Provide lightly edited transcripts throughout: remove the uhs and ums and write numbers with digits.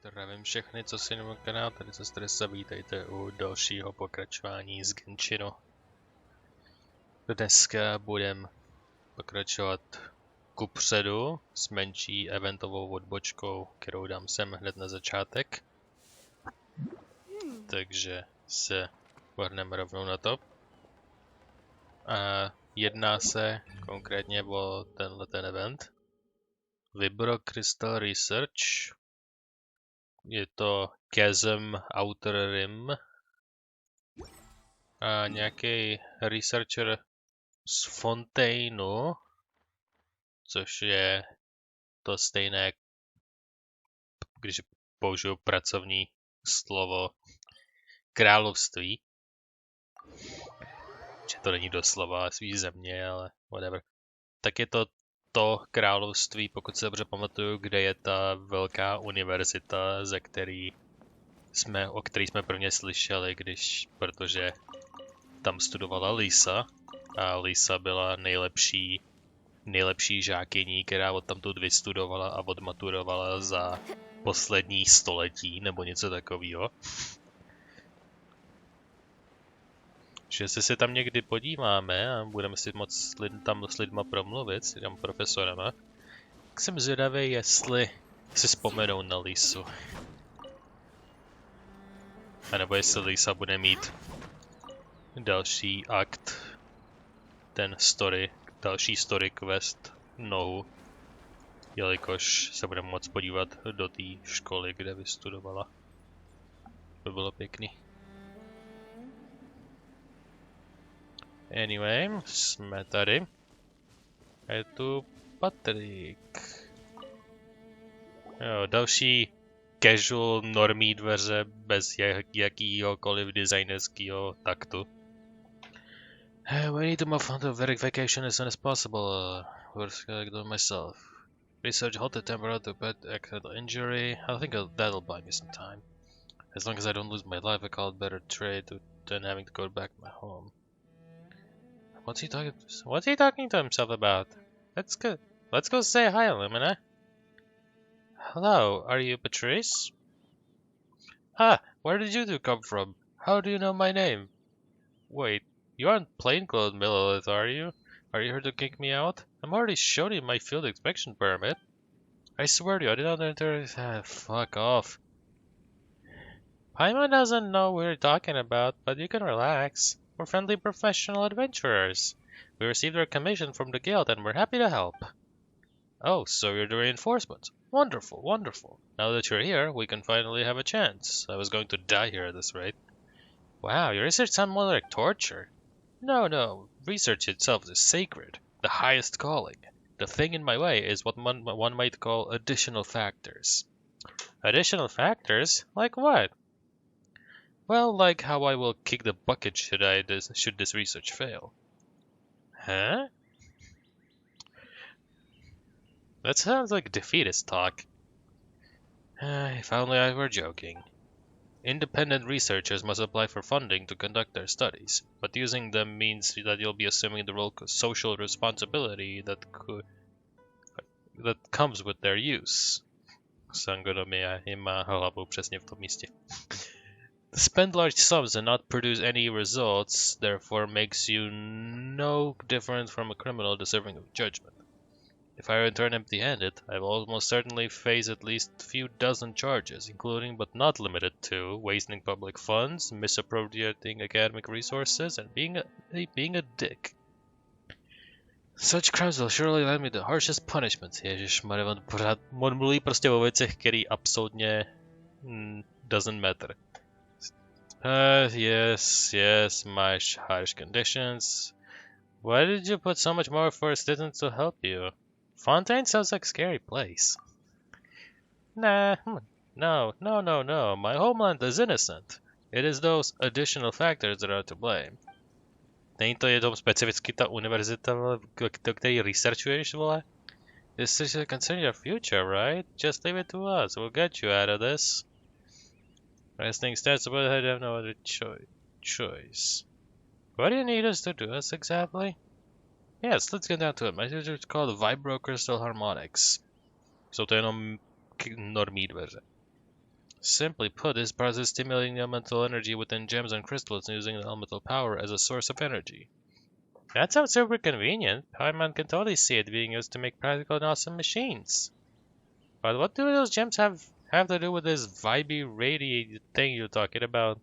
Zdravím všechny, co si na kanál, tady se Stresa, vítejte u dalšího pokračování z Genshinu. Dneska budeme pokračovat kupředu s menší eventovou odbočkou, kterou dám sem hned na začátek. Takže se vrhneme rovnou na to. A jedná se konkrétně o ten event. Vibro Crystal Research. Je to Chasm Outer Rim. A nějaký researcher z Fontaineu, což je to stejné, když použiju pracovní slovo, království. Že to není doslova svý země, ale whatever. Tak je to království, pokud se dobře pamatuju, kde je ta velká univerzita, o který jsme prvně slyšeli, protože tam studovala Lisa a Lisa byla nejlepší žákyní, která odtamtud vystudovala a odmaturovala za poslední století nebo něco takového. Že se tam někdy podíváme a budeme si moct tam s lidma promluvit, s těm profesorama, tak jsem zvědavý, jestli si vzpomenou na Lisu. A nebo jestli Lisa bude mít další akt, další story quest nohu, jelikož se budeme moct podívat do té školy, kde vystudovala. To bylo pěkný. Anyway, jsme tady. A je tu Patrik. Jo, další casual normí dveře bez jakýhokoliv designerského taktu. We need to move on to verification as soon as possible. We're going myself. Research halted temporarily to prevent accidental injury. I think that'll buy me some time. As long as I don't lose my life, I call it better trade than having to go back to my home. What's he talking to himself about? Let's go say hi, Lumina. Hello, are you Patrice? Ah, where did you two come from? How do you know my name? Wait, you aren't plainclothes Millilith, are you? Are you here to kick me out? I'm already showing you my field inspection permit. I swear to you, I did not enter. Fuck off. Paimon doesn't know what we're talking about, but you can relax. We're friendly professional adventurers. We received our commission from the guild and we're happy to help. Oh, so you're the reinforcements. Wonderful, wonderful. Now that you're here, we can finally have a chance. I was going to die here at this rate. Wow, your research sounds more like torture. No, research itself is sacred, the highest calling. The thing in my way is what one might call additional factors. Additional factors? Like what? Well, like how I will kick the bucket should this research fail. Huh? That sounds like defeatist talk. If only I were joking. Independent researchers must apply for funding to conduct their studies, but using them means that you'll be assuming the role of social responsibility that comes with their use. Sangonomia má hlavu přesně v tom místě. Spend large sums and not produce any results, therefore makes you no different from a criminal deserving of judgment. If I return empty-handed, I will almost certainly face at least a few dozen charges, including but not limited to wasting public funds, misappropriating academic resources, and being a dick. Such crimes will surely land me the harshest punishments. Ježišmarja, on mluví prostě o věcech, který absolutně doesn't matter. Yes, my harsh conditions. Why did you put so much more for a student to help you? Fontaine sounds like a scary place. Nah, no. My homeland is innocent. It is those additional factors that are to blame. Není to jenom specificky ta univerzita, do které researchuješ, vole? This is a concern your future, right? Just leave it to us. We'll get you out of this. As things stand, I have no other choice. What do you need us to do exactly? Yes, let's get down to it. My teacher is called Vibro Crystal Harmonics. Jsou to jenom normí dveře. Simply put, this process stimulating the elemental energy within gems and crystals and using the elemental power as a source of energy. That sounds super convenient. Paimon can totally see it being used to make practical and awesome machines. But what do those gems have to do with this vibey radiated thing you're talking about?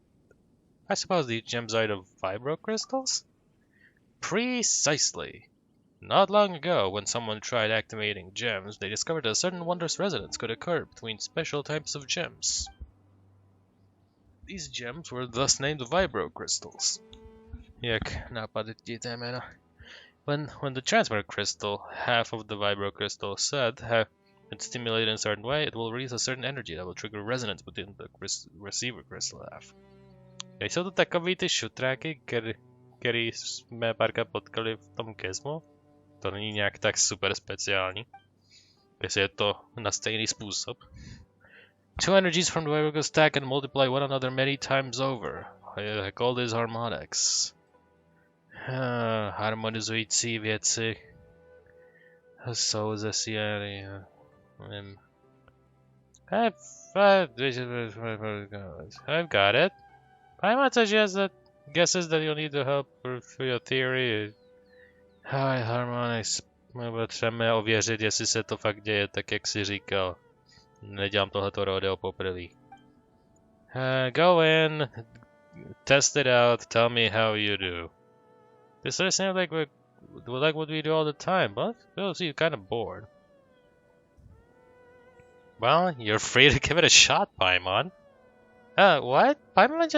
I suppose these gems are the vibro crystals? Precisely. Not long ago, when someone tried activating gems, they discovered that a certain wondrous resonance could occur between special types of gems. These gems were thus named vibro crystals. Jak nápadit ti té jména. When the transmitter crystal, half of the vibro crystal, said have been stimulated in a certain way, it will release a certain energy that will trigger resonance within the receiver crystal half. Nejsou to takový ty šutráky, který jsme párkrát potkali v tom Kesmu? To není nějak tak super speciální. Jestli je to na stejný způsob. Two energies from the vibro stack and multiply one another many times over. I call this harmonics. Harmonizující věci jsou zesíleny. I've got it. Paimon suggests that guesses that you'll need to help for your theory. Harmonics. Potřebujeme ověřit, jestli se to fakt děje, tak jak jsi říkal. Nedělám tohleto rodeo poprvé. Go in, test it out, tell me how you do. This sort of sounds like what we do all the time, but we'll see, you're kind of bored. Well, you're free to give it a shot, Paimon. What? Paimon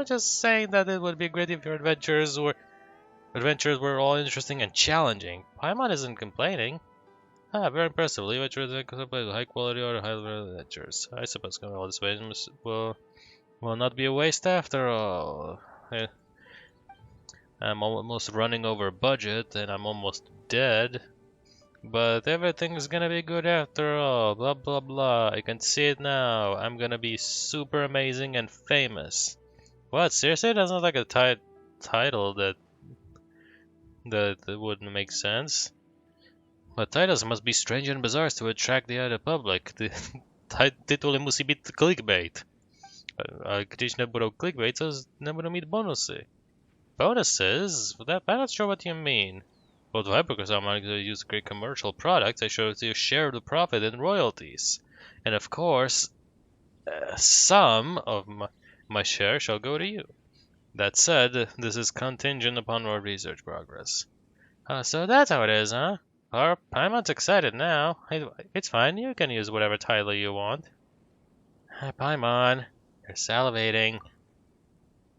just saying that it would be great if your adventures were all interesting and challenging. Paimon isn't complaining. Very impressive. Leave adventures with high quality or high level adventures. I suppose going all this way will not be a waste after all. I'm almost running over budget and I'm almost dead. But everything's gonna be good after all. Blah blah blah. I can see it now. I'm gonna be super amazing and famous. What? Seriously? That's not like a title that wouldn't make sense. But titles must be strange and bizarre to attract the other public. Tituly musí být clickbait. A když nebudou clickbait, to nebudou mít bonusy. Bonuses? I'm not sure what you mean. Both Vibrockers are going to use great commercial products. I show you share of the profit and royalties. And of course, some of my share shall go to you. That said, this is contingent upon our research progress. So that's how it is, huh? Paimon's excited now. It's fine, you can use whatever title you want. Paimon, you're salivating.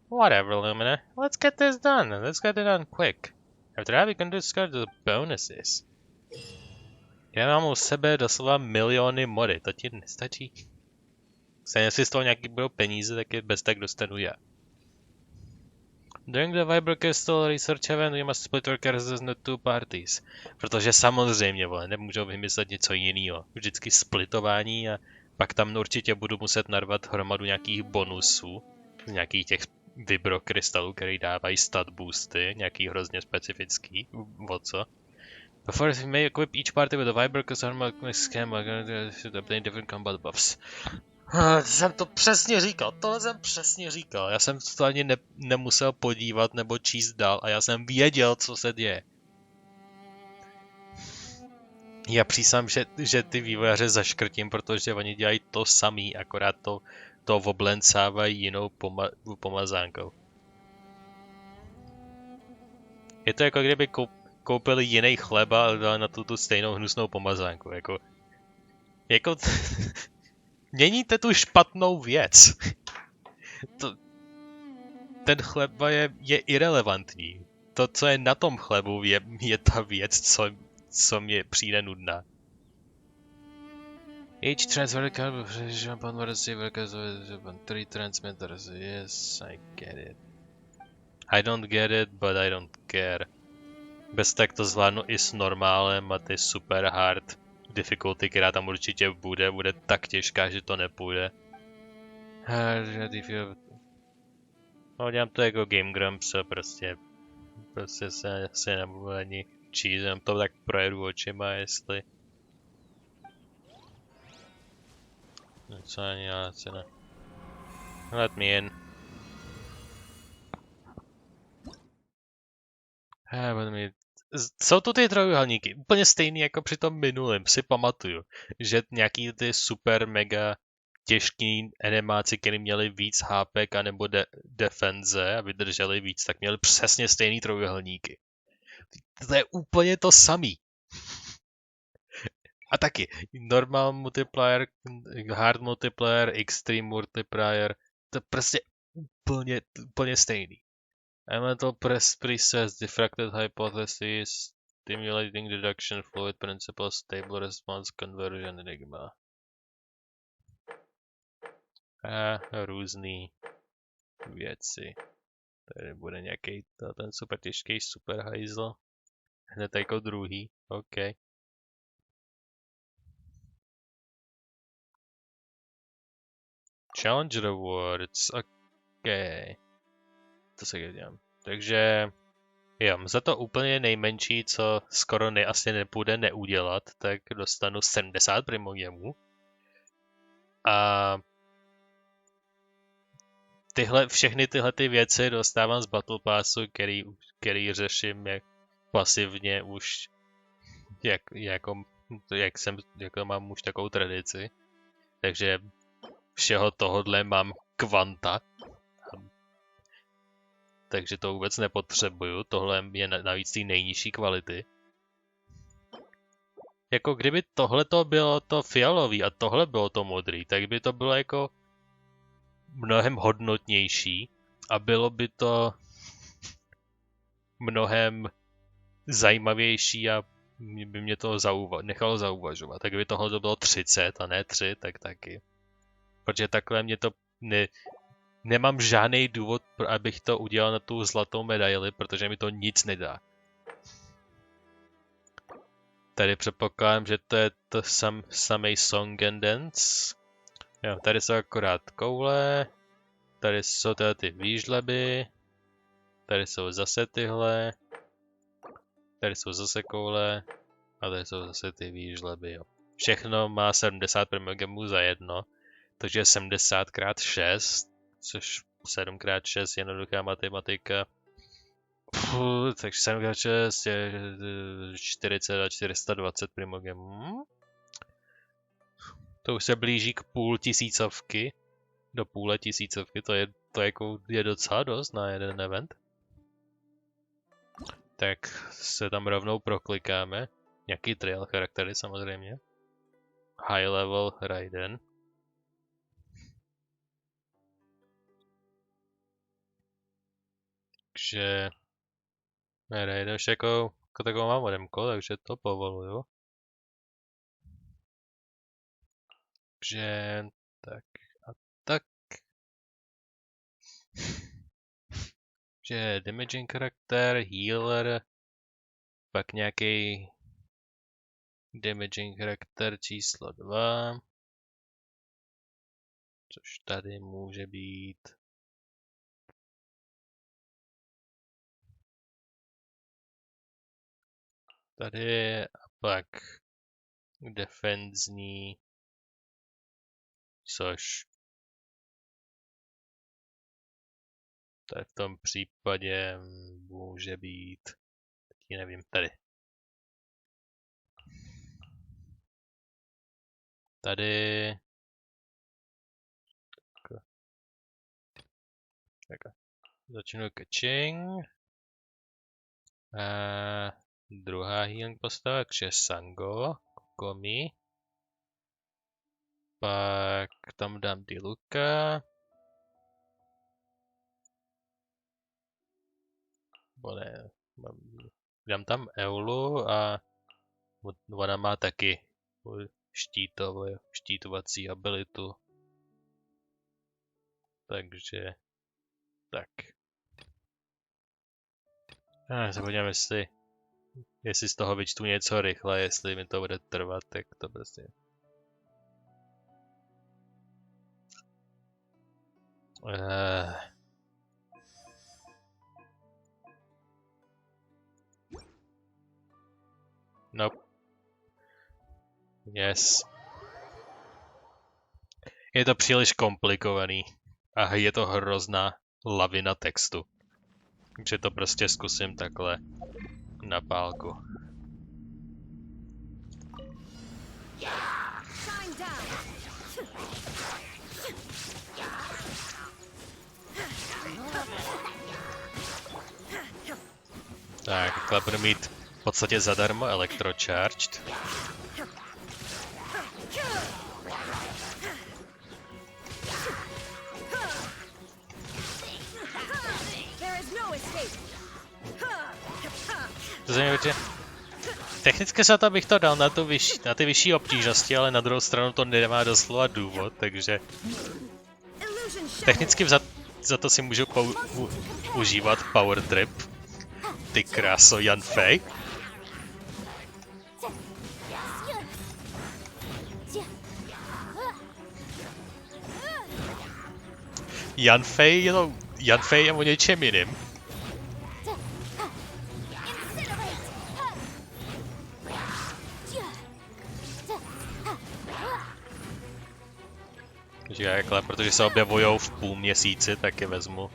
Whatever, Lumina. Let's get this done. Let's get it done quick. After that, we can discuss the bonuses. Já mám u sebe doslova miliony mody, to ti nestačí? Stejně jestli z toho nějaký budou peníze, tak je bez tak dostanu já. During the Vibro Crystal Research Event, we must split our characters into two parties. Protože samozřejmě, vole, nemůžou vymyslet něco jiného. Vždycky splitování a pak tam určitě budu muset narvat hromadu nějakých bonusů. Z nějakých těch Vibro krystalů, který dávají stat boosty, nějaký hrozně specifický, o co. Before we may equip each party with a Vibro crystal scheme, should obtain different combat buffs. Jsem to přesně říkal, tohle jsem přesně říkal. Já jsem to ani nemusel podívat nebo číst dál a já jsem věděl, co se děje. Já přísám, že ty vývojáře zaškrtím, protože oni dělají to samý, akorát to oblencávají jinou pomazánkou. Je to jako kdyby koupili jiný chleba a dali na tu stejnou hnusnou pomazánku. Jako měníte tu špatnou věc. Ten chleba je irelevantní. To, co je na tom chlebu, je ta věc, co mě přijde nudná. Each transfer card upon one receiver upon 3 transmitters. Yes, I get it. I don't get it, but I don't care. Bez tak to zvládnu i s normálem a ty super hard difficulty, která tam určitě bude tak těžká, že to nepůjde. No, dělám to jako Game Grumps a prostě se nebudu ani číst, to tak projedu očima, jestli Co ani asi ne. Let me in. Jsou to ty trojuhelníky, úplně stejný jako při tom minulém, si pamatuju, že nějaký ty super mega těžký enemáci, který měli víc HPK nebo defenze a vydrželi víc, tak měli přesně stejný trojuhelníky. To je úplně to samý. A taky normal multiplayer, hard multiplayer, extreme multiplayer, to je prostě úplně stejný. Elemental process, diffracted hypothesis, stimulating deduction, fluid principle, stable response, conversion, enigma. A různý věci. Tady bude nějaký ten super těžký super hajzl. Hned jako druhý. OK. Challenge rewards. OK. To se dělám. Takže jo, za to úplně nejmenší, co skoro asi nepůjde neudělat, tak dostanu 70 primogemů. A všechny tyhle ty věci dostávám z Battle Passu, který řeším pasivně už, jako mám už takovou tradici. Takže všeho tohodle mám kvanta. Takže to vůbec nepotřebuju. Tohle je navíc té nejnižší kvality. Jako kdyby tohle to bylo to fialový a tohle bylo to modrý, tak by to bylo jako mnohem hodnotnější a bylo by to mnohem zajímavější a by mě to nechalo zauvažovat. Tak kdyby tohle bylo 30 a ne 3, tak taky. Protože takhle mě to nemám žádný důvod, abych to udělal na tu zlatou medaili, protože mi to nic nedá. Tady předpokládám, že to je to samej Song and Dance. Jo, tady jsou akorát koule. Tady jsou teda ty výžleby. Tady jsou zase tyhle. Tady jsou zase koule. A tady jsou zase ty výžleby, jo. Všechno má 70 primogemů za jedno. Takže 70 x 6, což 7 x 6 je jednoduchá matematika. Takže 7 x 6 je 40 a 420 primogemů. To už se blíží k půl tisícovky. Do půle tisícovky, to je docela dost na jeden event. Tak se tam rovnou proklikáme. Nějaký trial charaktery samozřejmě. High level Raiden. Takže Raiden už jako takovou mám odemko, takže to povoluju. Takže tak a tak. Že damaging charakter, healer, pak nějaký damaging charakter číslo 2, což tady může být tady a pak defenzní, což tady v tom případě může být, taky nevím, tady. Tady. Tak. Začnu catching. Druhá healing postava, takže Sango, Komi. Pak tam dám Diluka. Dám tam Eulu a ona má taky štítovací abilitu. Takže tak. Se podívám, jestli z toho vyčtu něco rychle, jestli mi to bude trvat, tak to prostě. Nope. Yes. Je to příliš komplikovaný. A je to hrozná lavina textu. Takže to prostě zkusím takhle na pálku. Tak, takhle budu mít v podstatě zadarmo electrocharged. To znamená, že technicky za to bych to dal na ty vyšší obtížnosti, ale na druhou stranu to nemá doslova důvod, takže technicky za to si můžu užívat power trip. Ty kráso, Yanfei. Yanfei je o něčem jiným. Takže jakhle, protože se objevujou v půl měsíci, tak je vezmu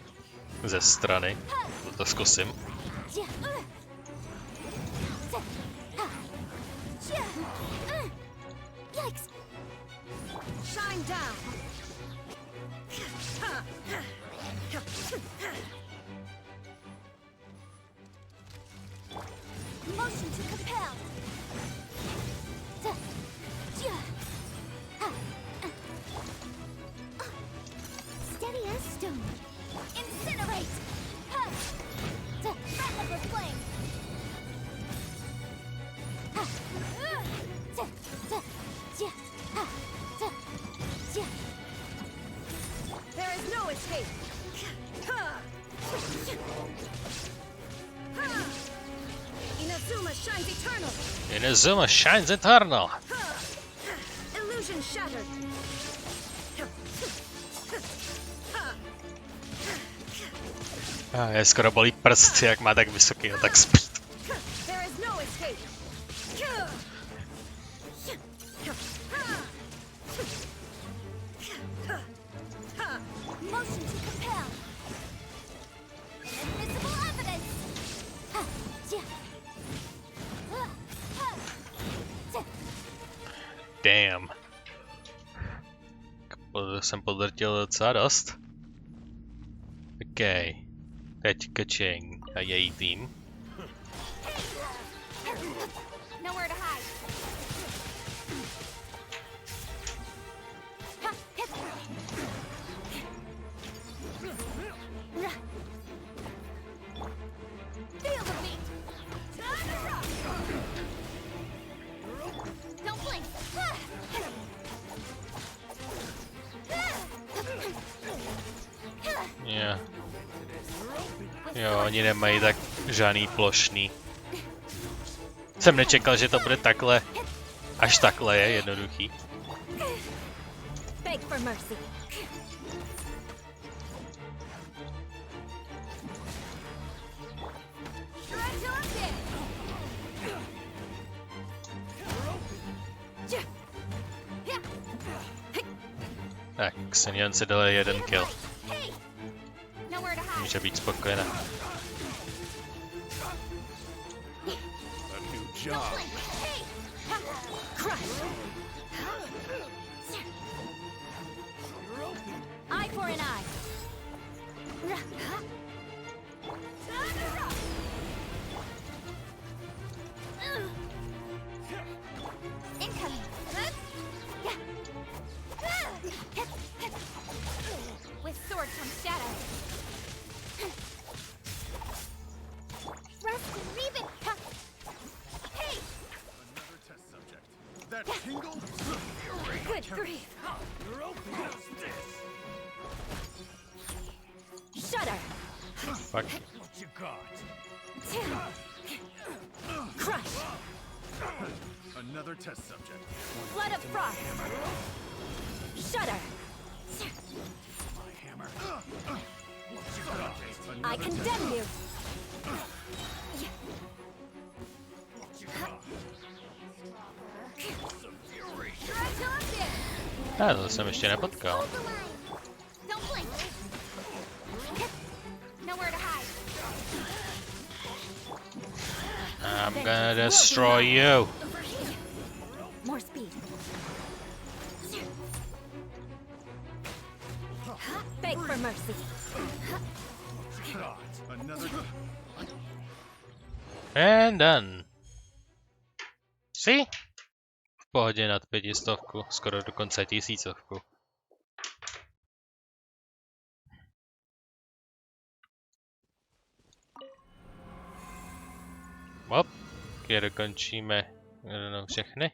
ze strany. To zkusím. Inazuma shines eternal. Illusion shattered. Je skoro bolí prst, jak má tak vysoký attack speed. Damn. Jsem podrtil docela dost. OK. Teď Kaching a její tým. Yeah. Jo, oni nemají tak žádný plošný. Jsem nečekal, že to bude takhle. Až takhle je jednoduchý. Tak, Xenion si dal jeden kill. Může být spokojená. Eye for an eye. Incoming. With sword comes shadow. Rusty, leave it. Hey. Another test subject. That tingle. Good grief. Shudder. Fuck. What you got? Crush. Another test subject. Flood of frost. Shudder. My hammer. What you got? I condemn you. What you got? Some fury. To jsem ještě nepotkal. Hold the line. Don't blink. Nowhere to hide. I'm gonna destroy you. More speed. Beg for mercy. God, another. And done. See? V pohodě nad 500, skoro dokonce 1000. Hop, kde dokončíme jenom všechny.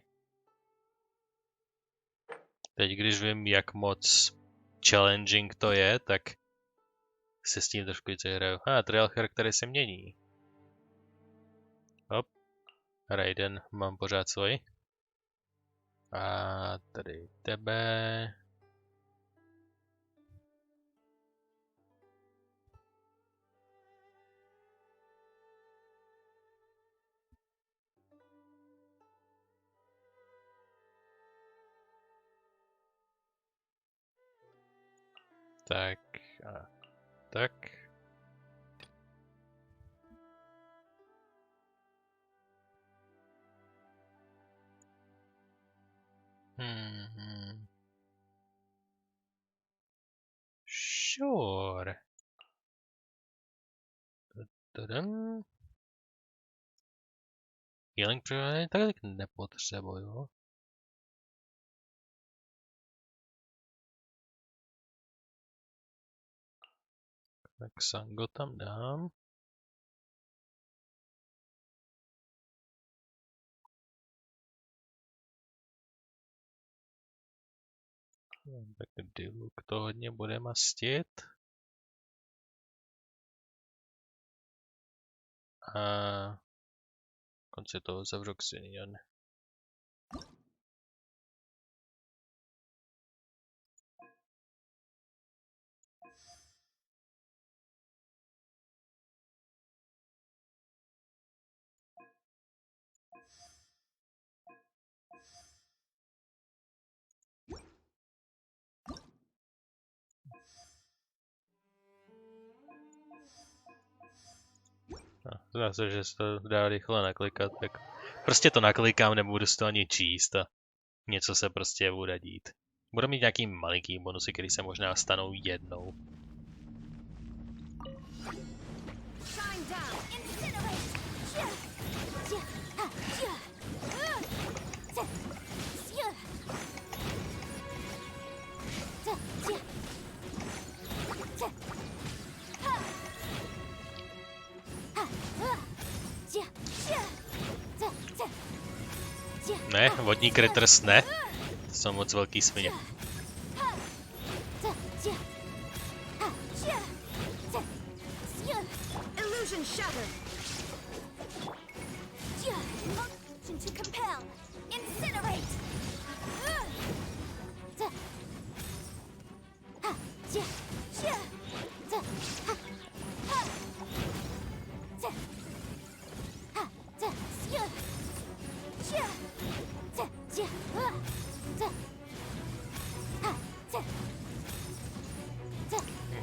Teď, když vím, jak moc challenging to je, tak se s tím trošku více hraju. Trial charaktery se mění. Hop, Raiden mám pořád svoji. A tady tebe. Tak a tak. Sure. Tadam. Healing přirozeně tak nepotřebuju. Tak Sango tam dám. Tak Diluk to hodně bude mastit. A konci toho zavřu Xinion. Zdá se, že se to dá rychle naklikat, tak prostě to naklikám, nebudu si to ani číst a něco se prostě bude dít. Budu mít nějaký malinký bonusy, který se možná stanou jednou. Shine down. Incinerate. Ne, vodní critters ne. To jsou moc velký svině. Illusion shattered. Motion to compel. Incinerate.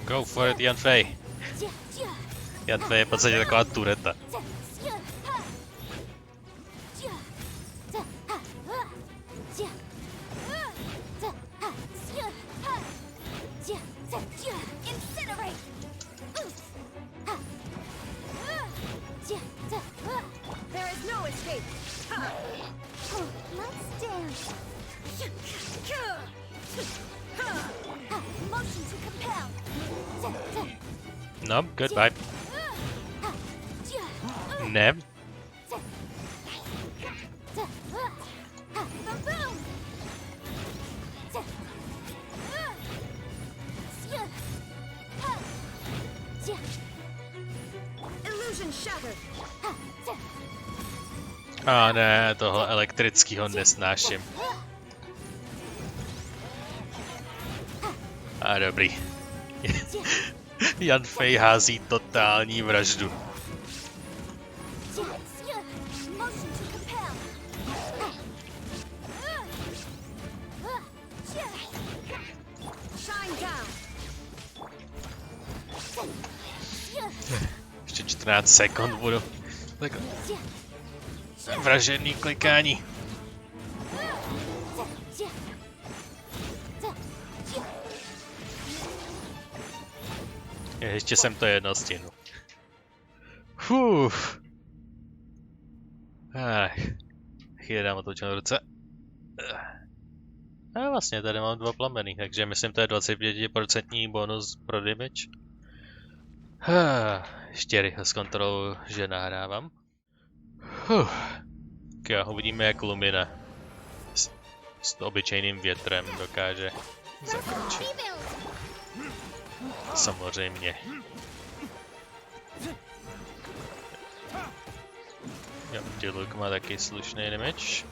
Go for it, Yanfei. Yanfei je v podstatě taková tureta. There is no escape. Let's dance. Motion to compel. No, goodbye. Ne. Illusion shattered. A ne, tohle elektrického nesnáším. A dobrý. Yanfei hází totální vraždu. Motion to compel. One down. Ještě 14 sekund budu. Tak vražený klikání. Ještě jsem to jedno stihnul. Chvíli dám otočenou ruce. A vlastně tady mám 2 plamený, takže myslím, to je 25% bonus pro damage. Ještě rychle zkontroluji, že nahrávám. Tak jo, uvidíme, jak Lumina s obyčejným větrem dokáže zakročit. Samozřejmě. Jo, Diluk má taky slušný damage.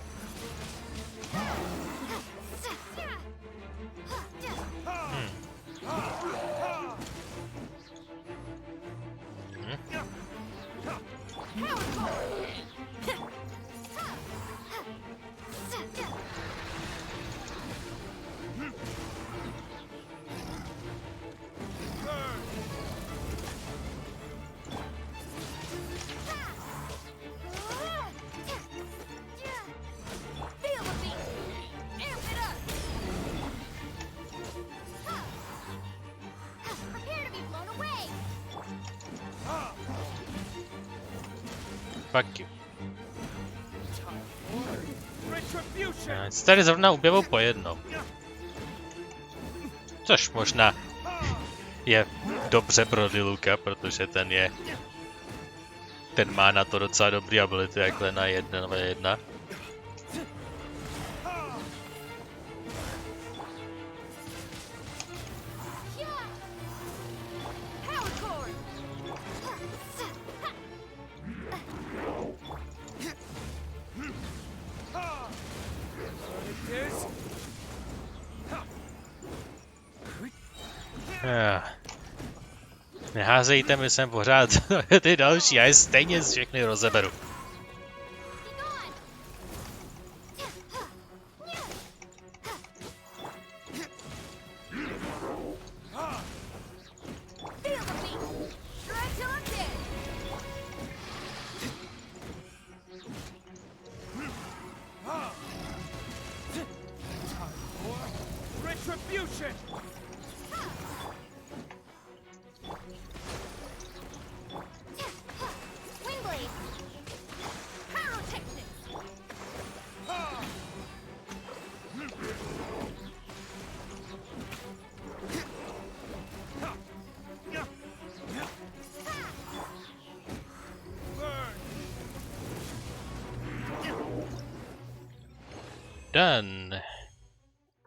Fuck you. Já se tady zrovna uběvou po jednom. Což možná je dobře pro Diluka, protože ten má na to docela dobrý ability, jakhle na 1v1. Neházejte mi sem pořád ty další, já je stejně všechny rozeberu. Done.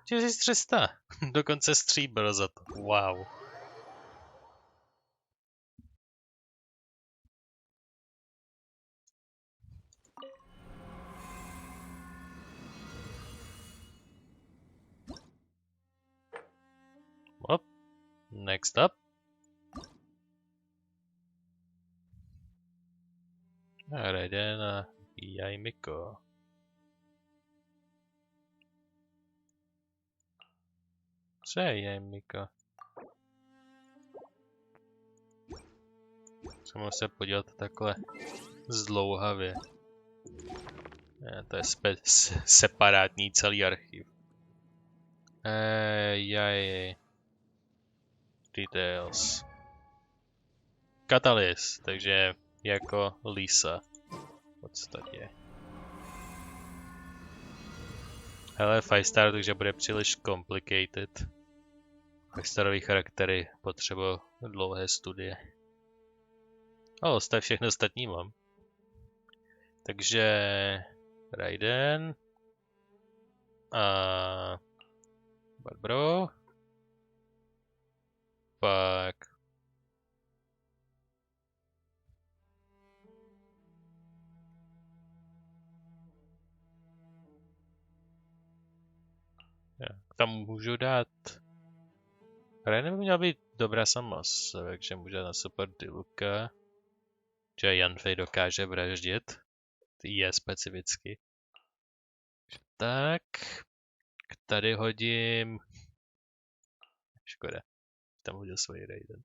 1300. Dokonce stříbro za to. Wow. Op. Next up. Alright, then Yoimiya. Co je Yoimiya? Musím se podívat takhle zdlouhavě. To je separátní celý archiv. Details. Catalyst, takže jako Lisa. V podstatě. Hele, 5 star, takže bude příliš complicated. 5 starový charaktery potřebují dlouhé studie. To všechno ostatní mám. Takže Raiden a Barbro. Pak tam můžu dát. Raiden by měla být dobrá sama sebe, takže můžu dát na support Diluka. Že Yanfei dokáže vraždit. Je specificky. Tak. Tady hodím Škoda. Tam hodil svůj Raiden.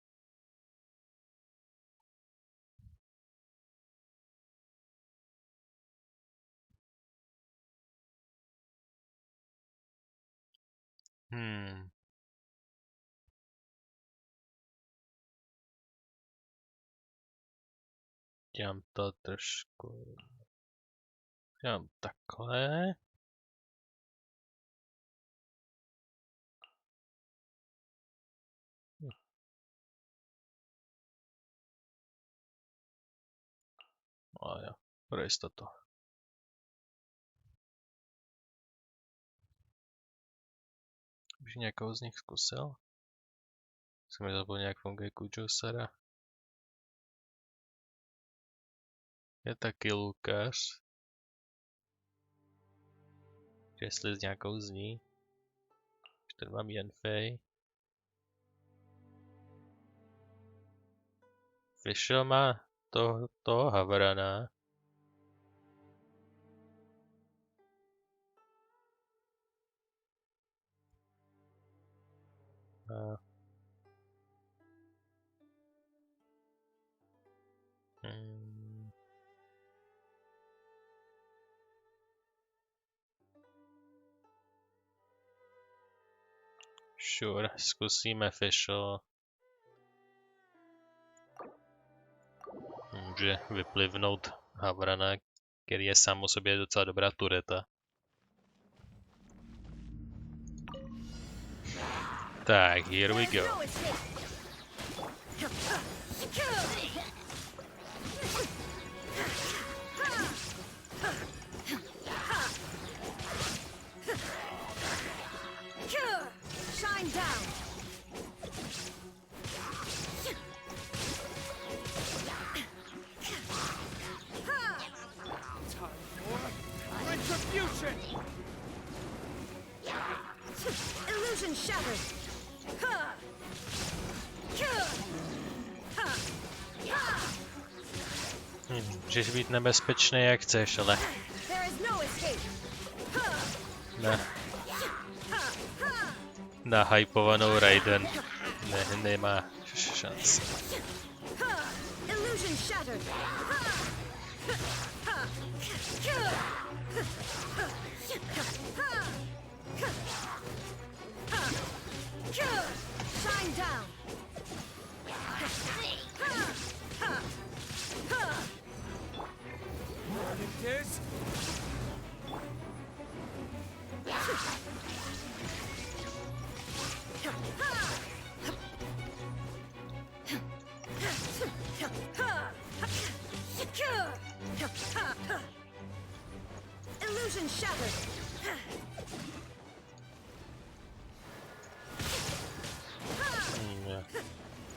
Dělám to trošku... Dělám takhle. No jo, pro jistotu. Už nějakou z nich zkusil? Jsem mi zapomněl, jak funguje Kujusara. Je taky Lukáš. Jestli s nějakou zní. Už tady mám Yenfei. Vyšel má toho Havrana. Sure, zkusíme Fischl. Může vyplivnout Havrana, který je sám o sobě docela dobrá tureta. Tak, here we go. Shine down. Retribution! Illusion shattered. Můžeš být nebezpečný jak chceš, ale There is no escape. na hypovanou Raiden nemá šanci. Illusion shattered. Shine down. It is. Illusion shattered.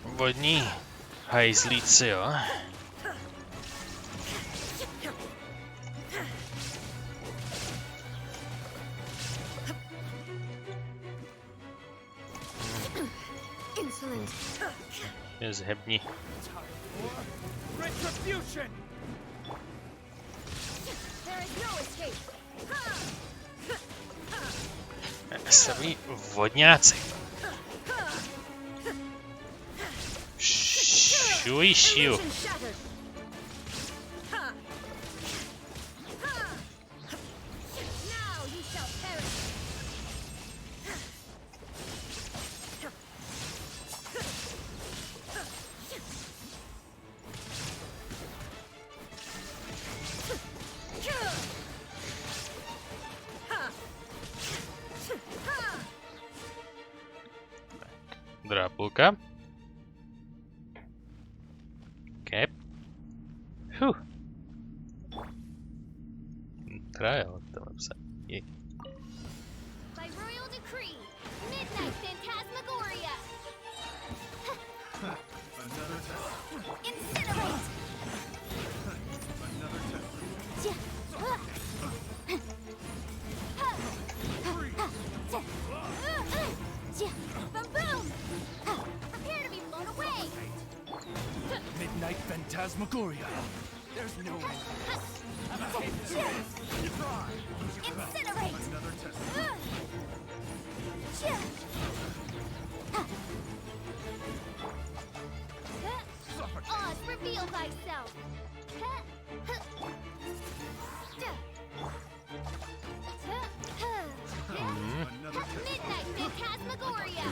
Vodní hajzlíci, jo. Insolent. Je zhebni. Retribution! There is no escape. Samý vodňáci. Šujišiu. Illusion shattered. Now you shall perish. Druhá půlka. Cap. Trial, to mám se. By royal decree, midnight phantasmagoria. Another test. Incinerate. Another test. Boom! Prepare to be blown away. Midnight Phantasmagoria. There's no way. Incinerate. Another test. Oz, reveal thyself. Midnight Phantasmagoria.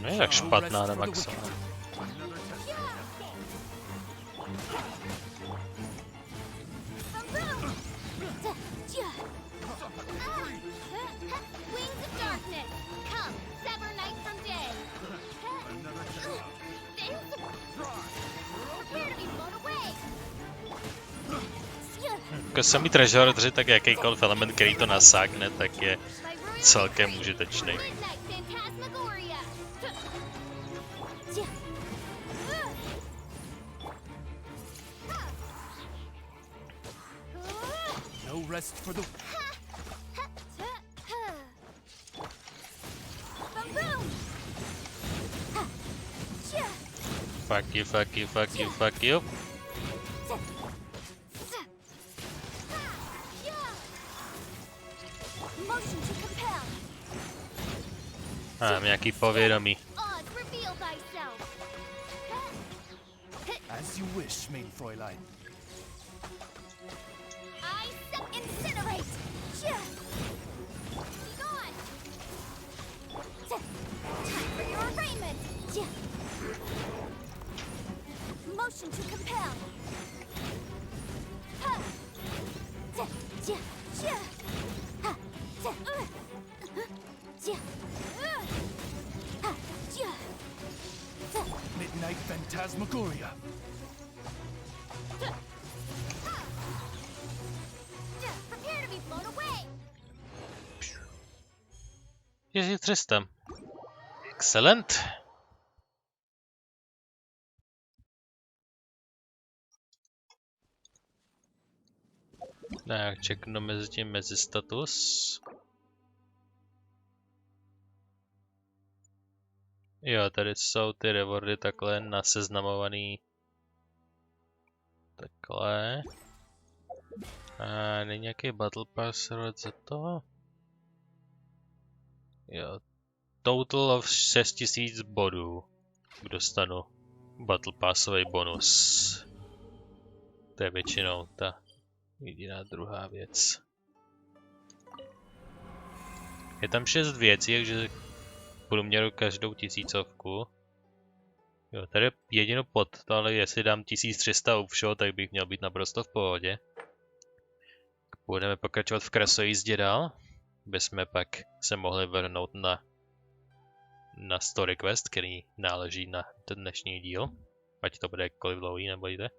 Nie tak špatná na maximum. Wings of darkness. Come, sever night from day. Prepare to be blown away. Jako samý treasure, tak jakýkoliv element, který to nasákne, tak je celkem užitečný. Midnight Phantasmagoria. No rest for the... Fuck you, fuck you, fuck you, fuck you. Motion to compel. Mám nějaký povědomí. Oz, reveal thyself. As you wish, main Fräulein. I incinerate. Be gone. Time for your arraignment. Motion to compel. Midnight Phantasmagoria. Prepare to be blown away. 1300. Excellent. Tak, čeknu mezi tím mezi status. Jo, tady jsou ty rewardy takhle naseznamovaný. Takhle. A není nějaký battle pass reward za to? Jo. Total of 6000 bodů. Dostanu battle passový bonus. To je většinou ta jediná druhá věc. Je tam 6 věcí, takže průměru každou 1000. Jo, tady je jedinou pod, ale jestli dám 1300 u všeho, tak bych měl být naprosto v pohodě. Budeme pokračovat v krasojízdě dál, aby jsme pak se mohli vrhnout na story quest, který náleží na ten dnešní díl. Ať to bude jakkoliv dlouhý, nebojte.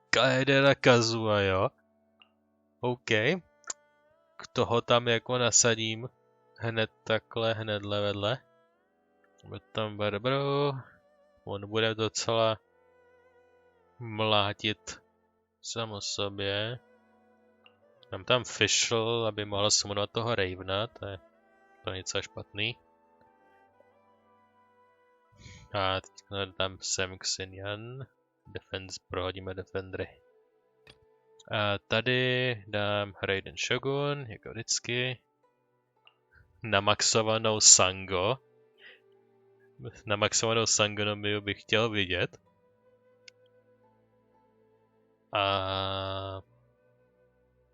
Kaedera Kazua, jo? OK. K toho tam jako nasadím hned takhle, hnedle vedle. Bude tam Barbaro. On bude docela mlátit sám o sobě. Dám tam Fischl, aby mohl summonovat toho Ravena, to je to něco špatný. A teď dám Sam Xinyan. Defense, prohodíme defendry. A tady dám Raiden Shogun, jako vždycky. Namaxovanou Sango. Namaxovanou Sangonomiu bych chtěl vidět. A...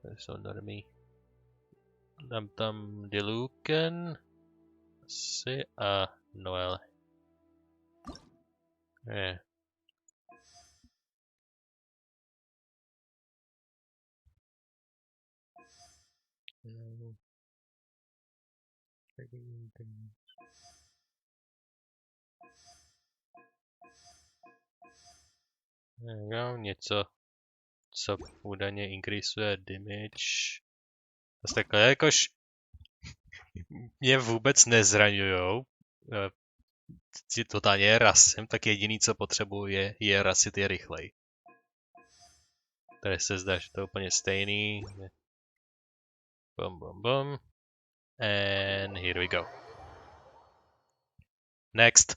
tady jsou normy. Dám tam Diluken. Asi a Noel. Je. Jo, něco, co údajně increaseuje damage. Zase takhle, jakož mě vůbec nezraňujou. Si totálně rasím, tak jediný, co potřebuji, je rasit je rychlej. Tady se zdá, že to je úplně stejný. Bum, bum, bum. And here we go. Next.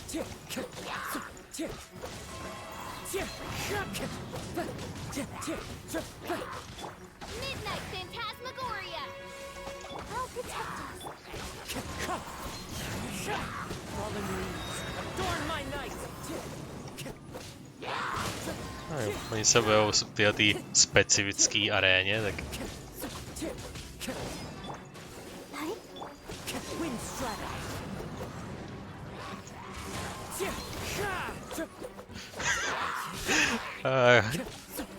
Midnight Phantasmagoria! I'll protect us. Fallen leaves, adorn my night. No jo, oni se bojou v té specifické aréně, tak Wind strata.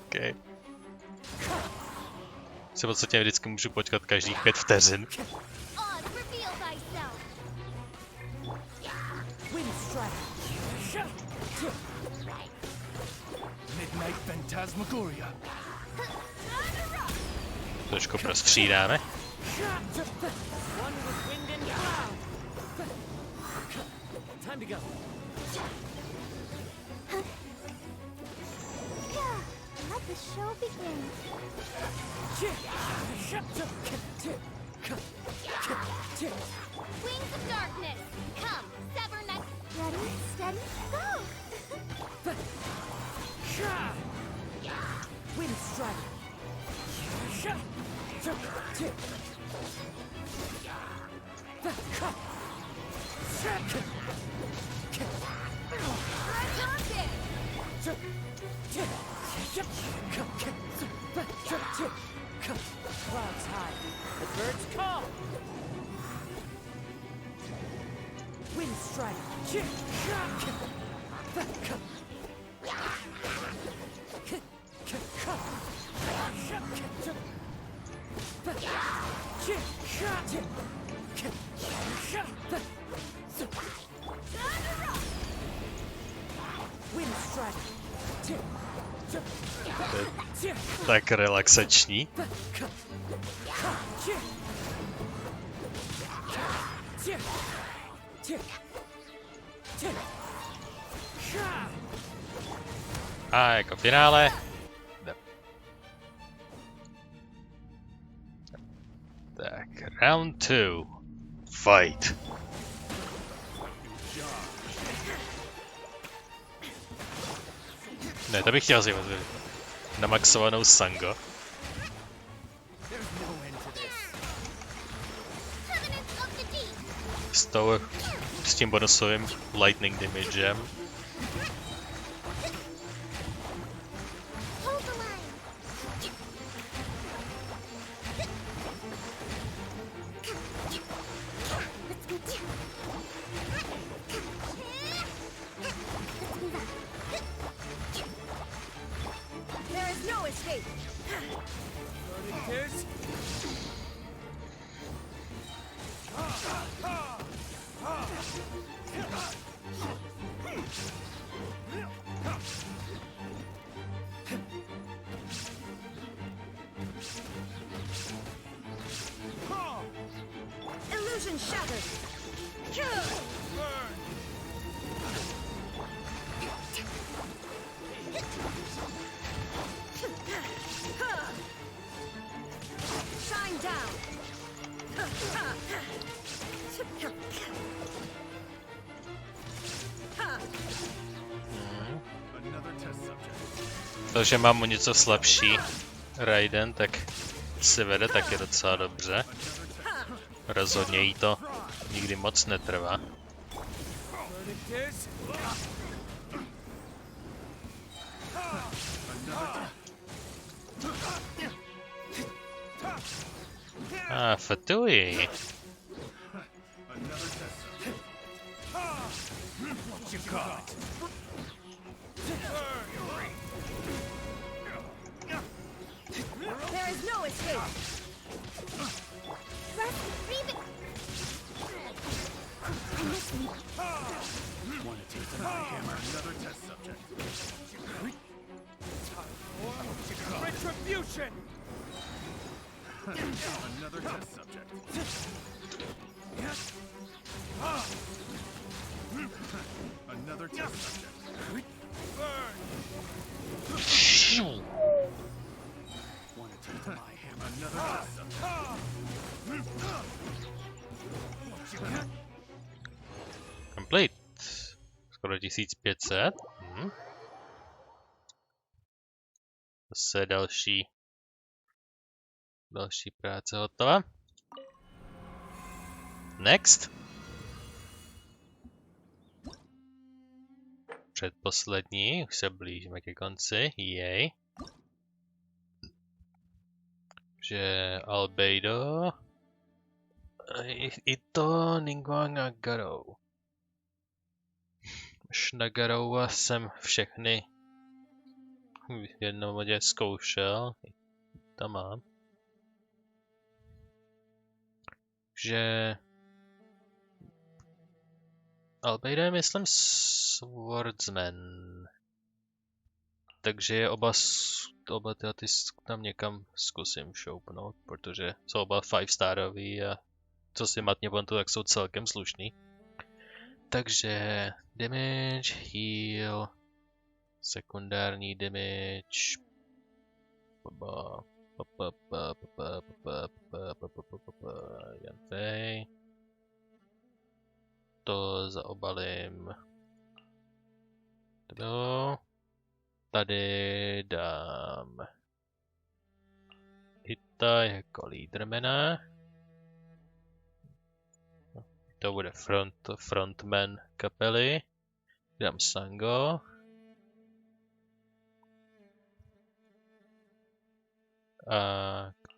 okay. Se v podstatě vždycky můžu počkat každých 5 vteřin. Oz, reveal thyself! Wind strata. Midnight Phantasmagoria. Trošku prostřídáme. One with wind and cloud. Time to go. Let the show begin. Wings of darkness! Come, sever next. Ready, steady, go! Wind strata. Clouds high, the birds call. Wind strike. Wind strike. Tak relaxační. A jako finále. Tak, round 2. Fight. Ne, to bych chtěl zjistit. Namaxovanou Sango. S tím bonusovým lightning damagem. Hold the line! There is no escape. Here's illusion shattered. Shine down. To, že mám o něco slabší Raiden, tak si vede taky docela dobře. Rozhodně jí to nikdy moc netrvá. A Fatui. There is no escape! Rest, breathe it! I miss me. Want to taste my hammer? Another test subject. Retribution! Another test subject. Another test subject. Burn! Want to taste my hammer? Another test subject. Complete. Skoro 1500. Zase další práce hotová. Next. Předposlední, už se blížíme ke konci, jej. Že Albedo. Ito Ningguang a Garou. Už na Garou jsem všechny v jednom bodě zkoušel. Tam mám. Že Albedo je, myslím, swordsman. Takže oba ty tam někam zkusím šoupnout, protože jsou oba 5-starový a co si matně pamatuju, tak jsou celkem slušný. Takže damage, heal, sekundární damage, Janfej. To zaobalím. Tady dám Hita jako lídrmana. To bude frontman kapely. Dám Sango. A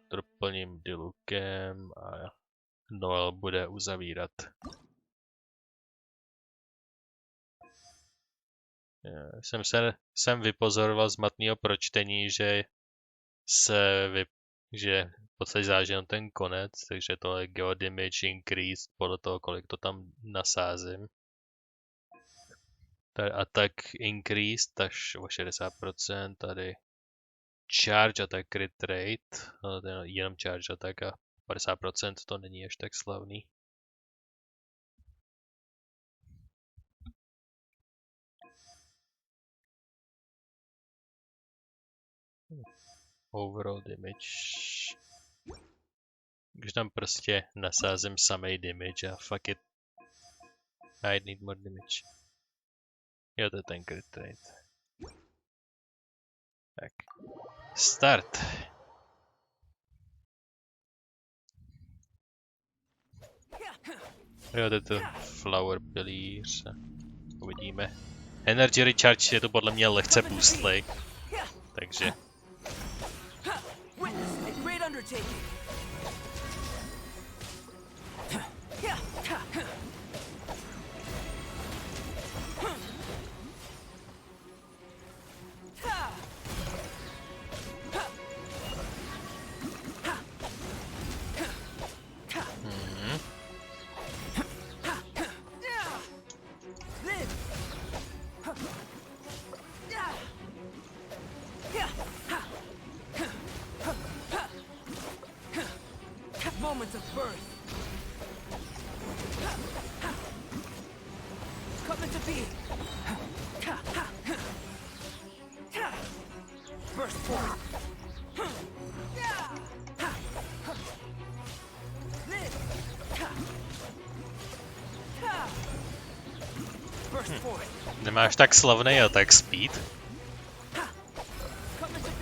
to doplním Dilukem a Noel bude uzavírat. Jsem vypozoroval z matného pročtení, že v podstatě záleží na ten konec, takže to je Geo Damage Increased podle toho, kolik to tam nasázím. Tady Attack Increased až o 60%, tady Charge Attack Crit Rate, jenom Charge Attack a 50% to není až tak slavný. Overall damage. Když tam prostě nasázím samej damage a fuck it. I need more damage. Jo, to je ten crit rate. Tak. Start. Jo, to je to flower pilíř. Uvidíme. Energy recharge je to podle mě lehce boostlej. Takže moments of birth. Coming to be. Burst forward. Burst forward. nemáš tak slavný attack speed.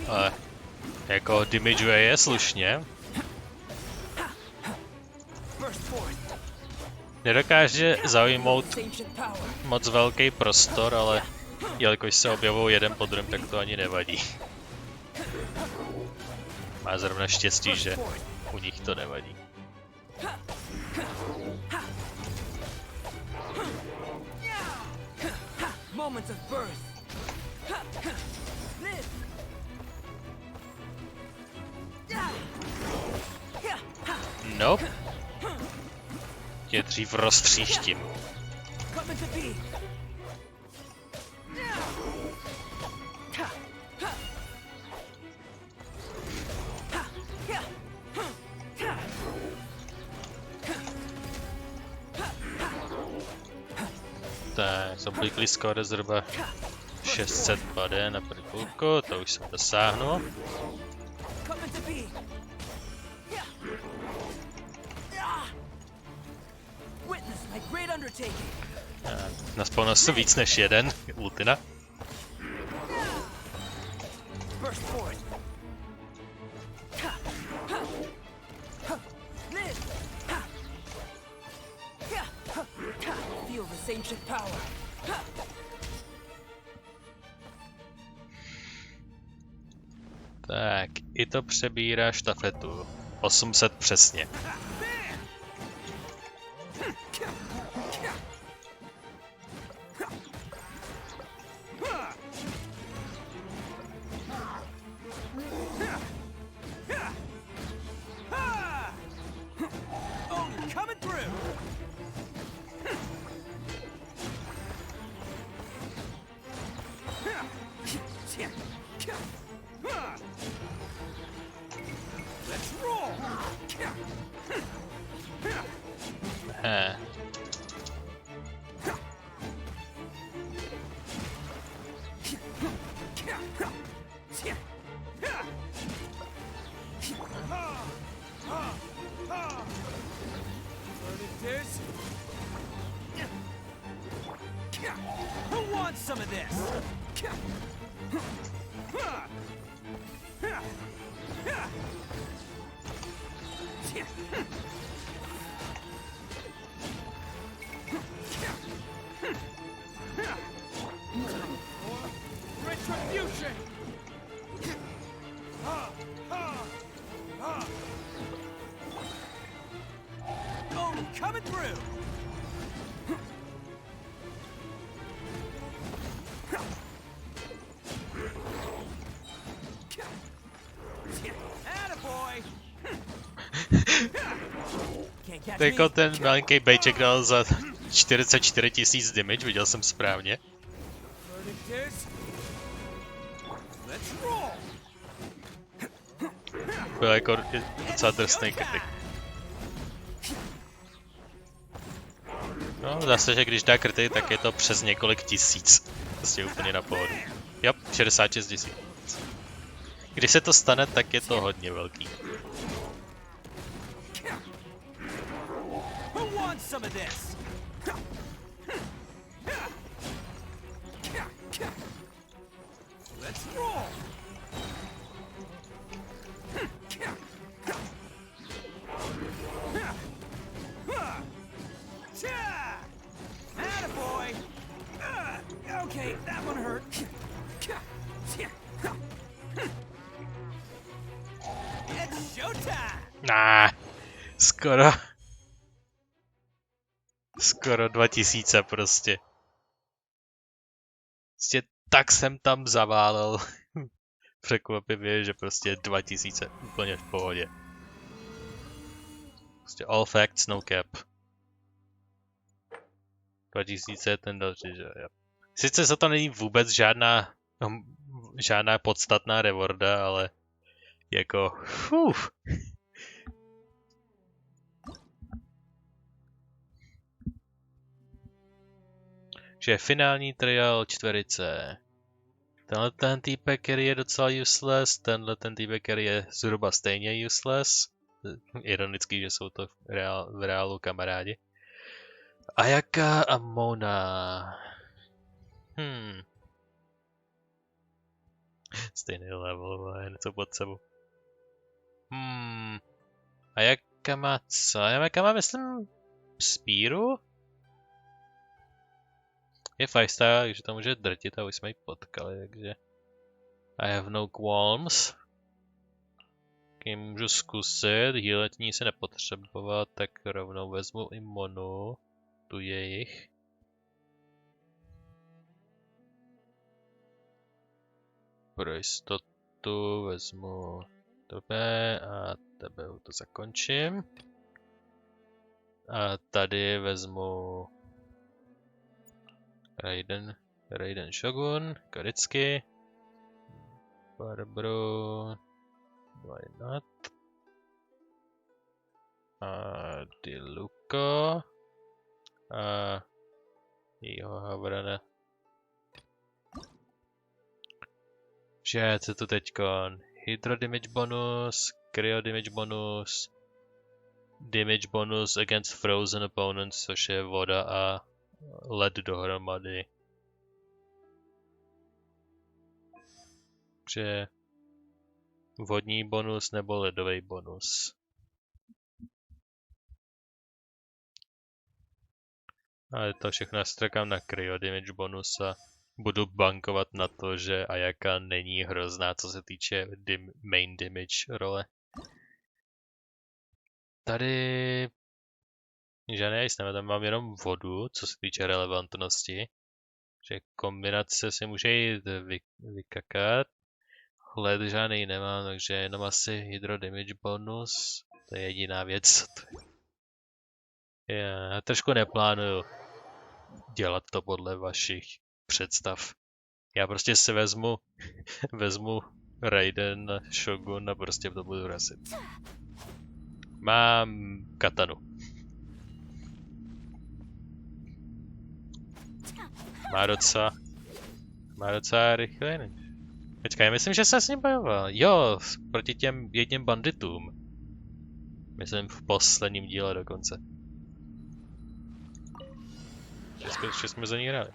Ale jako damageuje je slušně. Nedokáže zaujmout moc velký prostor, ale jelikož se objevují jeden po druhém, tak to ani nevadí. Má zrovna štěstí, že u nich to nevadí. Nope. Tě dřív roztříštím. Tak, obvyklý skóre zhruba 600 pade na prvku, to už jsem dosáhnul. Naspawnil jsem víc než jeden ultina. Burst forward. Feel this ancient power. Tak, i to přebírá štafetu. 800 přesně. Who wants some of this? Retribution! Oh, coming through! Jako ten malinký bejček dal za 44 000 damage, viděl jsem správně. Byl jako docela drsný kritik. No, zase, že když dá kritik, tak je to přes několik tisíc. Prostě úplně na pohodu. Jo, 66 000. Když se to stane, tak je to hodně velký. Some of this. Let's roll. Attaboy. Okay, that one hurt. It's showtime. Nah, skoro 2000 prostě. Prostě tak jsem tam zaválel. Překvapivě, že prostě 2000 úplně v pohodě. Prostě all facts, no cap. 2000 je ten další, že jo. Sice za to není vůbec žádná podstatná rewarda, ale jako že finální trial čtverice. Tenhle ten týpek, který je docela useless, tenhle ten týpek, který je zhruba stejně useless. Ironický, že jsou to v reálu kamarádi. Ayaka a Mona. Stejný level, ale něco pod sebou. Ayaka má co? Ayaka má, myslím, spíru? Je 5-star, takže to může drtit a už jsme ji potkali, takže... I have no qualms. Okay, můžu zkusit, healetní se nepotřebovat, tak rovnou vezmu i Monu. Tu jejich. Pro jistotu vezmu tebe a tebe to zakončím. A tady vezmu Raiden Shogun, Karicky, Barbru, why not, a Diluko, a jeho Havrana. Že co tu teďkon? Hydro damage bonus, Cryo damage bonus, damage bonus against frozen opponents, což je voda led dohromady. Takže vodní bonus nebo ledový bonus. Ale to všechno nastrkám na cryo damage bonus a budu bankovat na to, že Ayaka není hrozná, co se týče main damage role. Tady žádný ice tam mám jenom vodu, co se týče relevantnosti. Že kombinace si může jít vykakat. Led žádný nemám, takže jenom asi hydro damage bonus. To je jediná věc, co to je. Já trošku neplánuju dělat to podle vašich představ. Já prostě si vezmu Raiden, Shogun a prostě to budu razit. Mám katanu. Má docela rychle. Počkej, já myslím, že se s ním bojoval. Jo, proti těm jedním banditům. Myslím v posledním díle dokonce. Že jsme za ní hráli.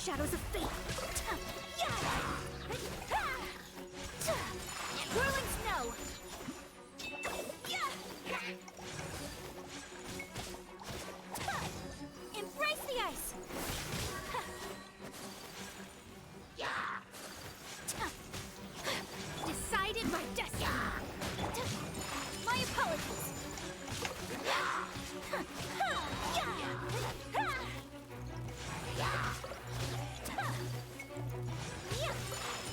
Shadows of fate. Whirling snow. Embrace the ice. Decided my destiny. My apologies.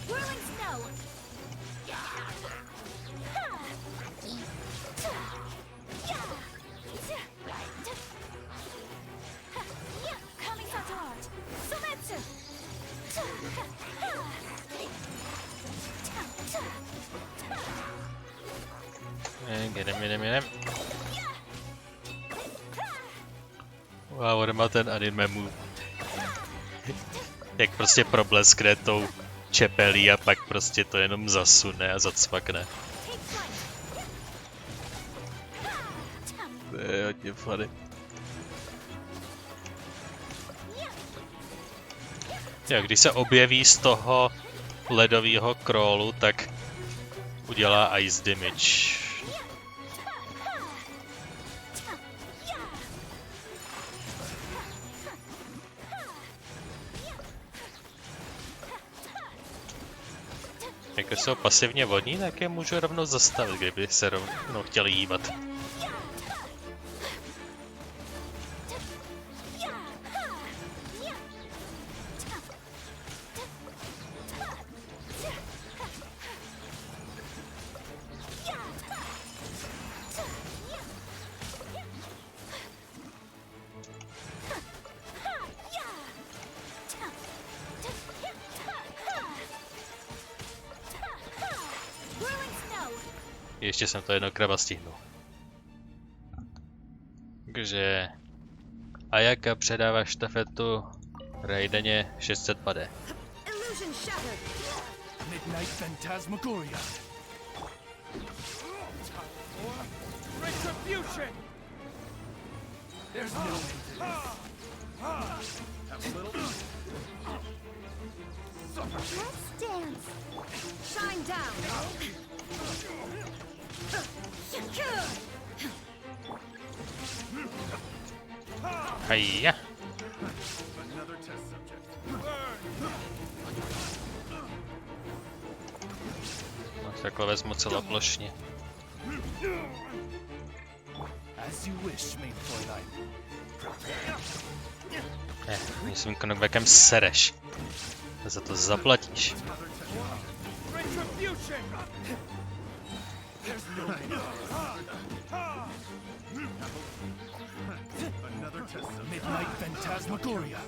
Whirling snow. Coming to art. Sometsu. Jedem. Wow, on má ten anime move. Jak prostě probleskne tou čepelí a pak prostě to jenom zasune a zacvakne. To je hodně funny. Jo, když se objeví z toho ledového crawlu, tak udělá ice damage. Jako jsou pasivně vodní, tak je můžu rovnou zastavit, kdyby se rovnou chtěli jíbat. Ještě jsem to jedno kraba stihnul. Takže Ayaka předává štafetu Raideně 600 pade. Midnight Phantasmagoria. Retribution. There's no end to this. Have a little. Let's dance. Shine down. Hajja. Another test subject. No, takhle vezmu celoplošně. As you wish, main Fräulein. Svým knockbackem sereš. Za to zaplatíš. Retribution. There's no end. Another test subject. Midnight Phantasmagoria.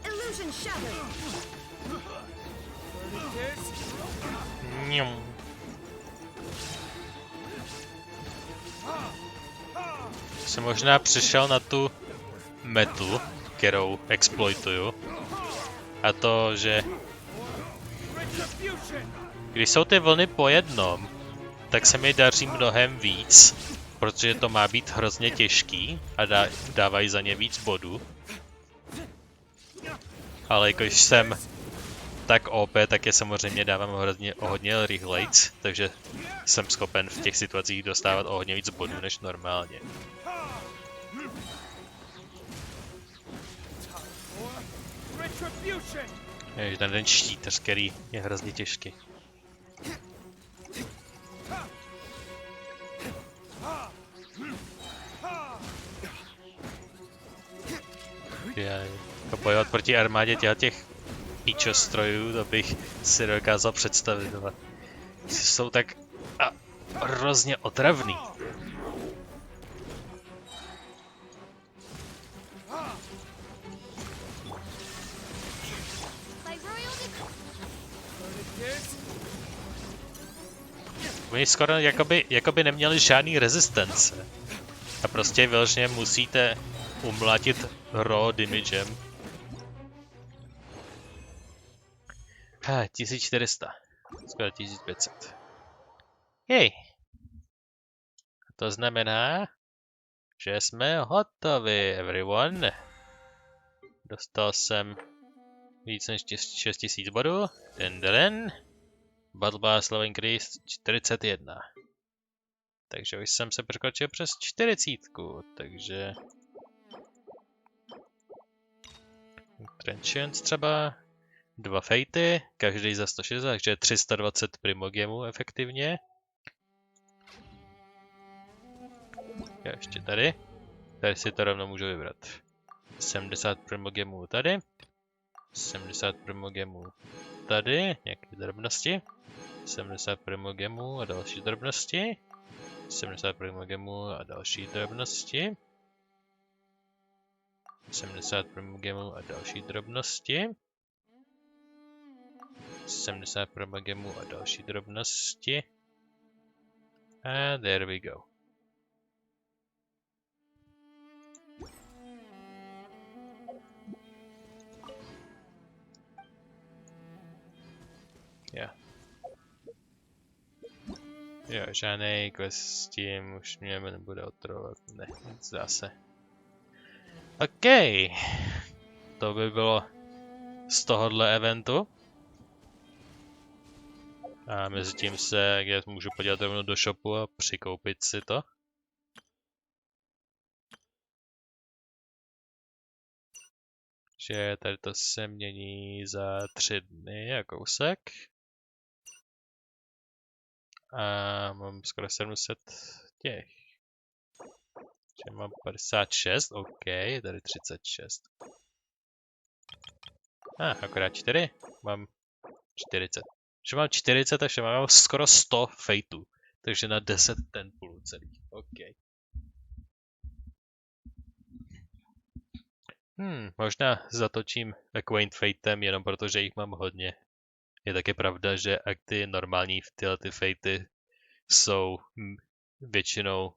Illusion shattered. Mňum. Jsem možná přišel na tu metu, kterou exploituju. A to, že když jsou ty vlny po jednom, tak se mi daří mnohem víc, protože to má být hrozně těžký a dávají za ně víc bodů. Ale jakož jsem tak OP, tak je samozřejmě dávám o hodně rychlejc, takže jsem schopen v těch situacích dostávat o hodně víc bodů než normálně. Je ten štítař, který je hrozně těžký. Bojovat proti armádě těch píčostrojů, to bych si dokázal představit. Jsou tak hrozně otravný. Oni skoro jakoby neměli žádný rezistence. A prostě vyloženě musíte umlátit raw damagem. 1400. Skoro 1500. Hej. To znamená, že jsme hotovi, everyone. Dostal jsem víc než 6000 bodů. Den. Battle Pass level increase 41. Takže už jsem se překročil přes 40, takže... Trenchants třeba, 2 fejty, každý za 160, takže 320 primogemů efektivně. Já ještě tady. Tady si to rovnou můžu vybrat. 70 primogemů tady. 70 primogemů tady, nějaké drobnosti. 70 primogemů a další drobnosti. 70 primogemů a další drobnosti. 70 primogemů a další drobnosti. 70 primogemů a další drobnosti. And there we go. Yeah. Jo, žádnej quest s tím už mě nebude otravovat, ne, zdá se. OK, to by bylo z tohohle eventu. A mezi tím se můžu podívat rovnou do shopu a přikoupit si to. Že tady to se mění za 3 dny a kousek. A mám skoro 700 těch. Že mám 56, OK, tady 36. Akorát 4, mám 40. Že mám 40, takže mám skoro 100 fejtů. Takže na 10 tenpulů celých, OK. Možná zatočím Acquaint Fatem jenom protože jich mám hodně. Je taky pravda, že ty normální tyhle ty fejty jsou většinou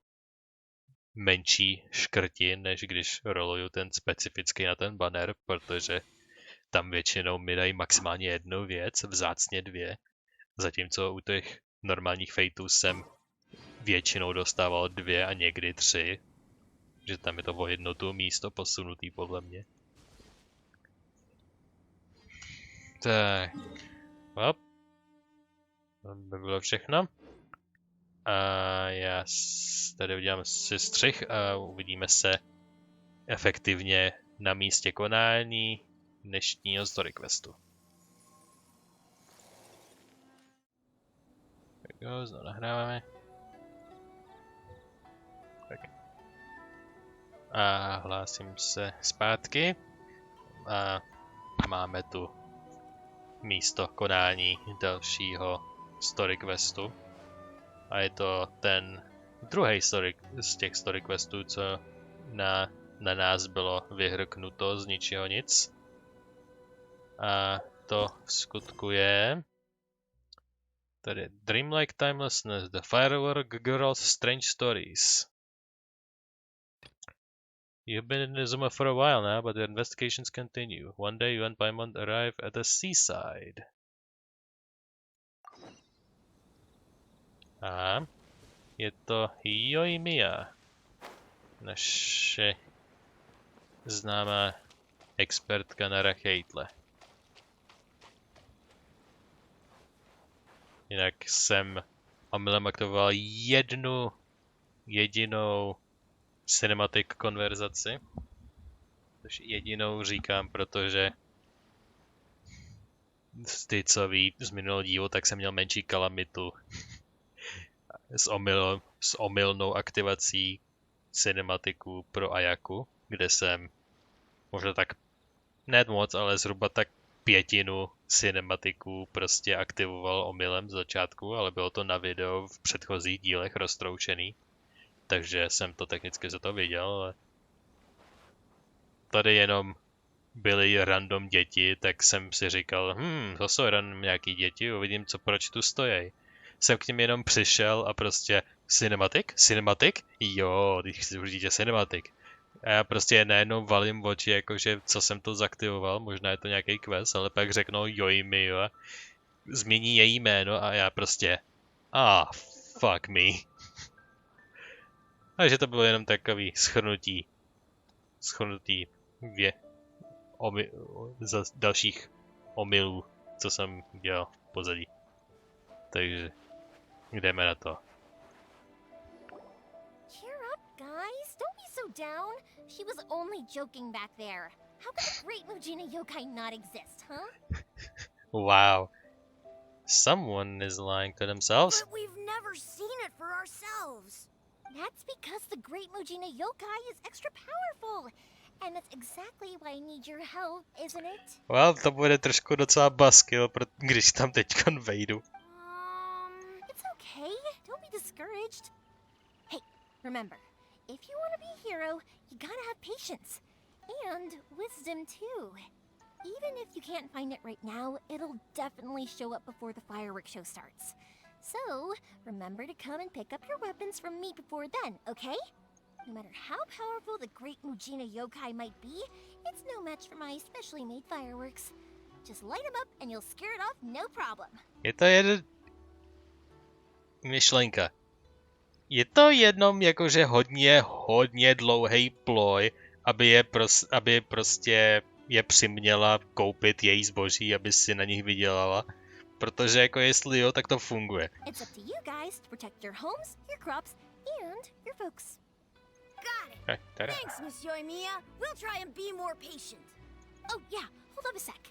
menší škrti, než když roluju ten specifický na ten banner, protože tam většinou mi dají maximálně jednu věc, vzácně 2, zatímco u těch normálních fejtů jsem většinou dostával 2 a někdy 3, že tam je to o jedno tu místo posunutý podle mě. Tak, to by bylo všechno. A já tady udělám si střih a uvidíme se efektivně na místě konání dnešního story questu. Tak jo, znovu nahráváme. Tak. A hlásím se zpátky. A máme tu místo konání dalšího story questu. A je to ten druhý z těch story questů, co na nás bylo vyhrknuto z ničeho nic. A to v skutku je tady Dreamlike Timelessness, The Firework Girl's Strange Stories. You've been in Izuma for a while now, but the investigations continue. One day you and Paimon arrive at the seaside. A je to Yoimiya, naše známá expertka na rachejtle. Jinak jsem omylem aktivoval jednu jedinou cinematic konverzaci. Což jedinou říkám, protože ty, co ví z minulého dílu, tak jsem měl menší kalamitu s omylnou aktivací cinematiku pro Ayaku, kde jsem možná tak ne moc, ale zhruba tak pětinu cinematiků prostě aktivoval omylem z začátku, ale bylo to na video v předchozích dílech roztroušený, takže jsem to technicky za to viděl, ale tady jenom byly random děti, tak jsem si říkal, to jsou random nějaký děti, uvidím, proč tu stojí. Jsem k nim jenom přišel a prostě cinematic? Jo, když chci určitě cinematic. A já prostě najednou valím oči, jakože co jsem to zaktivoval, možná je to nějaký quest, ale pak řeknou Yoimiya, změní její jméno a já prostě fuck me. Takže to bylo jenom takový shrnutí dalších omylů, co jsem dělal v pozadí. Takže jdeme na to. Cheer up, guys. Don't be so down. She was only joking back there. How could the great Mujina yokai not exist, huh? Wow. Someone is lying to themselves. But we've never seen it for ourselves. That's because the great Mujina yokai is extra powerful. And that's exactly why I need your help, isn't it? Well, to bude trošku docela buskill, když tam teďkon vejdu. It's okay. Don't be discouraged. Hey, remember, if you want to be a hero, you gotta have patience. And wisdom, too. Even if you can't find it right now, it'll definitely show up before the fireworks show starts. So, remember to come and pick up your weapons from me before then, okay? No matter how powerful the great Mujina yokai might be, it's no match for my specially made fireworks. Just light them up and you'll scare it off no problem. Je to myšlenka. Je to jenom jakože hodně dlouhý ploj, aby prostě je přiměla koupit její zboží, aby si na nich vydělala. Protože jako jestli jo, tak to funguje. It's up to you guys to protect your homes, your crops, and your folks. Got it. Thanks, Miss Yoimiya. We'll try and be more patient. Oh yeah, hold up a sec.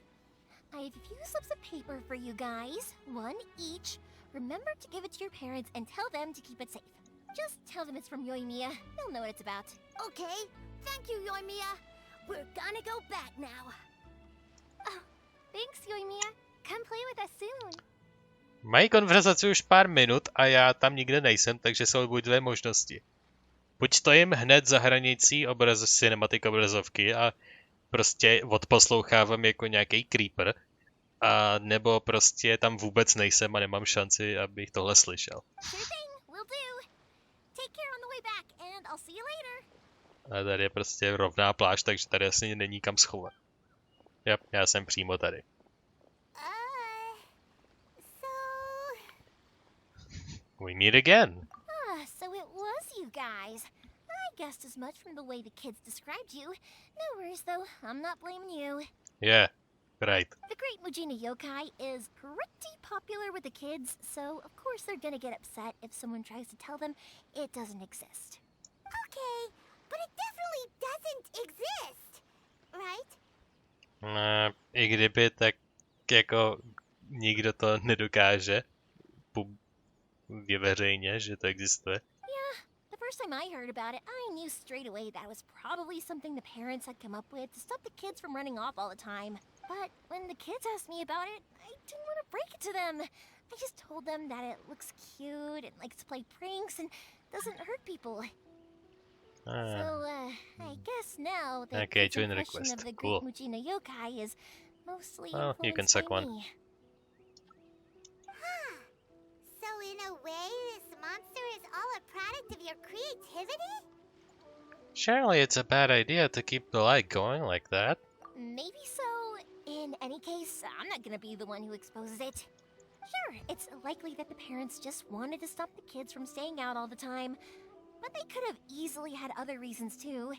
I have a few slips of paper for you guys, one each. Remember to give it to your parents and tell them to keep it safe. Just tell them it's from Yoimiya. They'll know what it's about. Okay. Thank you, Yoimiya. We're gonna go back now. Oh, thanks, Yoimiya. Come play with us soon. Mají konverzaci už pár minut a já tam nikde nejsem, takže jsou buď dvě možnosti. Buď stojím hned za hranicí cinematic obrazovky a prostě odposlouchávám jako nějaký creeper, a nebo prostě tam vůbec nejsem a nemám šanci, abych tohle slyšel. A tady je prostě rovná pláž, takže tady asi není kam schovat. Yep, já jsem přímo tady. We meet again. So it was you guys. I guessed as much from the way the kids described you. No worries though, I'm not blaming you. Yeah, right. The great Mujina yokai is pretty popular with the kids, so of course they're gonna get upset if someone tries to tell them it doesn't exist. Okay, but it definitely doesn't exist, right? I kdyby, tak jako nikdo to nedokáže veřejně, že to existuje. Yeah, the first time I heard about it, I knew straight away that was probably something the parents had come up with to stop the kids from running off all the time. But when the kids asked me about it, I didn't want to break it to them. I just told them that it looks cute and likes to play pranks and doesn't hurt people. So, I guess now the impression of the great Mujina yokai is mostly you can suck one. Me. So in a way, this monster is all a product of your creativity? Surely it's a bad idea to keep the light going like that. Maybe so. In any case, I'm not gonna be the one who exposes it. Sure, it's likely that the parents just wanted to stop the kids from staying out all the time, but they could have easily had other reasons too.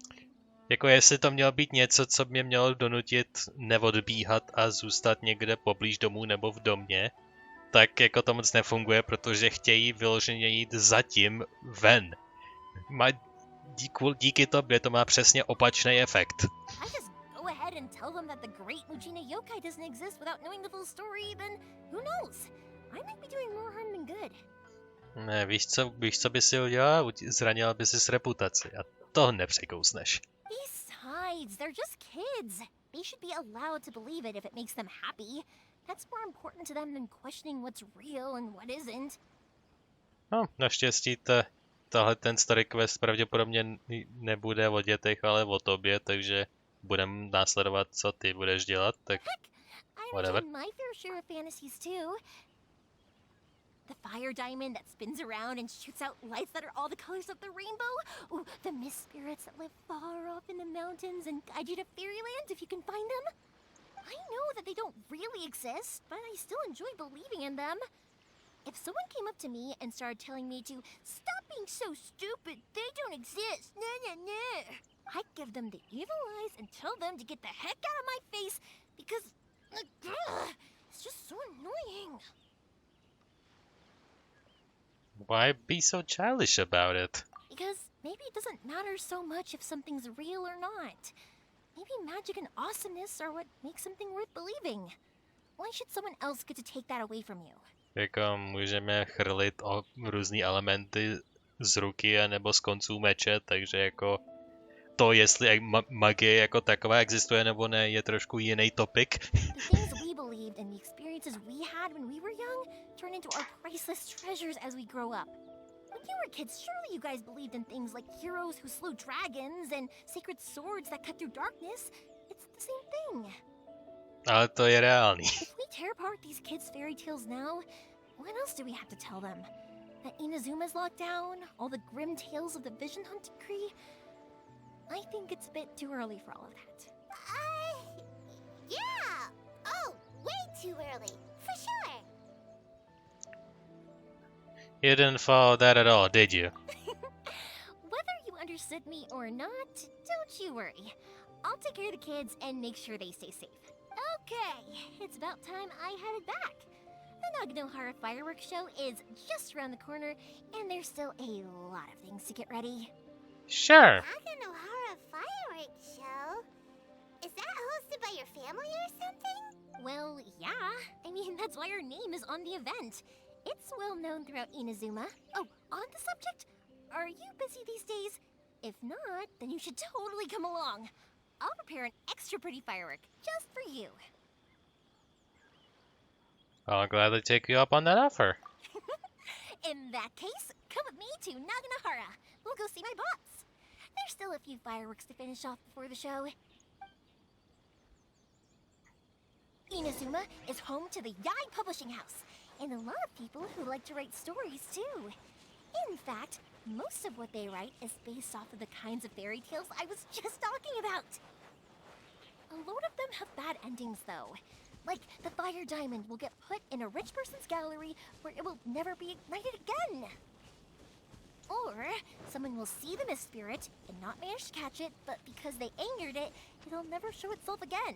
Jako jestli to mělo být něco, co mě mělo donutit neodbíhat a zůstat někde poblíž domů nebo v domě, tak jako to moc nefunguje, protože chtějí vyloženě jít zatím ven. Díky tobě to má přesně opačný efekt. I just go ahead and tell them that the great Mujina yokai doesn't exist without knowing the full story, then who knows? I might be doing more harm than good. Ne, víš co by si udělala? Zranila by si reputaci a to nepřekousneš. Besides, they're just kids. They should be allowed to believe it if it makes them happy. That's more important to them than questioning what's real and what isn't. No, naštěstí tahle ten story quest pravděpodobně nebude o dětech, ale o tobě, takže budem následovat, co ty budeš dělat, tak I whatever. understand my fair share of fantasies too. The fire diamond that spins around and shoots out lights that are all the colors of the rainbow. Ooh, the mist spirits that live far off in the mountains and guide you to fairyland if you can find them. I know that they don't really exist, but I still enjoy believing in them. If someone came up to me and started telling me to stop being so stupid, they don't exist, I'd give them the evil eyes and tell them to get the heck out of my face because it's just so annoying. Why be so childish about it? Because maybe it doesn't matter so much if something's real or not. Maybe magic and awesomeness are what makes something worth believing. Why should someone else get to take that away from you? Jako můžeme chrlit o různý elementy z ruky anebo z konců meče, takže jako to, jestli magie jako taková existuje nebo ne, je trošku jiný topik. The things we believed and the experiences we had when we were young turn into our priceless treasures as we grow up. When you were kids, surely you guys believed in things like heroes who slew dragons and sacred swords that cut through darkness. It's the same thing. Ale to je reálný. If we tear apart these kids' fairy tales now, what else do we have to tell them? That Inazuma's locked down? All the grim tales of the Vision Hunt decree? I think it's a bit too early for all of that. Yeah! Oh, way too early. For sure. You didn't follow that at all, did you? Whether you understood me or not, don't you worry. I'll take care of the kids and make sure they stay safe. Okay, it's about time I headed back. The Naganohara fireworks show is just around the corner, and there's still a lot of things to get ready. Sure. Naganohara fireworks show? Is that hosted by your family or something? Well, yeah. I mean, that's why our name is on the event. It's well known throughout Inazuma. Oh, on the subject, are you busy these days? If not, then you should totally come along. I'll prepare an extra pretty firework just for you. I'll gladly take you up on that offer. In that case, come with me to Naganohara. We'll go see my boss. There's still a few fireworks to finish off before the show. Inazuma is home to the Yai Publishing House, and a lot of people who like to write stories too. In fact, most of what they write is based off of the kinds of fairy tales I was just talking about. A lot of them have bad endings though. Like, the fire diamond will get put in a rich person's gallery where it will never be ignited again. Or, someone will see the mist spirit and not manage to catch it, but because they angered it, it'll never show itself again.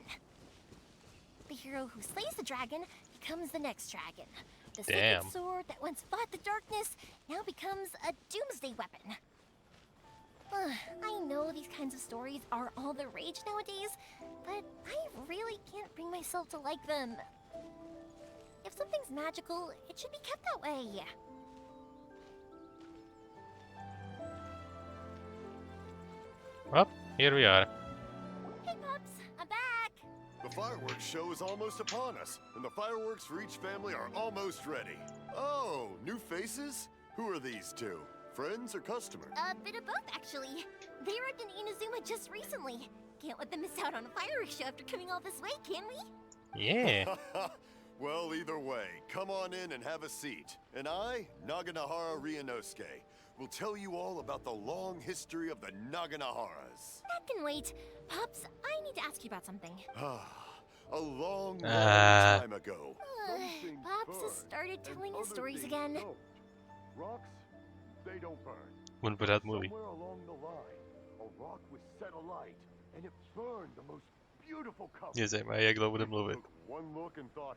The hero who slays the dragon becomes the next dragon. The sacred sword that once fought the darkness now becomes a doomsday weapon. I know these kinds of stories are all the rage nowadays, but I really can't bring myself to like them. If something's magical, it should be kept that way. Well, here we are. Hey, Pops, I'm back. The fireworks show is almost upon us, and the fireworks for each family are almost ready. Oh, new faces? Who are these two? Friends or customers? A bit of both, actually. They arrived in Inazuma just recently. Can't let them miss out on a fireworks show after coming all this way, can we? Yeah. Well, either way, come on in and have a seat. And I, Naganohara Ryunosuke, will tell you all about the long history of the Naganaharas. That can wait. Pops, I need to ask you about something. A long time ago. Something Pops has burned, started and telling his other stories things again. don't. Rocks, they don't burn. One for that movie. Somewhere along the line, a rock was set alight, and it burned the most beautiful color. Nie zajímá, jak dlouho bude mluvit. Took one look and thought,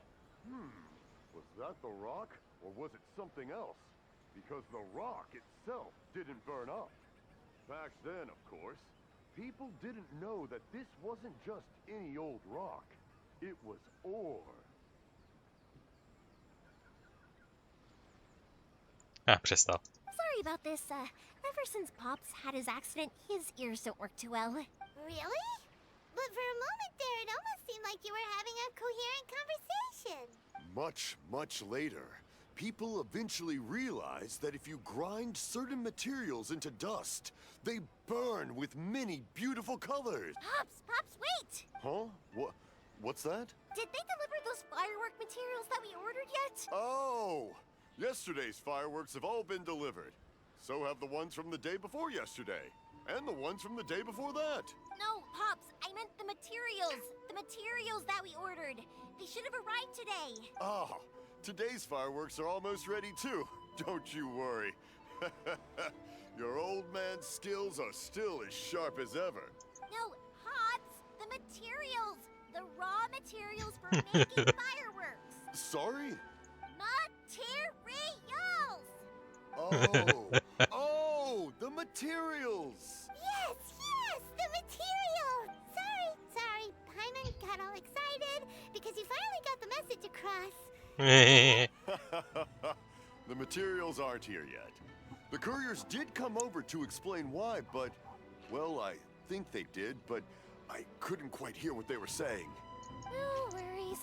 was that the rock, or was it something else? Because the rock itself didn't burn up. Back then, of course, people didn't know that this wasn't just any old rock. It was ore. Přestal. Sorry about this. Ever since Pops had his accident, his ears don't work too well. Really? But for a moment there, it almost seemed like you were having a coherent conversation. Much later, people eventually realized that if you grind certain materials into dust, they burn with many beautiful colors. Pops, wait! Huh? What's that? Did they deliver those firework materials that we ordered yet? Oh! Yesterday's fireworks have all been delivered. So have the ones from the day before yesterday. And the ones from the day before that. No, Pops, I meant the materials. The materials that we ordered. They should have arrived today. Ah, today's fireworks are almost ready too. Don't you worry. Your old man's skills are still as sharp as ever. No, Pops, the materials. The raw materials for making fireworks. Sorry? Materials! Oh, the materials! Yes, the material! Sorry, Paimon got all excited because you finally got the message across. The materials aren't here yet. The couriers did come over to explain why, but, well, I think they did, but I couldn't quite hear what they were saying. No worries.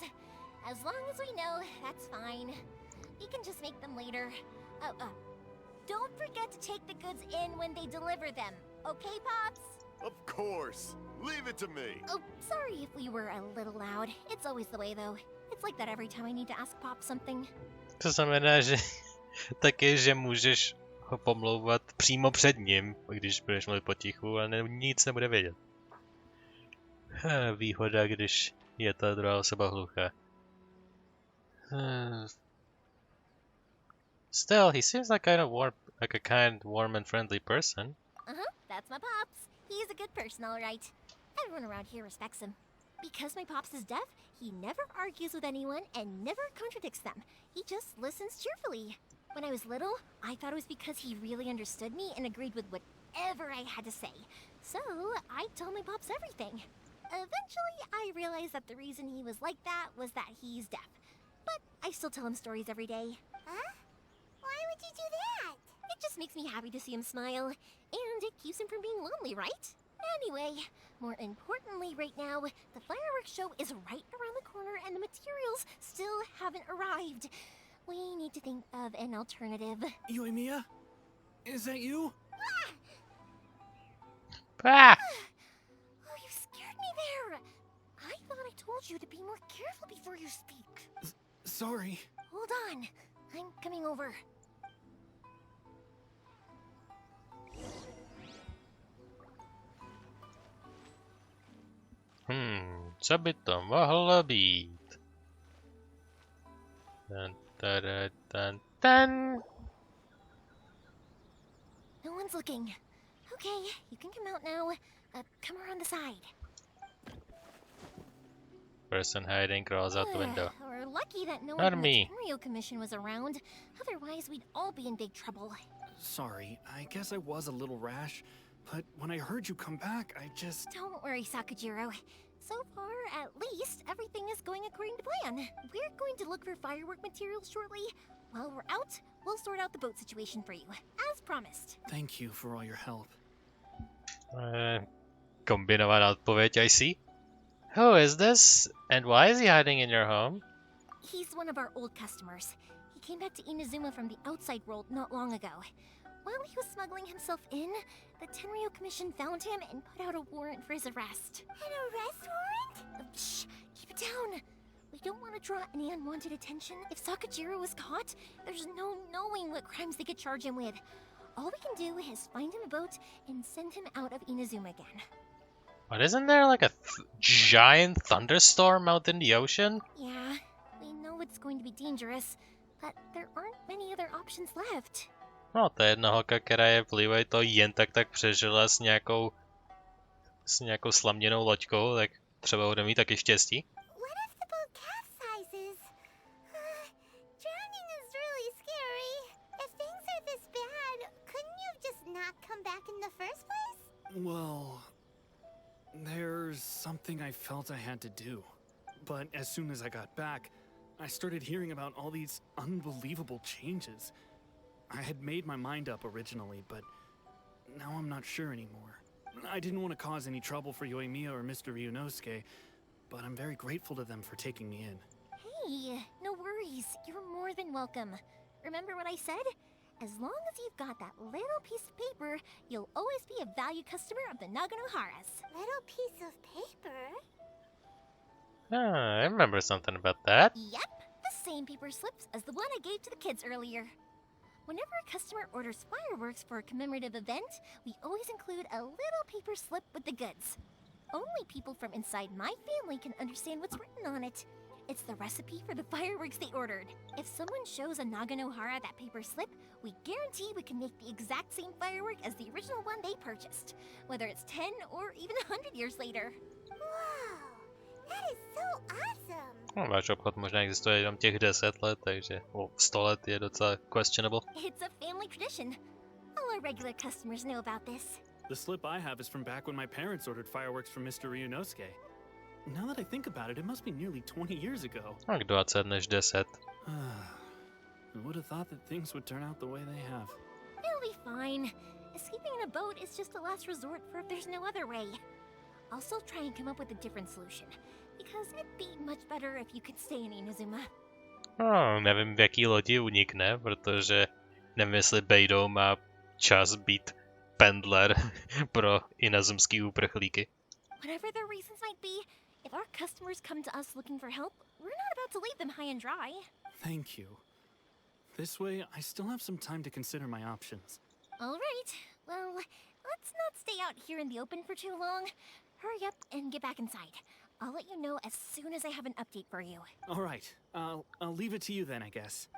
As long as we know, that's fine. We can just make them later. Don't forget to take the goods in when they deliver them. Okay, Pops? Of course. Leave it to me. Oh, sorry if we were a little loud. It's always the way, though. It's like that every time I need to ask Pop something. To znamená, že taky, že můžeš ho pomlouvat přímo před ním, když budeš mluvit potichu, ale nic nebude vědět. Výhoda, když je ta druhá osoba hluchá. Still, he seems like a kind, warm and friendly person. That's my Pops. He's a good person, all right. Everyone around here respects him. Because my Pops is deaf, he never argues with anyone and never contradicts them. He just listens cheerfully. When I was little, I thought it was because he really understood me and agreed with whatever I had to say. So, I told my Pops everything. Eventually, I realized that the reason he was like that was that he's deaf. But I still tell him stories every day. Huh? Why would you do that? It just makes me happy to see him smile, and it keeps him from being lonely, right? Anyway, more importantly right now, the fireworks show is right around the corner and the materials still haven't arrived. We need to think of an alternative. Yoimiya? Is that you? Ah! Oh, you scared me there! I thought I told you to be more careful before you speak. Sorry. Hold on, I'm coming over. Co by to mohlo být? Tan. No one's looking. Okay, you can come out now. Come around the side. Person hiding crawls out the window. We're lucky that no Not one from me. the Tenryo Commission was around. Otherwise, we'd all be in big trouble. Sorry, I guess I was a little rash, but when I heard you come back, I just... Don't worry, Sakajiro. So far, at least, everything is going according to plan. We're going to look for firework materials shortly. While we're out, we'll sort out the boat situation for you, as promised. Thank you for all your help. Kombinovaná odpověď, I see. Who is this? And why is he hiding in your home? He's one of our old customers. He came back to Inazuma from the outside world not long ago. While he was smuggling himself in, the Tenryo Commission found him and put out a warrant for his arrest. An arrest warrant? Shh! Keep it down! We don't want to draw any unwanted attention. If Sakajiro was caught, there's no knowing what crimes they could charge him with. All we can do is find him a boat and send him out of Inazuma again. But isn't there like a giant thunderstorm out in the ocean? Yeah, we know it's going to be dangerous, but there aren't many other options left. No, ta jedna holka, která je v Leeway, to jen tak přežila s nějakou slaměnou loďkou, tak třeba bude mít taky štěstí. What if the boat capsizes? Drowning is really scary. If things are this bad, couldn't you have just not come back in the first place? Well, there's something I felt I had to do. But as soon as I got back, I started hearing about all these unbelievable changes. I had made my mind up originally, but now I'm not sure anymore. I didn't want to cause any trouble for Yoimiya or Mr. Ryunosuke, but I'm very grateful to them for taking me in. Hey, no worries. You're more than welcome. Remember what I said? As long as you've got that little piece of paper, you'll always be a valued customer of the Naganoharas. Little piece of paper? I remember something about that. Yep, the same paper slips as the one I gave to the kids earlier. Whenever a customer orders fireworks for a commemorative event, we always include a little paper slip with the goods. Only people from inside my family can understand what's written on it. It's the recipe for the fireworks they ordered. If someone shows a Naganohara that paper slip, we guarantee we can make the exact same firework as the original one they purchased, whether it's 10 or even 100 years later. Wow, that is so awesome! No, váš obchod možná existuje jenom těch 10 let, takže 100 let je docela questionable. It's a family tradition. All our regular customers know about this. The slip I have is from back when my parents ordered fireworks from Mr. Ryunosuke. Now that I think about it, it must be nearly 20 years ago. Tak 20 než 10. I would have thought that things would turn out the way they have. It'll be fine. Escaping in a boat is just a last resort for if there's no other way. I'll still try and come up with a different solution, because it'd be much better if you could stay in Inazuma. No, nevím, v jaký lodi unikne, protože nevím, jestli Beidou má čas být pendler pro inazumský uprchlíky. Whatever their reasons might be, if our customers come to us looking for help, we're not about to leave them high and dry. Thank you. This way, I still have some time to consider my options. All right, well, let's not stay out here in the open for too long. Hurry up and get back inside. I'll let you know as soon as I have an update for you. All right, I'll leave it to you then, I guess.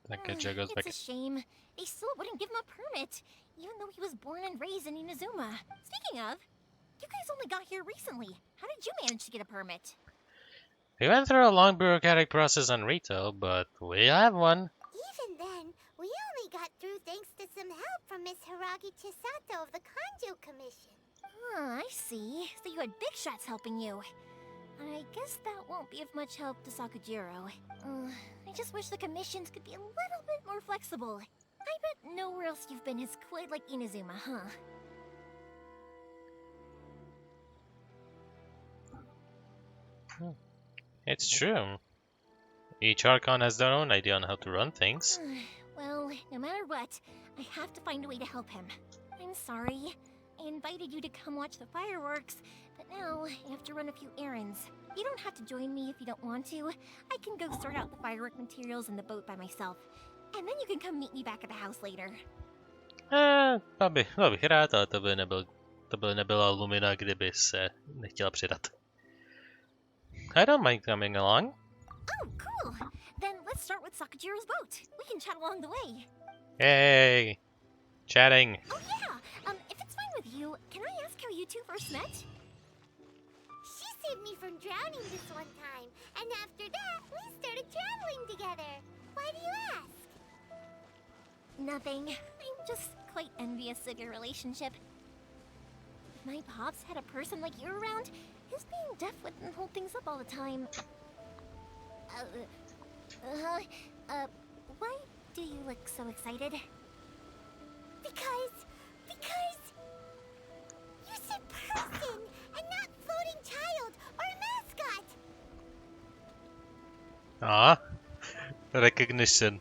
That kid goes back. It's a shame. They still wouldn't give him a permit, even though he was born and raised in Inazuma. Speaking of, you guys only got here recently. How did you manage to get a permit? We went through a long bureaucratic process on Rito, but we have one. Even then, we only got through thanks to some help from Miss Hiragi Chisato of the Kanjo Commission. Ah, I see. So you had big shots helping you. I guess that won't be of much help to Sakujiro. I just wish the commissions could be a little bit more flexible. I bet nowhere else you've been is quite like Inazuma, huh? It's true. Each Archon has their own idea on how to run things. Well, no matter what, I have to find a way to help him. I'm sorry. I invited you to come watch the fireworks, but now I have to run a few errands. You don't have to join me if you don't want to. I can go sort out the firework materials in the boat by myself. And then you can come meet me back at the house later. To bych rád, ale to by nebyla Lumina, kdyby se nechtěla přidat. I don't mind coming along. Oh, cool! Then let's start with Sakujiro's boat. We can chat along the way. Yay! Chatting. Oh yeah! If it's fine with you, can I ask how you two first met? She saved me from drowning this one time, and after that, we started traveling together. Why do you ask? Nothing. I'm just quite envious of your relationship. If my pops had a person like you around, his being deaf wouldn't hold things up all the time. Why do you look so excited? Because you said person and not floating child or mascot. Ah, recognition.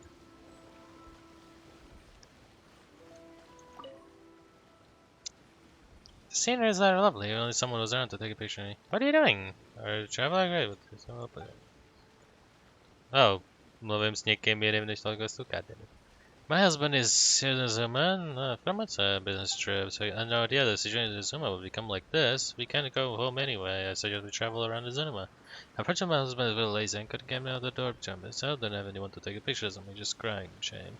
The sceneries are lovely. Only someone was around to take a picture of me. What are you doing? Are you traveling great with this? Oh, mluvím s někým jiným než Legosu. My husband is here in Zuma from a business trip, so I had no idea the situation in Zuma would become like this. We can't go home anyway. I suggest we travel around the Zuma. Unfortunately, my husband is very lazy and couldn't get me out the door to jump himself. Don't have anyone to take pictures of me, just crying. Shame.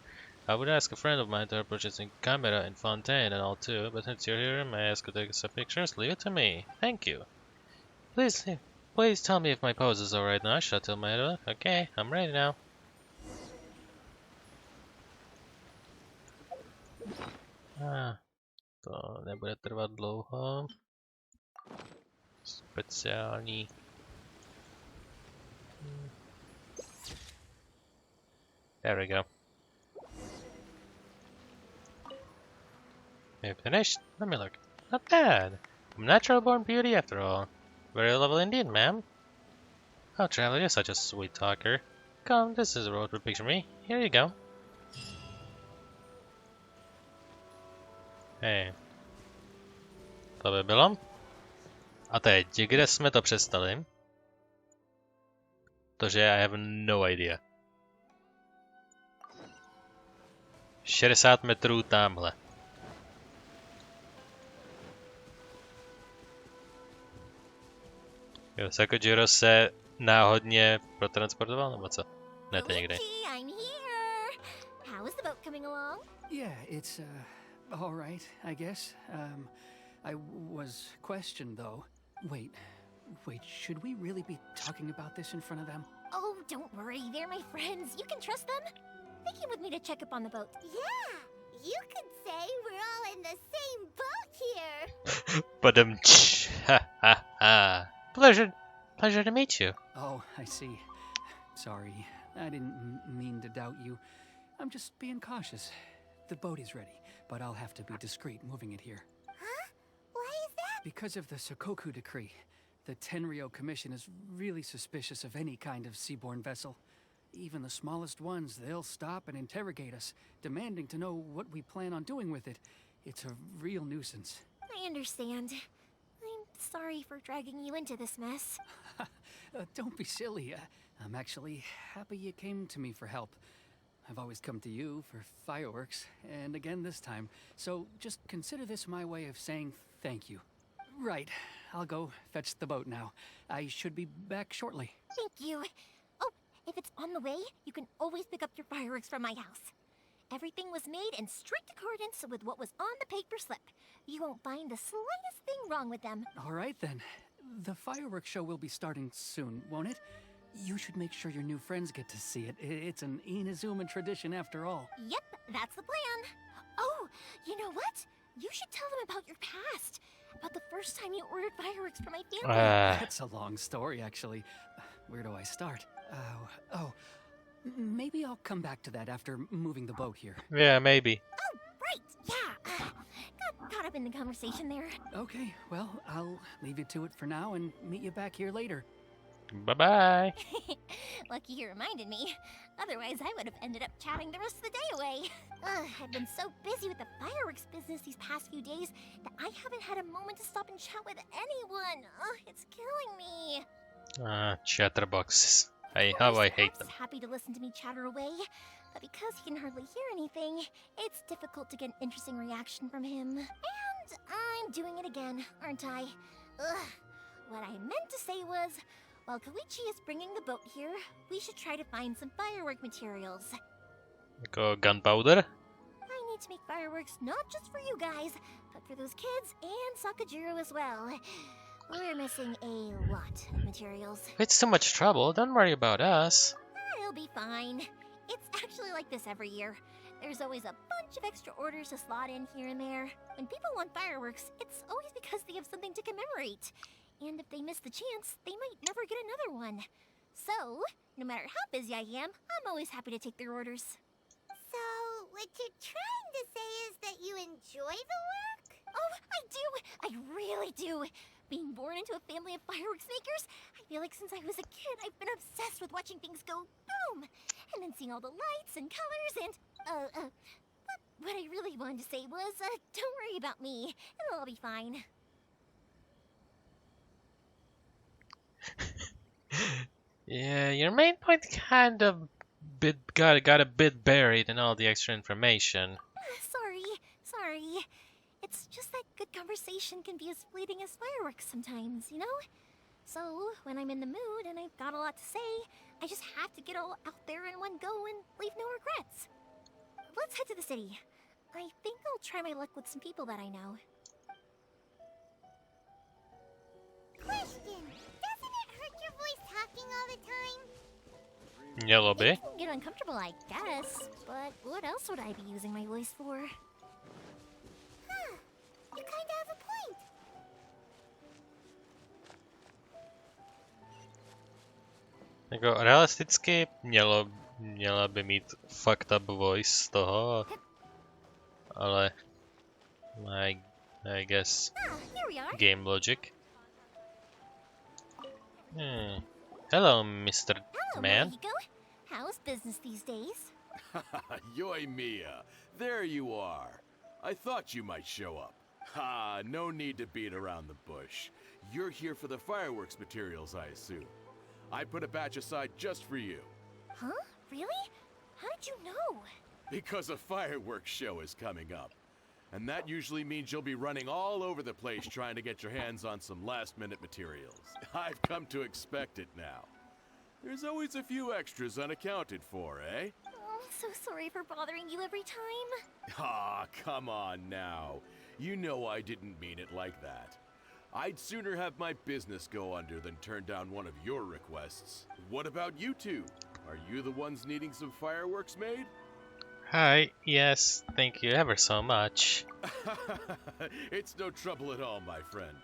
I would ask a friend of mine to help purchasing camera in Fontaine and all too, but since you're here, may I ask you to take some pictures? Leave it to me. Thank you. Please tell me if my pose is alright now. Should I tell my editor? Okay, I'm ready now. To nebude trvat dlouho. Speciální. There we go. Maybe finished? Let me look. Not bad. Natural born beauty after all. Very lovely indeed, ma'am. Oh, traveler, you're such a sweet talker. Come, this is a road to picture me. Here you go. Hej. To by bylo. A teď, kde jsme to přestali? Tože I have no idea. 60 metrů tamhle. Jo, Sakojiro se náhodně protransportoval, nebo co? Ne, to někde. Luigi, I'm here. How is the boat coming along? Yeah, it's, all right, I guess. I was questioned, though. Wait, should we really be talking about this in front of them? Oh, don't worry. They're my friends. You can trust them. They came with me to check up on the boat. Yeah, you could say we're all in the same boat here. Ha ha ha. Pleasure to meet you. Oh, I see. Sorry, I didn't mean to doubt you. I'm just being cautious. The boat is ready, but I'll have to be discreet moving it here. Huh? Why is that? Because of the Sokoku decree. The Tenryou Commission is really suspicious of any kind of seaborne vessel. Even the smallest ones, they'll stop and interrogate us, demanding to know what we plan on doing with it. It's a real nuisance. I understand. I'm sorry for dragging you into this mess. Don't be silly. I'm actually happy you came to me for help. I've always come to you for fireworks, and again this time. So just consider this my way of saying thank you. Right, I'll go fetch the boat now. I should be back shortly. Thank you. Oh, if it's on the way, you can always pick up your fireworks from my house. Everything was made in strict accordance with what was on the paper slip. You won't find the slightest thing wrong with them. All right then. The fireworks show will be starting soon, won't it? You should make sure your new friends get to see it. It's an Inazuman tradition after all. Yep, that's the plan. Oh, you know what? You should tell them about your past. About the first time you ordered fireworks for my family. That's a long story, actually. Where do I start? Maybe I'll come back to that after moving the boat here. Yeah, maybe. Oh, right, yeah. Got caught up in the conversation there. Okay, well, I'll leave you to it for now and meet you back here later. Bye-bye. Lucky you reminded me. Otherwise, I would have ended up chatting the rest of the day away. I've been so busy with the fireworks business these past few days that I haven't had a moment to stop and chat with anyone. It's killing me. Chatterboxes. How I hate them. Happy to listen to me chatter away, but because he can hardly hear anything, it's difficult to get an interesting reaction from him. And I'm doing it again, aren't I? What I meant to say was, while Koichi is bringing the boat here, we should try to find some firework materials. Jako gunpowder? I need to make fireworks not just for you guys, but for those kids and Sakajiro as well. We're missing a lot of materials. If it's too much trouble, don't worry about us. It'll be fine. It's actually like this every year. There's always a bunch of extra orders to slot in here and there. When people want fireworks, it's always because they have something to commemorate. And if they miss the chance, they might never get another one. So, no matter how busy I am, I'm always happy to take their orders. So, what you're trying to say is that you enjoy the work? Oh, I do! I really do! Being born into a family of fireworks makers, I feel like since I was a kid, I've been obsessed with watching things go boom! And then seeing all the lights and colors and, but what I really wanted to say was, don't worry about me. It'll all be fine. Yeah, your main point kind of got a bit buried in all the extra information. Sorry. It's just that good conversation can be as fleeting as fireworks sometimes, you know? So, when I'm in the mood and I've got a lot to say, I just have to get all out there in one go and leave no regrets. Let's head to the city. I think I'll try my luck with some people that I know. Question. Doesn't it hurt your voice talking all the time? Mělo by. It can get uncomfortable, I guess, but what else would I be using my voice for? Huh. You kinda have a point. Jako realisticky měla by mít fucked up voice z toho, ale I guess Here we are. game logic. Hello, Mr. Hello, Man. Mexico. How's business these days? Yoimiya, there you are. I thought you might show up. Ha, no need to beat around the bush. You're here for the fireworks materials, I assume. I put a batch aside just for you. Huh? Really? How did you know? Because a fireworks show is coming up. And that usually means you'll be running all over the place trying to get your hands on some last-minute materials. I've come to expect it now. There's always a few extras unaccounted for, eh? Oh, I'm so sorry for bothering you every time. Ah, come on now. You know I didn't mean it like that. I'd sooner have my business go under than turn down one of your requests. What about you two? Are you the ones needing some fireworks made? Hi, yes, thank you ever so much. It's no trouble at all, my friend.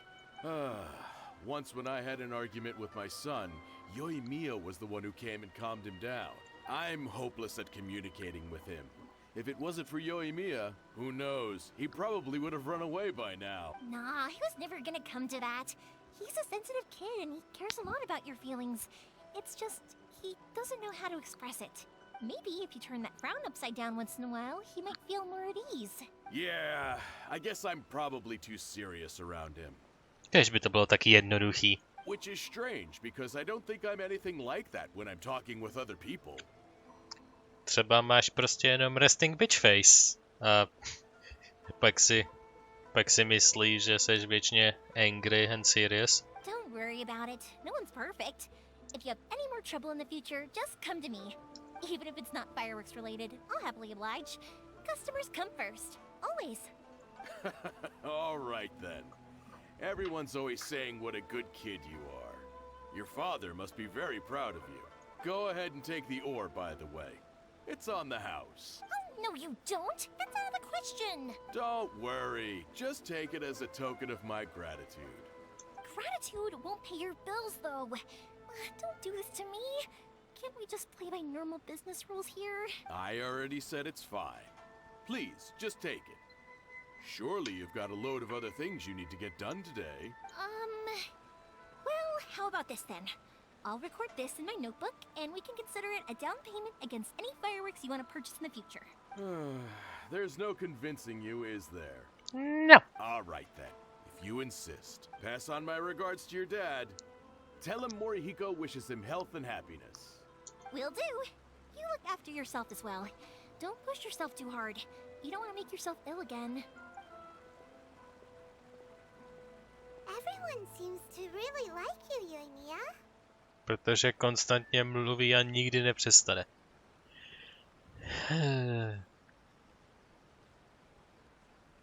Once when I had an argument with my son, Yoimiya was the one who came and calmed him down. I'm hopeless at communicating with him. If it wasn't for Yoimiya, who knows? He probably would have run away by now. Nah, he was never gonna come to that. He's a sensitive kid and he cares a lot about your feelings. It's just, he doesn't know how to express it. Maybe if you turn that frown upside down once in a while, he might feel more at ease. Yeah, I guess I'm probably too serious around him. Kež by to bylo taky jednoduchý. Which is strange, because I don't think I'm anything like that when I'm talking with other people. Třeba máš prostě jenom resting bitch face. A pak si myslíš, že seš věčně angry and serious. Don't worry about it. No one's perfect. If you have any more trouble in the future, just come to me. Even if it's not fireworks related, I'll happily oblige. Customers come first. Always. All right then. Everyone's always saying what a good kid you are. Your father must be very proud of you. Go ahead and take the ore, by the way. It's on the house. Oh, no you don't. That's out of the question. Don't worry. Just take it as a token of my gratitude. Gratitude won't pay your bills, though. Don't do this to me. Can't we just play by normal business rules here? I already said it's fine. Please, just take it. Surely you've got a load of other things you need to get done today. Well, how about this then? I'll record this in my notebook, and we can consider it a down payment against any fireworks you want to purchase in the future. There's no convincing you, is there? No. All right then, if you insist. Pass on my regards to your dad. Tell him Morihiko wishes him health and happiness. Will do. You look after yourself as well. Don't push yourself too hard. You don't want to make yourself ill again. Everyone seems to really like you, Yoimiya. Protože konstantně mluví a nikdy nepřestane.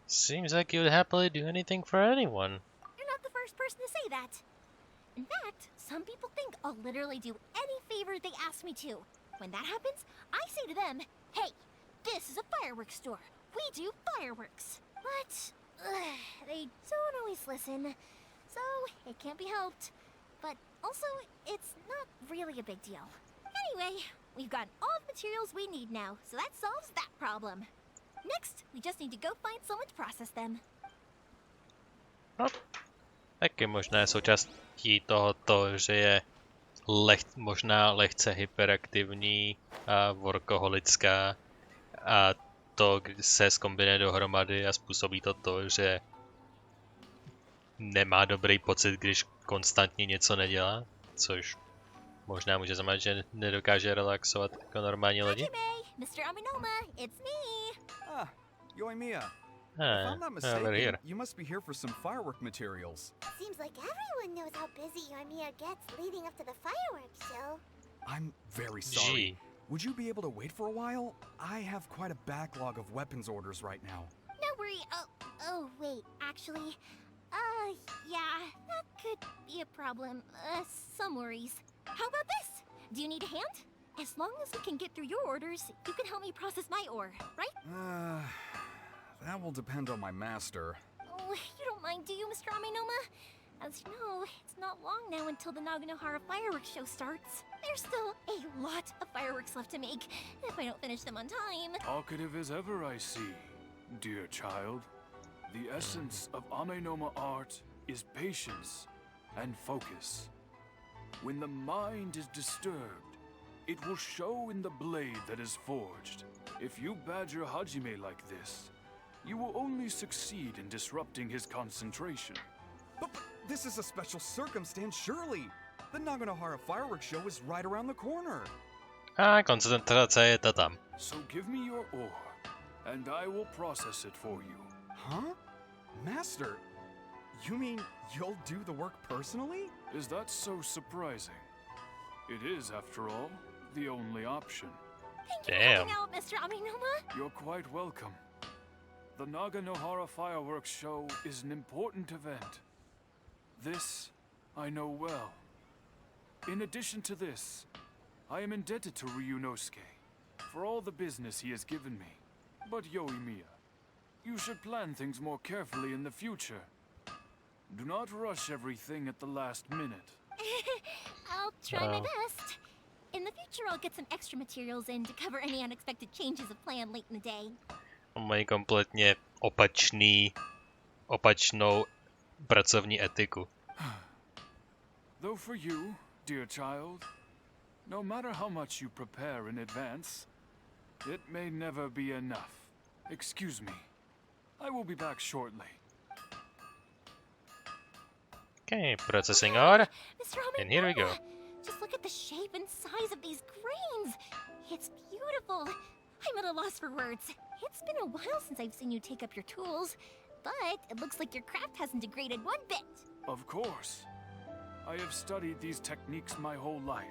Seems like you would happily do anything for anyone. You're not the first person to say that. In fact, some people think I'll literally do any favor they ask me to. When that happens, I say to them, hey, this is a fireworks store. We do fireworks. But they don't always listen. So it can't be helped. But also, it's not really a big deal. Anyway, we've got all the materials we need now, so that solves that problem. Next, we just need to go find someone to process them. Taky možná součástí tohoto, že je možná lehce hyperaktivní a workoholická a to se zkombinuje dohromady a způsobí to, že nemá dobrý pocit, když konstantně něco nedělá, což Možná může znamenat, že nedokáže relaxovat jako normální lidi. Hajime, Mr. Aminoma, it's me. Ah, Yoimiya. If I'm not We're mistaken, here. you must be here for some firework materials. Seems like everyone knows how busy Yoimiya gets leading up to the fireworks show. I'm very sorry. Gee. Would you be able to wait for a while? I have quite a backlog of weapons orders right now. No worry. Oh, wait. Actually, yeah, that could be a problem. Some worries. How about this? Do you need a hand? As long as we can get through your orders, you can help me process my ore, right? That will depend on my master. Oh, you don't mind, do you, Mr. Aminoma? As you know, it's not long now until the Naganohara fireworks show starts. There's still a lot of fireworks left to make, if I don't finish them on time. Talkative as ever, I see, dear child. The essence of Amenoma art is patience and focus. When the mind is disturbed, it will show in the blade that is forged. If you badger Hajime like this, you will only succeed in disrupting his concentration. But this is a special circumstance, surely. The Naganohara fireworks show is right around the corner. A koncentrace je ta tam. So give me your ore, and I will process it for you. Huh? Master, you mean you'll do the work personally? Is that so surprising? It is, after all, the only option. Thank you for Damn. helping out, Mr. Aminoma. You're quite welcome. The Naganohara fireworks show is an important event. This I know well. In addition to this, I am indebted to Ryunosuke for all the business he has given me. But Yoimiya, you should plan things more carefully in the future. Do not rush everything at the last minute. I'll try my best. In the future, I'll get some extra materials in to cover any unexpected changes of plan late in the day. Mají kompletně opačnou pracovní etiku. Though for you, dear child, no matter how much you prepare in advance, it may never be enough. Excuse me. I will be back shortly. Okay, processing ore. Mr. And here we go. Aminoma, just look at the shape and size of these grains. It's beautiful. I'm at a loss for words. It's been a while since I've seen you take up your tools, but it looks like your craft hasn't degraded one bit. Of course. I have studied these techniques my whole life.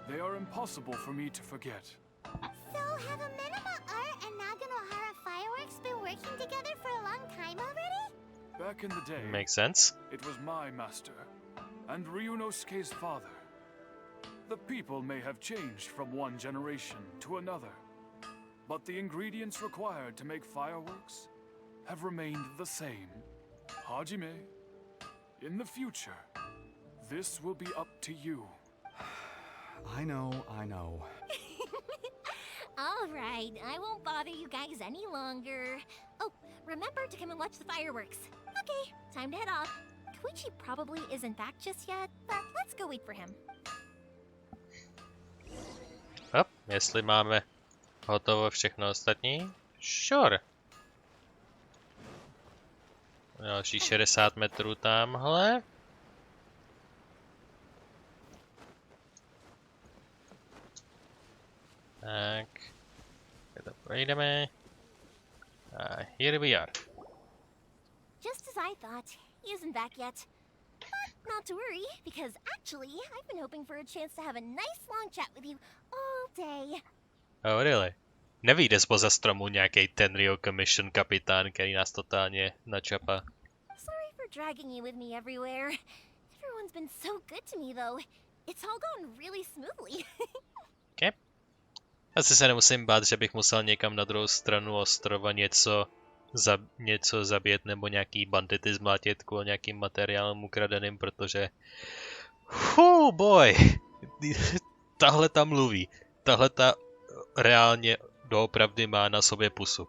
They are impossible for me to forget. So, have Amenoma Art and Naganohara Fireworks been working together for a long time already? Back in the day, Makes sense. it was my master, and Ryunosuke's father. The people may have changed from one generation to another, but the ingredients required to make fireworks have remained the same. Hajime, in the future, this will be up to you. I know. All right, I won't bother you guys any longer. Oh, remember to come and watch the fireworks. Okay, time to head off. Koichi probably isn't back just yet, but let's go wait for him. Hop, jestli máme hotovo všechno ostatní. Sure. Další 60 metrů tamhle. Tak. Kde to projdeme. A here we are. Just as I thought, he isn't back yet. But not to worry, because actually, I've been hoping for a chance to have a nice long chat with you all day. Oh, really? Nevyjde zpoza stromu nějaký Tenryo Commission kapitán, který nás totálně načapa. Sorry for dragging you with me everywhere. Everyone's been so good to me, though. It's all gone really smoothly. Okay. Asi se nemusím bát, že bych musel někam na druhou stranu ostrova něco zabít nebo nějaký bandity zmlátit kvůli nějakým materiálům ukradeným, protože... boy! Tahle ta mluví. Tahle ta reálně doopravdy má na sobě pusu.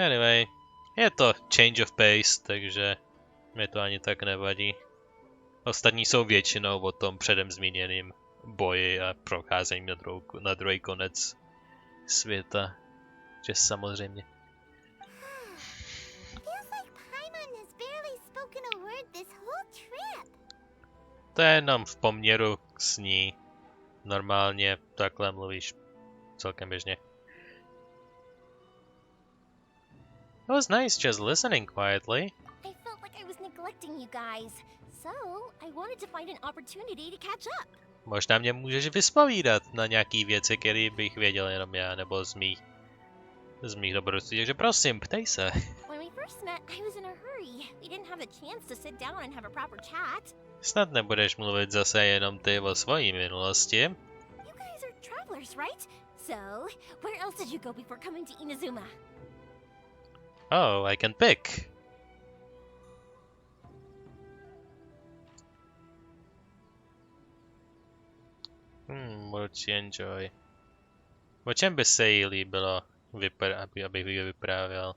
Anyway, je to change of pace, takže mě to ani tak nevadí. Ostatní jsou většinou o tom předem zmíněným boji a procházení na druhý konec světa. Že samozřejmě. Feels like Paimon has barely spoken a word this whole trip. To je jenom v poměru s ní. Normálně takhle mluvíš celkem běžně. It was nice just listening quietly. I felt like I was neglecting you guys, so I wanted to find an opportunity to catch up. Možná mě můžeš vyspovídat na nějaký věci, které bych věděl jenom já, nebo z mých dobrodružství, takže prosím, ptej se. When we first met, I was in a hurry. We didn't have the chance to sit down and have a proper chat. Snad nebudeš mluvit zase jenom ty o svojí minulosti. You guys are travelers, right? So, where else did you go before coming to Inazuma? Oh, I can pick. Multi enjoy. O čem by se jí líbilo, abych vyprávěl?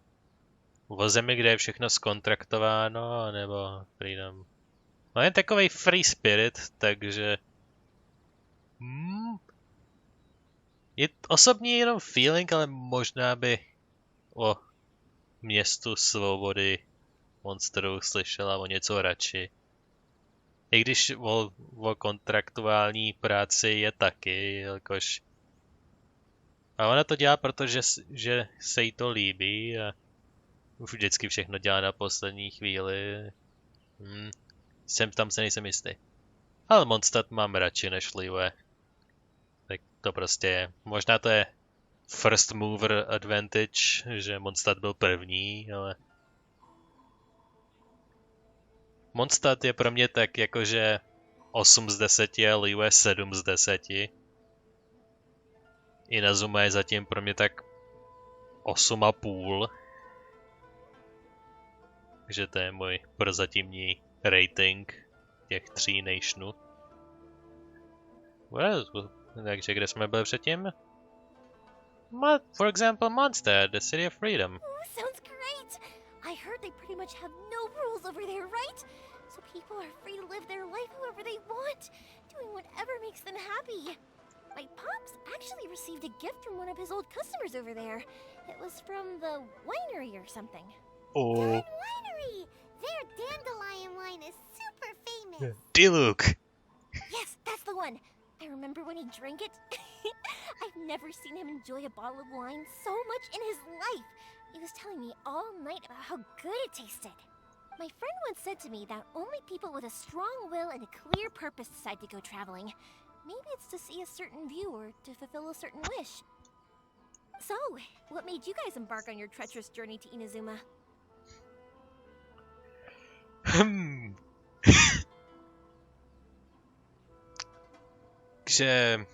O zemi, kde je všechno zkontraktováno, nebo freedom? No jen takovej free spirit, takže... Je osobní jenom feeling, ale možná by o městu svobody monsterů slyšela o něco radši. I když o kontraktuální práci je taky, jelikož... A ona to dělá, protože že se jí to líbí a už vždycky všechno dělá na poslední chvíli. Tam se nejsem jistý. Ale Mondstadt mám radši než Liyue. Tak to prostě je. Možná to je first mover advantage, že Mondstadt byl první, ale... Mondstadt je pro mě tak jakože 8 z 10 a Liyue 7 z 10. Inazuma je zatím pro mě tak 8,5. Takže to je můj prozatímní rating těch 3 nationů. Takže kde jsme byli předtím? For example, Mondstadt, the City of Freedom. Ooh, sounds great! I heard they pretty much have no rules over there, right? So people are free to live their life however they want, doing whatever makes them happy. My pops actually received a gift from one of his old customers over there. It was from the winery or something. Oh. Winery! Their dandelion wine is super famous. Diluc! Yes, that's the one. I remember when he drank it. I've never seen him enjoy a bottle of wine so much in his life. He was telling me all night about how good it tasted. My friend once said to me that only people with a strong will and a clear purpose decide to go traveling. Maybe it's to see a certain view or to fulfill a certain wish. So, what made you guys embark on your treacherous journey to Inazuma? Takže...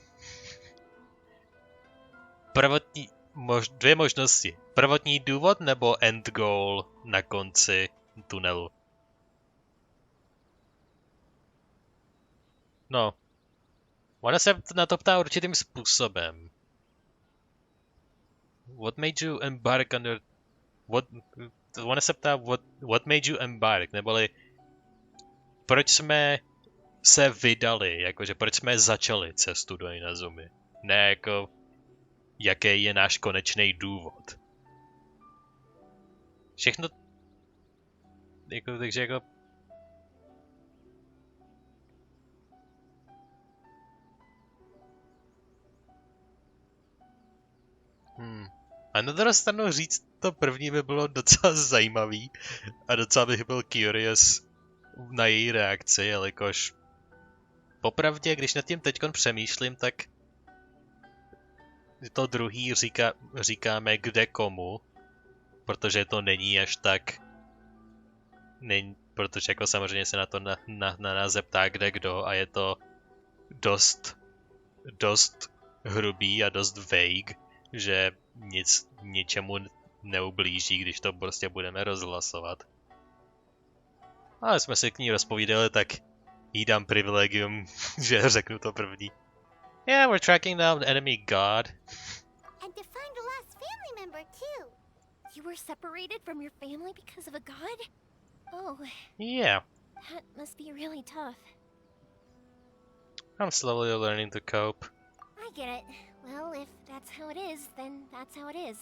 Dvě možnosti. Prvotní důvod nebo end goal na konci tunelu? No. Ona se na to ptá určitým způsobem. What made you embark on your... Ona se ptá, what made you embark, neboli proč jsme se vydali, jakože proč jsme začali cestu do Inazumy. Ne jako, jaký je náš konečný důvod. Všechno... Jako, takže jako... A na druhou stranu říct to první by bylo docela zajímavý a docela bych byl curious na její reakci, jelikož popravdě, když nad tím teďkon přemýšlím, tak to druhý říkáme kde komu, protože to není až tak, protože jako samozřejmě se na to na nás zeptá kde kdo a je to dost hrubý a dost vague, že ničemu neublíží, když to prostě budeme rozhlasovat. Ale jsme si k ní rozpovídali, tak jí dám privilegium, že řeknu to první. Yeah, we're tracking down enemy god. And to find a lost family member, too. You were separated from your family because of a god? Oh, Yeah, that must be really tough. I'm slowly learning to cope. I get it. Well, if that's how it is, then that's how it is.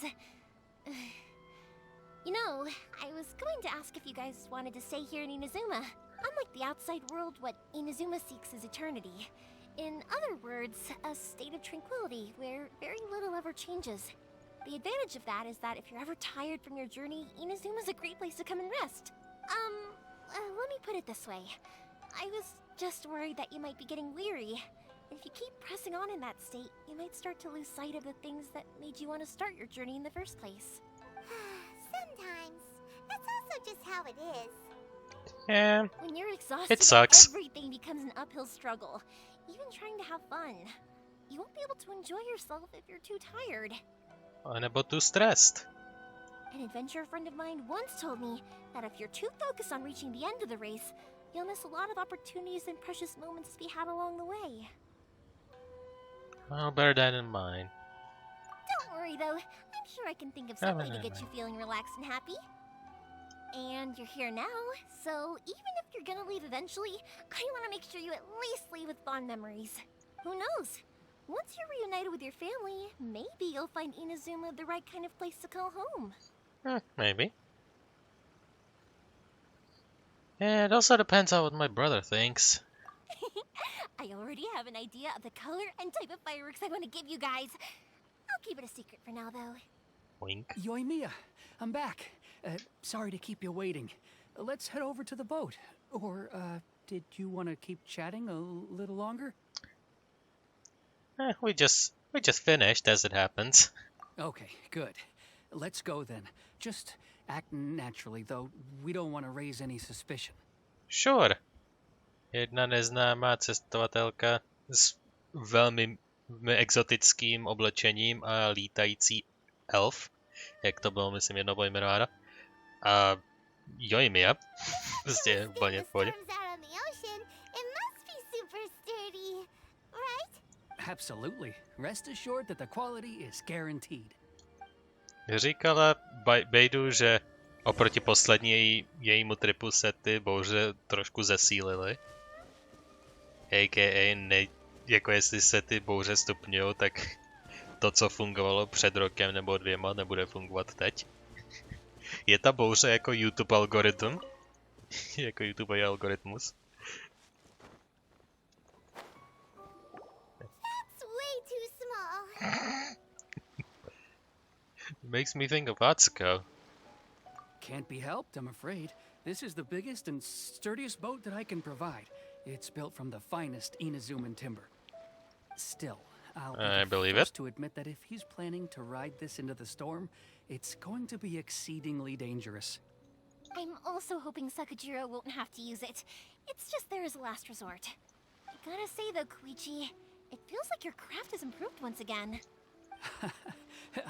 You know, I was going to ask if you guys wanted to stay here in Inazuma. Unlike like the outside world, what Inazuma seeks is eternity. In other words, a state of tranquility where very little ever changes. The advantage of that is that if you're ever tired from your journey, Inazuma's a great place to come and rest. Let me put it this way. I was just worried that you might be getting weary. If you keep pressing on in that state, you might start to lose sight of the things that made you want to start your journey in the first place. Sometimes. That's also just how it is. Yeah, When you're exhausted, it sucks. everything becomes an uphill struggle. Even trying to have fun. You won't be able to enjoy yourself if you're too tired. Nebo too stressed. An adventurer friend of mine once told me that if you're too focused on reaching the end of the race, you'll miss a lot of opportunities and precious moments to be had along the way. I'll bear that in mind. Don't worry though, I'm sure I can think of some way to get you feeling relaxed and happy. And you're here now, so even if you're gonna leave eventually, I want to make sure you at least leave with fond memories. Who knows? Once you're reunited with your family, maybe you'll find Inazuma the right kind of place to call home. Maybe. Yeah, it also depends on what my brother thinks. I already have an idea of the color and type of fireworks I want to give you guys. I'll keep it a secret for now, though. Wink. Yoimiya, I'm back. Sorry to keep you waiting. Let's head over to the boat. Or, did you want to keep chatting a little longer? We just finished, as it happens. Okay, good. Let's go then. Just act naturally, though we don't want to raise any suspicion. Sure. Jedna neznámá cestovatelka s velmi exotickým oblečením a lítající elf, jak to bylo, myslím, jednou pojmenováno. A Yoimiya. Prostě úplně v pohodě. Absolutely. Rest assured that the quality is guaranteed. Říkala Bejdu, že oproti poslední jejímu tripu se ty bouře trošku zesílily. A.k.a. jako jestli se ty bouře stupňují, tak to, co fungovalo před rokem nebo 2, nebude fungovat teď. Je ta bouře jako YouTube algoritm? Jako YouTube algoritmus? Makes me think of Atsuko. Can't be helped, I'm afraid. This is the biggest and sturdiest boat that I can provide. It's built from the finest Inazuman timber. Still, I'll be the first to admit that if he's planning to ride this into the storm, it's going to be exceedingly dangerous. I'm also hoping Sakajiro won't have to use it. It's just there as a last resort. I gotta say though, Koichi, it feels like your craft has improved once again.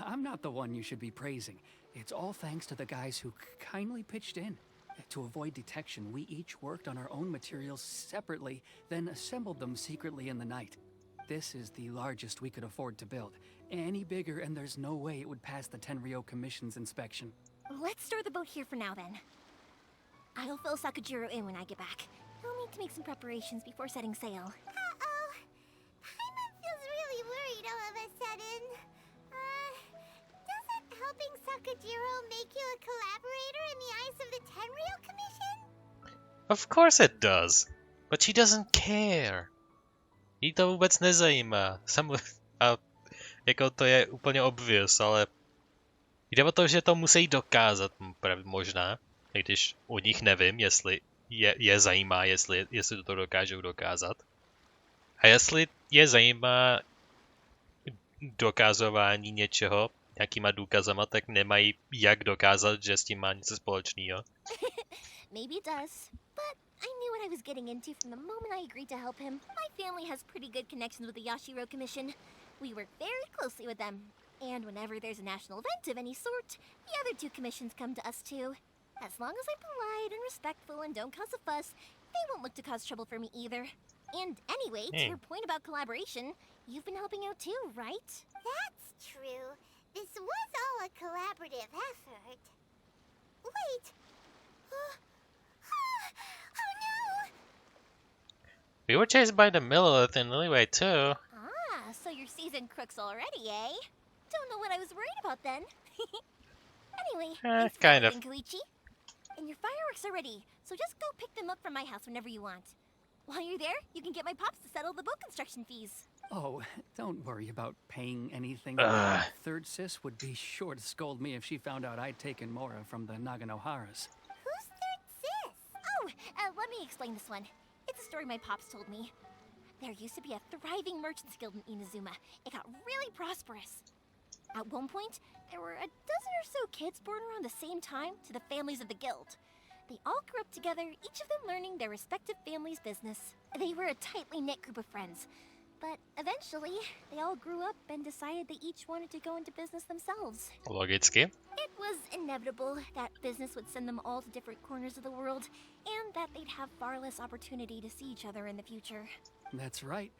I'm not the one you should be praising. It's all thanks to the guys who kindly pitched in. To avoid detection, we each worked on our own materials separately, then assembled them secretly in the night. This is the largest we could afford to build. Any bigger and there's no way it would pass the Tenryou Commission's inspection. Let's store the boat here for now then. I'll fill Sakajiro in when I get back. He'll need to make some preparations before setting sail. Uh-oh. Paimon feels really worried all of a sudden. Doesn't helping Sakajiro make you a collaborator in the eyes of the Tenryou Commission? Of course it does. But she doesn't care. Jí to vůbec nezajímá. Jako to je úplně obvious, ale jde o to, že to musí dokázat možná, i když u nich nevím, jestli je zajímá, jestli to dokážou dokázat. A jestli je zajímá dokazování něčeho nějakýma důkazama, tak nemají jak dokázat, že s tím má něco společného. Maybe it does, but I knew what I was getting into from the moment I agreed to help him. My family has pretty good connections with the Yashiro Commission. We work very closely with them. And whenever there's a national event of any sort, the other two commissions come to us too. As long as I'm polite and respectful and don't cause a fuss, they won't look to cause trouble for me either. And anyway, to your point about collaboration, you've been helping out too, right? That's true. This was all a collaborative effort. Wait. Oh no! We were chased by the Millilith in Liliway too. Ah, so you're seasoned crooks already, eh? Don't know what I was worried about then. Anyway, thanks for kind of. everything, Koichi. and your fireworks are ready, so just go pick them up from my house whenever you want. While you're there, you can get my pops to settle the boat construction fees. Oh, don't worry about paying anything. Third sis would be sure to scold me if she found out I'd taken Mora from the Naganoharas. Who's third sis? Oh, let me explain this one. It's a story my pops told me. There used to be a thriving merchants guild in Inazuma. It got really prosperous. At one point, there were a dozen or so kids born around the same time to the families of the guild. They all grew up together, each of them learning their respective family's business. They were a tightly knit group of friends. But eventually, they all grew up and decided they each wanted to go into business themselves. Logicky. It was inevitable that business would send them all to different corners of the world, and that they'd have far less opportunity to see each other in the future. That's right.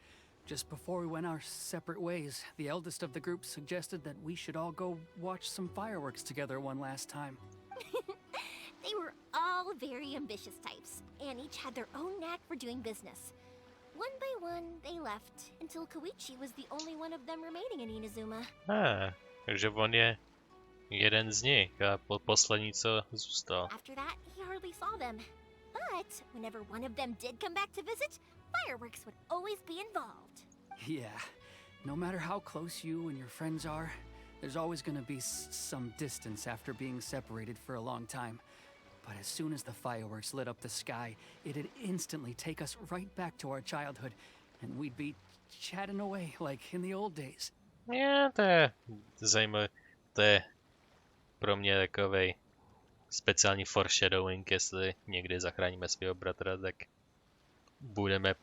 Just before we went our separate ways, the eldest of the group suggested that we should all go watch some fireworks together one last time. They were all very ambitious types, and each had their own knack for doing business. One by one, they left, until Koichi was the only one of them remaining in Inazuma. Takže on je jeden z nich a poslední, co zůstal. After that, he hardly saw them. But whenever one of them did come back to visit, fireworks would always be involved. Yeah, no matter how close you and your friends are, there's always gonna be some distance after being separated for a long time. But as soon as the fireworks lit up the sky, it'd instantly take us right back to our childhood, and we'd be chatting away like in the old days. Yeah, to je zajímavé. To je pro mě takovej speciální foreshadowing, jestli někdy zachráníme svého bratra, tak budeme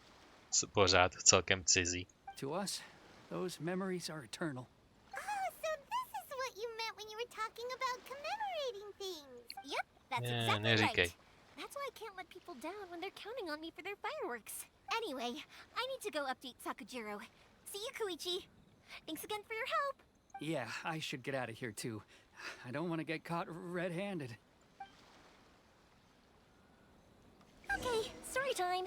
pořád celkem cizí. To us, those memories are eternal. Oh, so this is what you meant when you were talking about commemorating things. Yep, that's exactly right. That's why I can't let people down when they're counting on me for their fireworks. Anyway, I need to go update Sakujiro. See you, Koichi. Thanks again for your help. Yeah, I should get out of here too. I don't want to get caught red-handed. Okay, story time.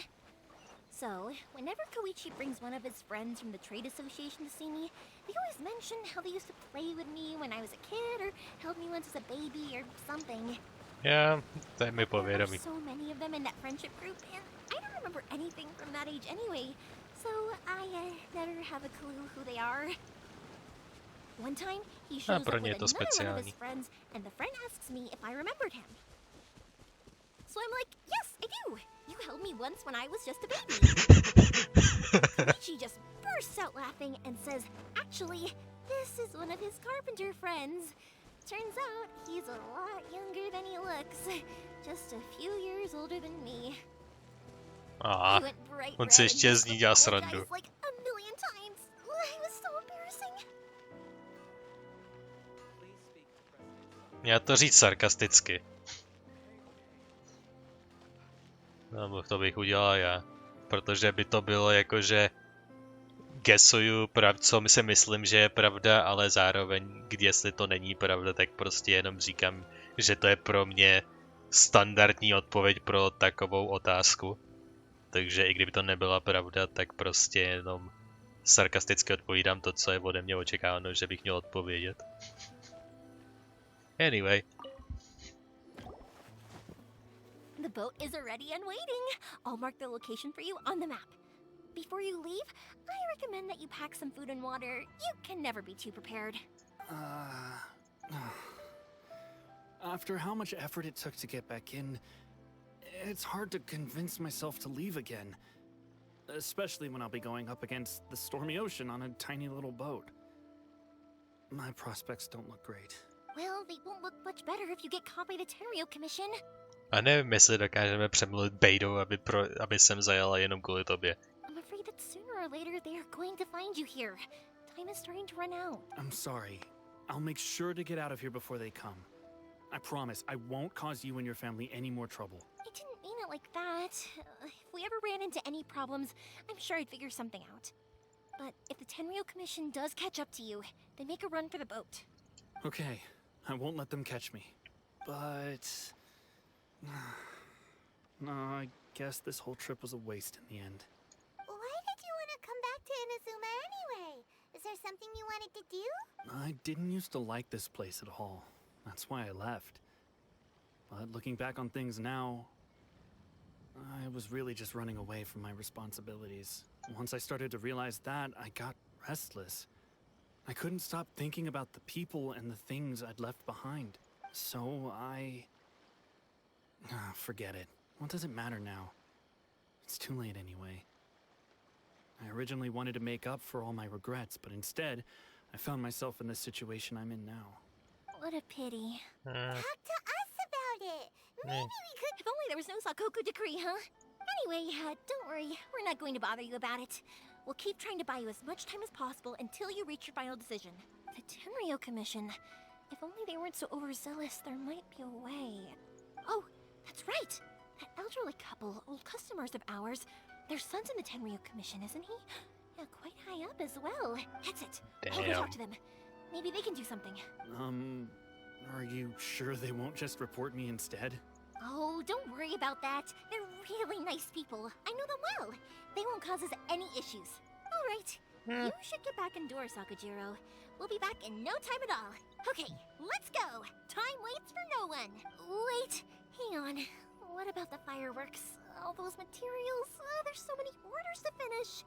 So, whenever Koichi brings one of his friends from the trade association to see me, they always mention how they used to play with me when I was a kid, or held me once as a baby, or something. Yeah, to je mi There povědomí. were so many of them in that friendship group, and I don't remember anything from that age anyway, so I never have a clue who they are. One time, he shows up pro with ně je to another one of speciální. his friends, and the friend asks me if I remembered him. So I'm like, yes, I do. You held me once when I was just a baby. Koichi just bursts out laughing and says, actually, this is one of his carpenter friends. Turns out he's a lot younger than he looks. Just a few years older than me. He went bright on red si and ještě z ní dělá apologized srandu. like a million times. It was so embarrassing. Měl to říct sarkasticky. No, to bych udělal já. Protože by to bylo jako, že guessuju, co si myslím, že je pravda, ale zároveň, jestli to není pravda, tak prostě jenom říkám, že to je pro mě standardní odpověď pro takovou otázku. Takže i kdyby to nebyla pravda, tak prostě jenom sarkasticky odpovídám to, co je ode mě očekáváno, že bych měl odpovědět. Anyway. The boat is already and waiting. I'll mark the location for you on the map. Before you leave, I recommend that you pack some food and water. You can never be too prepared. After how much effort it took to get back in, it's hard to convince myself to leave again. Especially when I'll be going up against the stormy ocean on a tiny little boat. My prospects don't look great. Well, they won't look much better if you get caught by the Tenryo Commission. A nevím, jestli dokážeme přemluvit Beidou, aby sem zajala jenom kvůli tobě. I'm afraid that sooner or later they are going to find you here. Time is starting to run out. I'm sorry. I'll make sure to get out of here before they come. I promise I won't cause you and your family any more trouble. I didn't mean it like that. If we ever ran into any problems, I'm sure I'd figure something out. But if the Tenryo Commission does catch up to you, they make a run for the boat. Okay, I won't let them catch me. But... no, I guess this whole trip was a waste in the end. Why did you want to come back to Inazuma anyway? Is there something you wanted to do? I didn't used to like this place at all. That's why I left. But looking back on things now, I was really just running away from my responsibilities. Once I started to realize that, I got restless. I couldn't stop thinking about the people and the things I'd left behind. So forget it. What does it matter now? It's too late anyway. I originally wanted to make up for all my regrets, but instead, I found myself in the situation I'm in now. What a pity. Talk to us about it. Maybe we could. If only there was no Sakoku decree, huh? Anyway, don't worry. We're not going to bother you about it. We'll keep trying to buy you as much time as possible until you reach your final decision. The Tenryo Commission. If only they weren't so overzealous, there might be a way. Oh, that's right. That elderly couple, old customers of ours, their son's in the Tenryo Commission, isn't he? Yeah, quite high up as well. That's it. I'll go talk to them. Maybe they can do something. Are you sure they won't just report me instead? Oh, don't worry about that. They're really nice people. I know them well. They won't cause us any issues. All right. You should get back indoors, Sakujiro. We'll be back in no time at all. Okay, let's go. Time waits for no one. Wait, hang on. What about the fireworks? All those materials? There's so many orders to finish.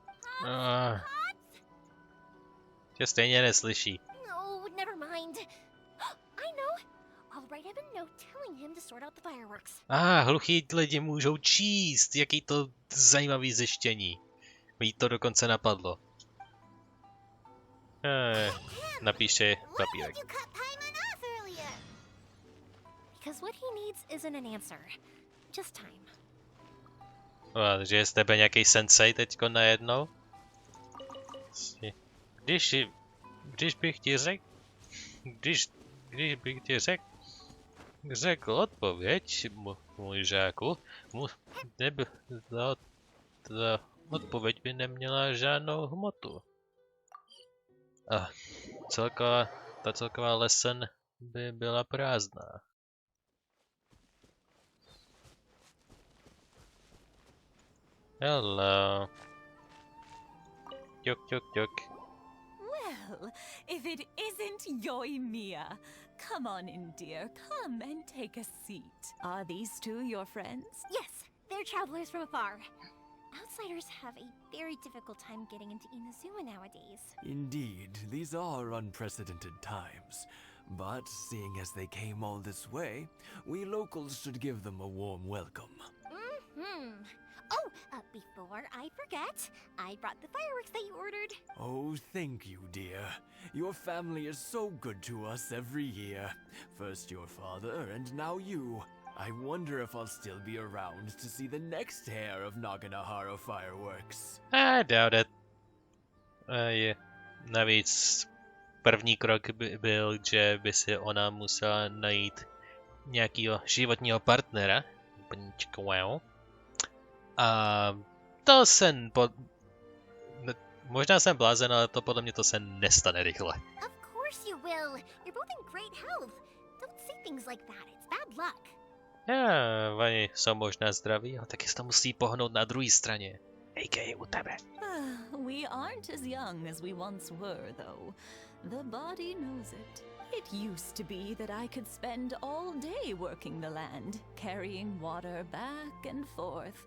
Tě stejně neslyší. No, never mind. I know. I'll write him a note telling him to sort out the fireworks. Hluchí lidi můžou číst. Jaký to zajímavý zjištění. Jí to dokonce napadlo. Napíše papírek. Because what he needs isn't an answer, just time. Takže je z tebe nějaký sensei teďko najednou? Když bych ti řekl odpověď, můj žáku, ta odpověď by neměla žádnou hmotu. A celková lesson by byla prázdná. Hello. Tuk. Well, if it isn't Yoimiya. Come on in, dear. Come and take a seat. Are these two your friends? Yes, they're travelers from afar. Outsiders have a very difficult time getting into Inazuma nowadays. Indeed, these are unprecedented times. But seeing as they came all this way, we locals should give them a warm welcome. Oh, before I forget, I brought the fireworks that you ordered. Oh, thank you, dear. Your family is so good to us every year. First your father, and now you. I wonder if I'll still be around to see the next hair of Naganohara fireworks. I doubt it. Navíc první krok by byl, že by si ona musela najít nějakého životního partnera. A to se možná jsem blázen, ale to podle mě to se nestane rychle. Of course you will. You're both in great health. Don't say things like that. It's bad luck. Oni jsou možná zdraví, ale taky se to musí pohnout na druhé straně. A.k.a. u tebe. We aren't as young as we once were, though. The body knows it. It used to be that I could spend all day working the land, carrying water back and forth.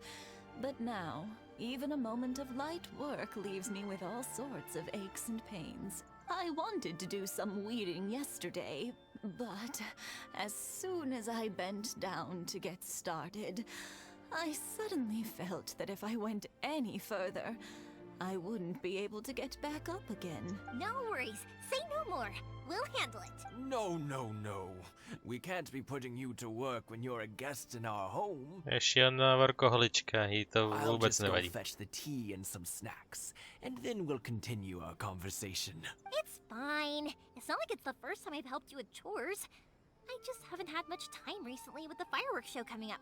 But now, even a moment of light work leaves me with all sorts of aches and pains. I wanted to do some weeding yesterday, but as soon as I bent down to get started, I suddenly felt that if I went any further, I wouldn't be able to get back up again. No worries. Say no more. We'll handle it. No. We can't be putting you to work when you're a guest in our home. Ještě ona workoholička, jí to vůbec I'll nevadí. just go fetch the tea and some snacks, and then we'll continue our conversation. It's fine. It's not like it's the first time I've helped you with chores. I just haven't had much time recently with the fireworks show coming up.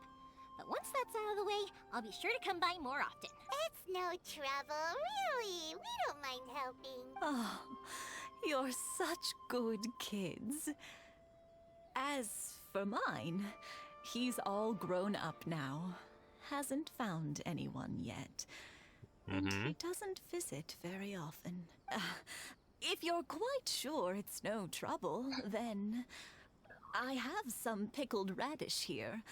But once that's out of the way, I'll be sure to come by more often. It's no trouble, really. We don't mind helping. Oh, you're such good kids. As for mine, he's all grown up now. Hasn't found anyone yet. And he doesn't visit very often. If you're quite sure it's no trouble, then I have some pickled radish here.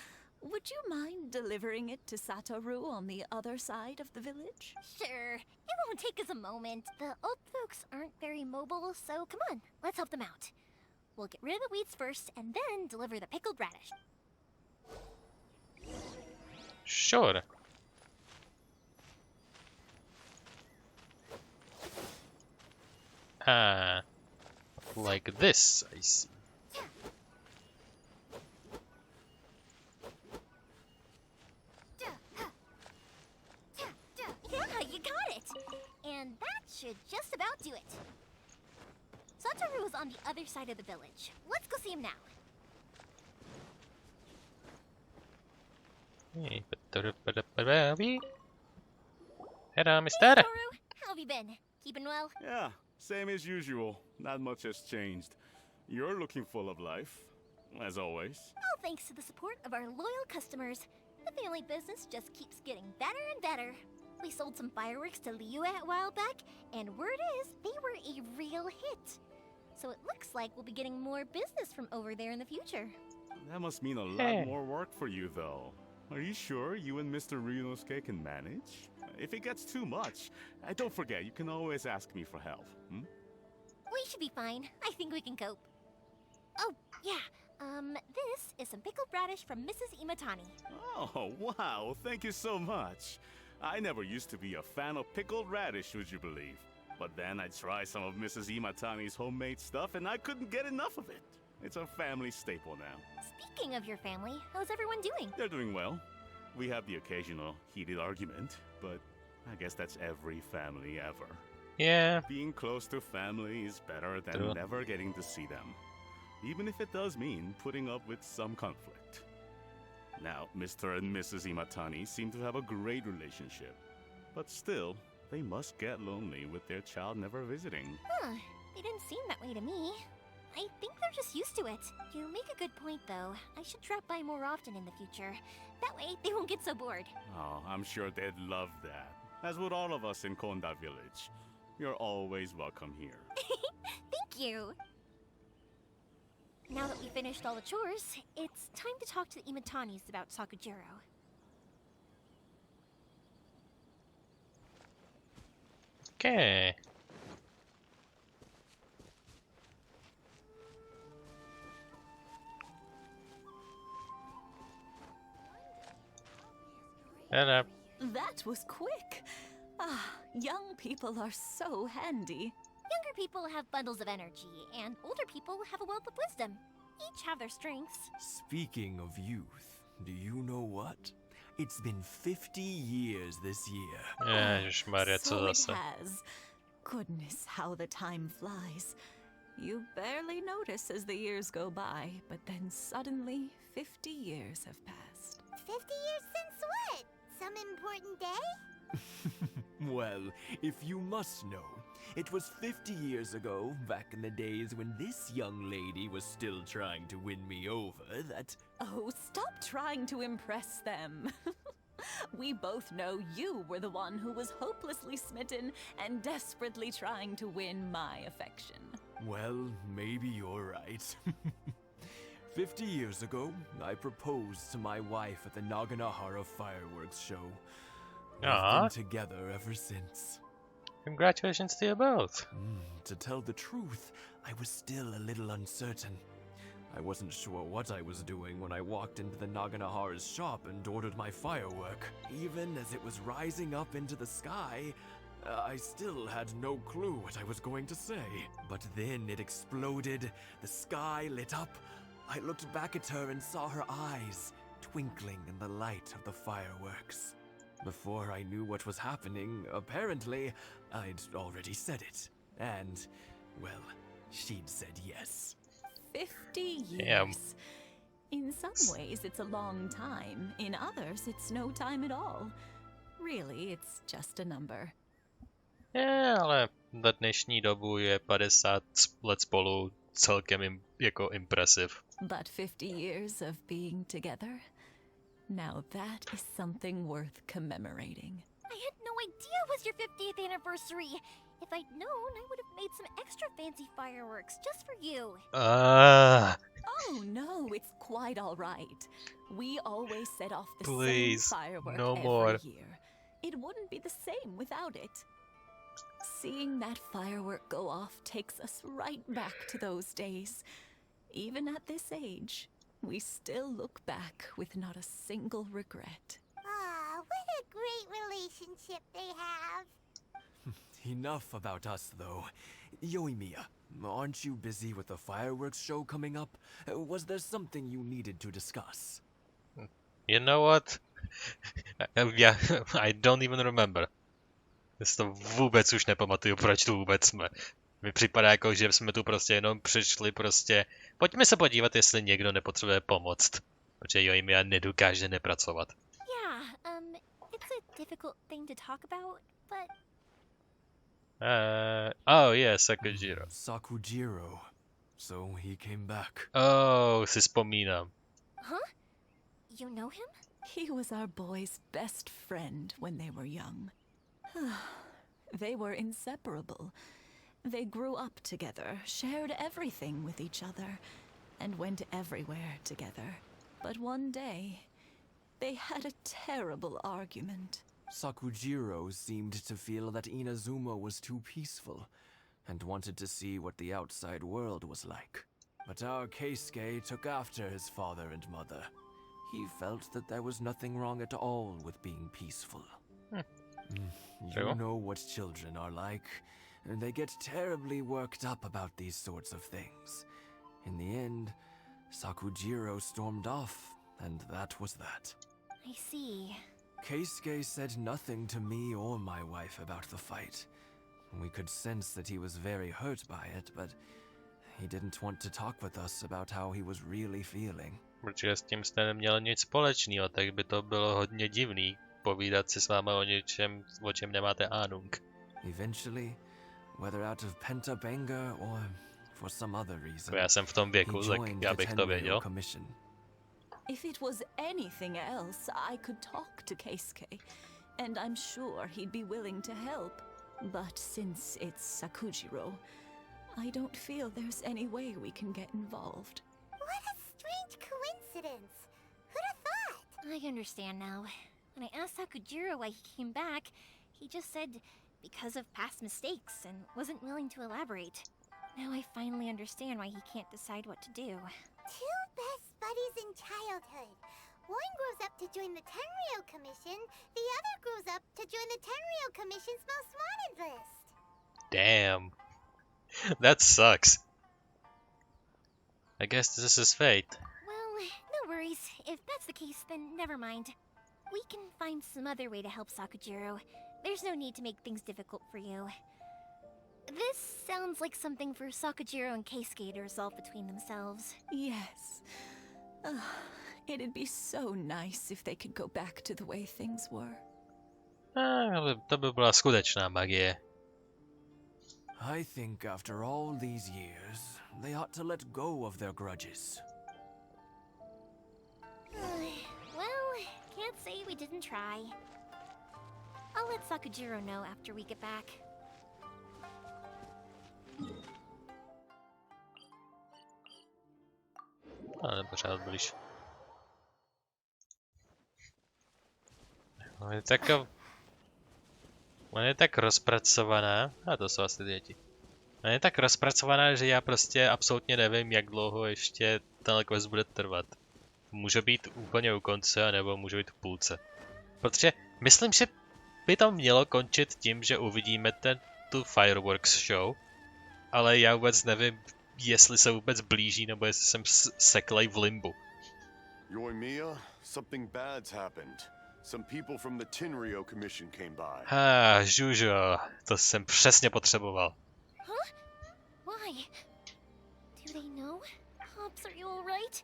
Would you mind delivering it to Satoru on the other side of the village? Sure. It won't take us a moment. The old folks aren't very mobile, so come on, let's help them out. We'll get rid of the weeds first, and then deliver the pickled radish. Sure. Ah, like this, I see. Yeah, you got it! And that should just about do it. Satoru is on the other side of the village. Let's go see him now. Hello, mister. Hey, Satoru. How have you been? Keeping well? Yeah, same as usual. Not much has changed. You're looking full of life, as always. All thanks to the support of our loyal customers. The family business just keeps getting better and better. We sold some fireworks to Liu a while back, and word is they were a real hit. So it looks like we'll be getting more business from over there in the future. That must mean a lot more work for you, though. Are you sure you and Mr. Ryunosuke can manage? If it gets too much, don't forget, you can always ask me for help. We should be fine. I think we can cope. Oh, yeah. This is some pickled radish from Mrs. Imatani. Oh, wow. Thank you so much. I never used to be a fan of pickled radish, would you believe? But then I tried some of Mrs. Imatani's homemade stuff, and I couldn't get enough of it. It's a family staple now. Speaking of your family, how's everyone doing? They're doing well. We have the occasional heated argument, but I guess that's every family ever. Yeah. Being close to family is better than never getting to see them, even if it does mean putting up with some conflict. Now, Mr. and Mrs. Imatani seem to have a great relationship, but still, they must get lonely with their child never visiting. Huh, they didn't seem that way to me. I think they're just used to it. You make a good point, though. I should drop by more often in the future. That way, they won't get so bored. Oh, I'm sure they'd love that. As would all of us in Konda Village. You're always welcome here. Thank you! Now that we finished all the chores, it's time to talk to the Imatanis about Sakujiro. Okay. Hello. That was quick. Ah, young people are so handy. Younger people have bundles of energy, and older people have a wealth of wisdom. Each have their strengths. Speaking of youth, do you know what? It's been 50 years this year. Ježišmarja, co So it zase? has. Goodness, how the time flies. You barely notice as the years go by, but then suddenly 50 years have passed. 50 years since what? Some important day? Well, if you must know, it was 50 years ago, back in the days when this young lady was still trying to win me over, that... Oh, stop trying to impress them. We both know you were the one who was hopelessly smitten and desperately trying to win my affection. Well, maybe you're right. 50 years ago, I proposed to my wife at the Naganohara fireworks show. We've been together ever since. Congratulations to you both. To tell the truth, I was still a little uncertain. I wasn't sure what I was doing when I walked into the Naganohara's shop and ordered my firework. Even as it was rising up into the sky, I still had no clue what I was going to say. But then it exploded, the sky lit up. I looked back at her and saw her eyes twinkling in the light of the fireworks. Before I knew what was happening, apparently, I'd already said it. And, well, she'd said yes. 50 years. Damn. In some ways, it's a long time. In others, it's no time at all. Really, it's just a number. Ale na dnešní dobu je 50 let spolu celkem jako impressive. But 50 years of being together? Now that is something worth commemorating. I had no idea it was your 50th anniversary. If I'd known, I would have made some extra fancy fireworks just for you. Oh no, it's quite all right. We always set off the Please, same firework no every more. year. It wouldn't be the same without it. Seeing that firework go off takes us right back to those days. Even at this age, we still look back with not a single regret. Aw, what a great relationship they have. Enough about us, though. Yoimiya, aren't you busy with the fireworks show coming up? Was there something you needed to discuss? You know what? Yeah, I don't even remember. Já si to vůbec už nepamatuju, proč tu vůbec jsme. Mi připadá jako, že jsme tu prostě jenom přišli prostě... Pojďme se podívat, jestli někdo nepotřebuje pomoct. Protože Yoimiya nedokáže nepracovat. Yeah, it's a difficult thing to talk about, but... Oh yeah, Sakujiro. Sakujiro. So he came back. Oh, si vzpomínám. Huh? You know him? He was our boys' best friend when they were young. They were inseparable. They grew up together, shared everything with each other, and went everywhere together. But one day, they had a terrible argument. Sakujiro seemed to feel that Inazuma was too peaceful, and wanted to see what the outside world was like. But our Keisuke took after his father and mother. He felt that there was nothing wrong at all with being peaceful. You know what children are like. They get terribly worked up about these sorts of things. In the end, Sakujiro stormed off, and that was that. I see. Keisuke said nothing to me or my wife about the fight. We could sense that he was very hurt by it, but he didn't want to talk with us about how he was really feeling. Protože s tím jste neměl nic společného, tak by to bylo hodně divný povídat si s váma o něčem, o čem nemáte ánung. Eventually, whether out of pent-up anger or for some other reason, Já jsem v tom věku, tak já bych to věděl. If it was anything else, I could talk to Keisuke, and I'm sure he'd be willing to help. But since it's Sakujiro, I don't feel there's any way we can get involved. What a strange coincidence. Who'd have thought? I understand now. When I asked Sakujiro why he came back, he just said because of past mistakes and wasn't willing to elaborate. Now I finally understand why he can't decide what to do. Two best buddies in childhood. One grows up to join the Tenryou Commission, the other grows up to join the Tenryou Commission's most wanted list. Damn. That sucks. I guess this is fate. Well, no worries. If that's the case, then never mind. We can find some other way to help Sakujiro. There's no need to make things difficult for you. This sounds like something for Sakujiro and Keisuke to resolve between themselves. Yes. It'd be so nice if they could go back to the way things were. To by byla skutečná magie. I think after all these years, they ought to let go of their grudges. Well, can't say we didn't try. I'll let Sakujiro know after we get back. Ale pořád blíž. Ona je tak rozpracovaná, a to jsou asi děti. Ona je tak rozpracovaná, že já prostě absolutně nevím, jak dlouho ještě ten quest bude trvat. Může být úplně u konce, anebo může být v půlce. Protože myslím, že by to mělo končit tím, že uvidíme tu fireworks show, ale já vůbec nevím, jestli se vůbec blíží, nebo jestli jsem seklej v limbu. Yoimiya, something bad's happened. Some people from the Tenryou Commission came by. Žužo, to jsem přesně potřeboval. Huh? Why? Do they know? Pops, are you alright?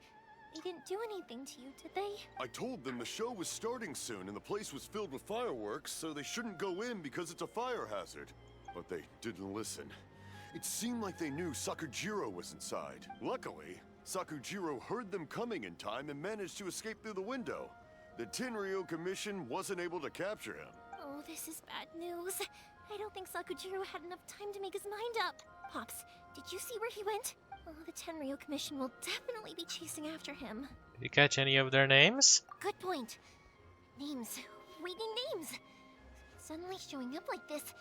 They didn't do anything to you, did they? I told them the show was starting soon and the place was filled with fireworks, so they shouldn't go in because it's a fire hazard. But they didn't listen. It seemed like they knew Sakujiro was inside. Luckily, Sakujiro heard them coming in time and managed to escape through the window. The Tenryou Commission wasn't able to capture him. Oh, this is bad news. I don't think Sakujiro had enough time to make his mind up. Pops, did you see where he went? Oh, the Tenryou Commission will definitely be chasing after him. Did you catch any of their names? Good point. Names. We need names. Suddenly showing up like this,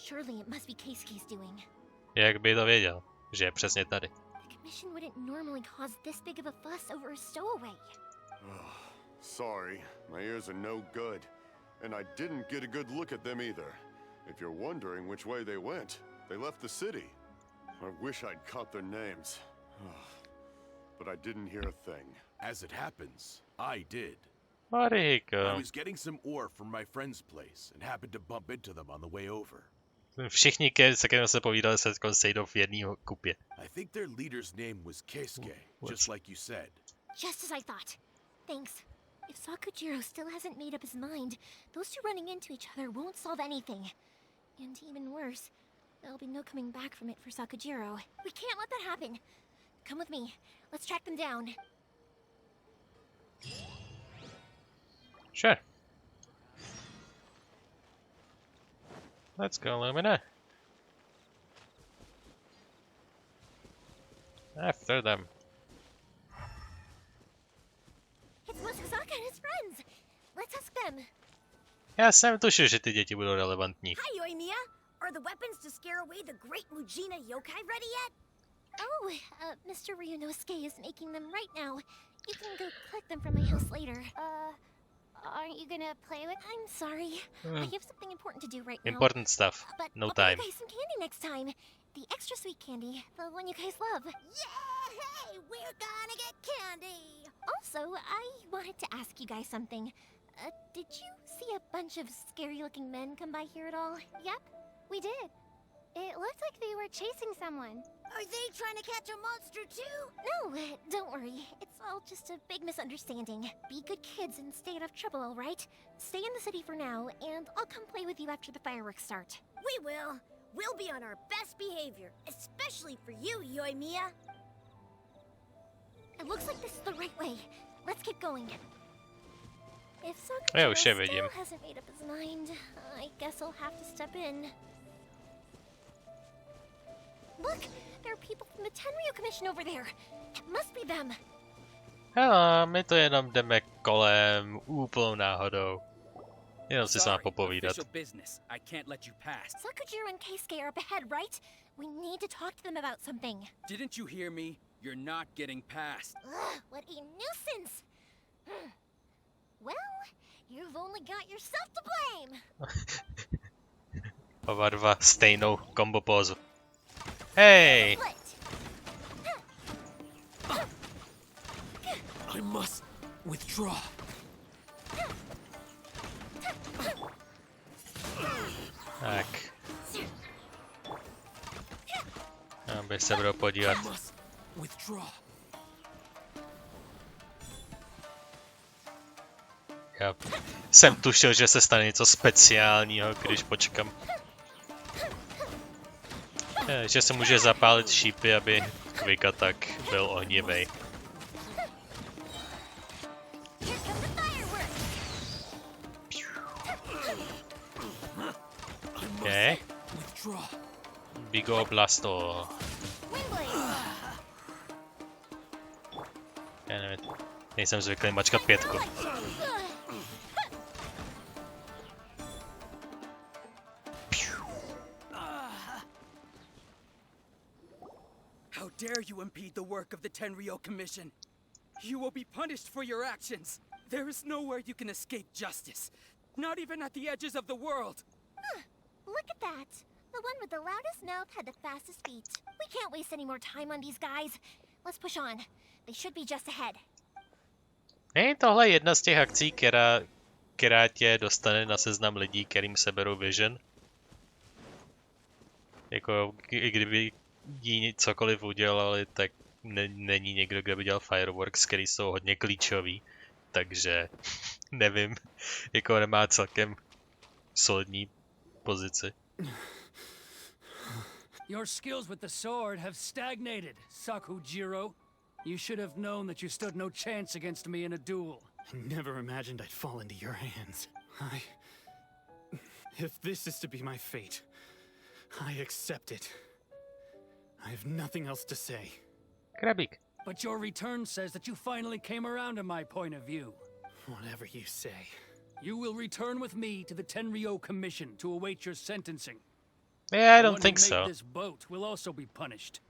surely it must be Keisuke's doing. Jak by to věděl, že je přesně tady? The Commission wouldn't normally cause this big of a fuss over a stowaway. Sorry, my ears are no good. And I didn't get a good look at them either. If you're wondering which way they went, they left the city. I wish I'd caught their names. But I didn't hear a thing. As it happens, I did. I Mariko. was getting some ore from my friend's place and happened to bump into them on the way over. Všichni, se kterými se povídali, se sejdou v jedné kupě. I think their leader's name was Keisuke, just like you said. Just as I thought. Thanks. If Sakujiro still hasn't made up his mind, those two running into each other won't solve anything. And even worse, there'll be no coming back from it for Sakujiro. We can't let that happen. Come with me. Let's track them down. Sure. Let's go, Lumina. After them. It's Musazaka and his friends. Let's ask them. Já jsem tušil, že ty děti budou relevantní. Hi, Yoimiya. Are the weapons to scare away the great Mujina yokai ready yet? Oh, Mr. Ryunosuke is making them right now. You can go collect them from my house later. Aren't you gonna play with? I'm sorry. I have something important to do right now. Important stuff. But No I'll time. buy you guys some candy next time. The extra sweet candy, the one you guys love. Yay! We're gonna get candy! Also, I wanted to ask you guys something. Did you see a bunch of scary-looking men come by here at all? Yep, we did. It looked like they were chasing someone. Are they trying to catch a monster too? No, don't worry. It's all just a big misunderstanding. Be good kids and stay out of trouble, all right? Stay in the city for now, and I'll come play with you after the fireworks start. We will. We'll be on our best behavior, especially for you, Yoimiya. It looks like this is the right way. Let's keep going. If Já Sakujiro už je vidím. still hasn't made up his mind, I guess I'll have to step in. Look! There are people from the Tenryou Commission over there! It must be them! Hele, my to jenom jdeme kolem úplnou náhodou. Jenom si s vámi popovídat. Official business. I can't let you pass. Sakujiro and Keisuke are up ahead, right? We need to talk to them about something. Didn't you hear me? You're not getting past. Ugh, what a nuisance! Well, you've only got yourself to blame! Oba dva stejnou kombo pózu. Hej! I must withdraw. Tak. Abych se budou podívat. Já jsem tušil, že se stane něco speciálního, když počkám. Že se může zapálit šípy, aby Quick Attack byl ohnivej. Okay. Bigo Blasto. Já nevím, nejsem zvyklý mačkat pětku. How dare you impede the work of the Tenryou Commission? You will be punished for your actions. There is nowhere you can escape justice. Not even at the edges of the world. Look at that! The one with the loudest mouth had the fastest feet. We can't waste any more time on these guys. Let's push on. They should be just ahead. Není tohle jedna z těch akcí, která tě dostane na seznam lidí, kterým seberou Vision? Jako, i kdyby jí cokoliv udělali, tak není někdo, kdo by dělal fireworks, který jsou hodně klíčový. Takže, nevím, jako nemá celkem solidní pozici. Your skills with the sword have stagnated, Sakujiro. You should have known that you stood no chance against me in a duel. I never imagined I'd fall into your hands. If this is to be my fate, I accept it. I have nothing else to say. Krabík. But your return says that you finally came around to my point of view. Whatever you say. You will return with me to the Tenryou Commission to await your sentencing. Yeah, I The don't one think who made so. this boat will also be punished.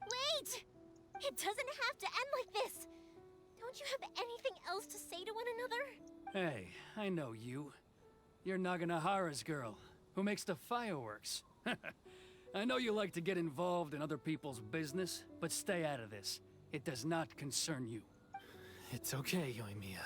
Wait! It doesn't have to end like this. Don't you have anything else to say to one another? Hey, I know you. You're Naganohara's girl, who makes the fireworks. I know you like to get involved in other people's business, but stay out of this. It does not concern you. It's okay, Yoimiya.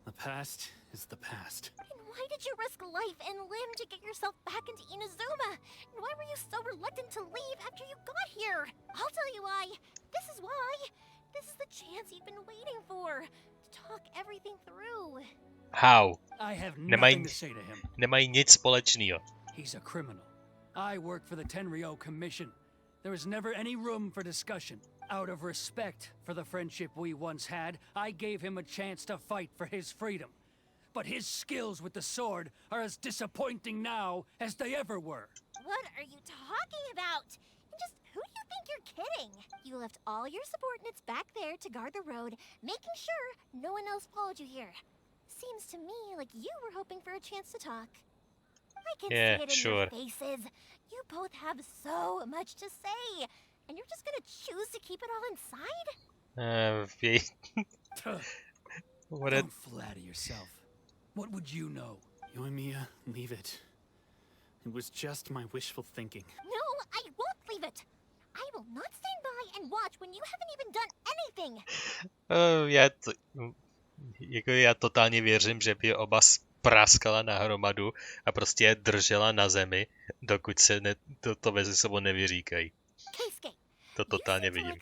The past is the past. And why did you risk life and limb to get yourself back into Inazuma? And why were you so reluctant to leave after you got here? I'll tell you why. This is why. This is the chance you've been waiting for. To talk everything through. How? I have Nemají, nothing to say to him. nemají nic společného. He's a criminal. I work for the Tenryou Commission. There was never any room for discussion. Out of respect for the friendship we once had, I gave him a chance to fight for his freedom. But his skills with the sword are as disappointing now as they ever were. What are you talking about? And just who do you think you're kidding? You left all your subordinates back there to guard the road, making sure no one else followed you here. Seems to me like you were hoping for a chance to talk. I can see it in your faces. You both have so much to say, and you're just gonna choose to keep it all inside? What Don't flatter yourself. What would you know? Yoimiya, leave it. It was just my wishful thinking. No, I won't leave it. I will not stand by and watch when you haven't even done anything. Já totálně věřím, že by oba praskala na hromadu a prostě je držela na zemi, dokud se to mezi sebou nevyříkají. To totálně vidím.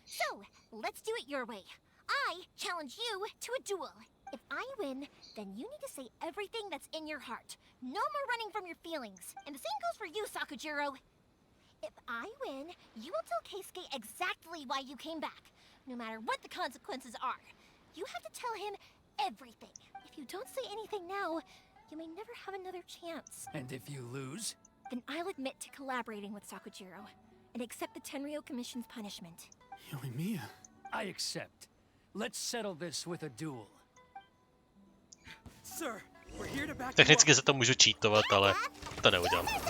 So, let's do it your way. I challenge you to a duel. If I win, then you need to say everything that's in your heart. No more running from your feelings. And the same goes for you, Sakujiro. If I win, you will tell Keisuke exactly why you came back, no matter what the consequences are. You have to tell him everything. If you don't say anything now, you may never have another chance. And if you lose? Then I'll admit to collaborating with Sakujiro and accept the Tenryou Commission's punishment. Yoimiya. I accept. Let's settle this with a duel. Sir, we're here to back Technicky se to můžu cheatovat, ale to neudělám. Alright,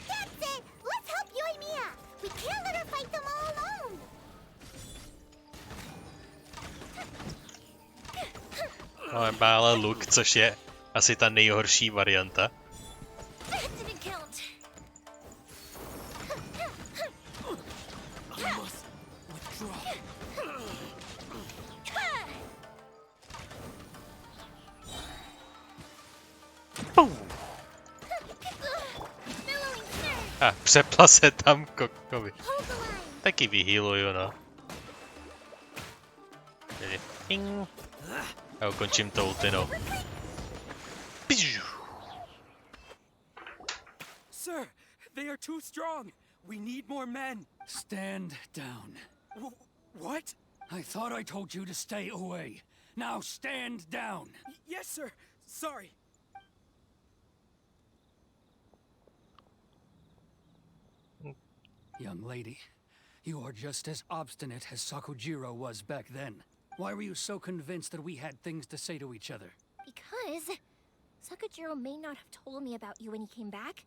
that's it. Let's help Yoimiya. We can't let her fight them all alone. Má ale luk, což je asi ta nejhorší varianta. A přepla se tam kokovi. Taky vyhýluju, no. A ukončím to ultinou. Sir, they are too strong. We need more men. Stand down. What? I thought I told you to stay away. Now stand down. Yes, sir. Sorry. Young lady, you are just as obstinate as Sakujiro was back then. Why were you so convinced that we had things to say to each other? Because Sakujiro may not have told me about you when he came back,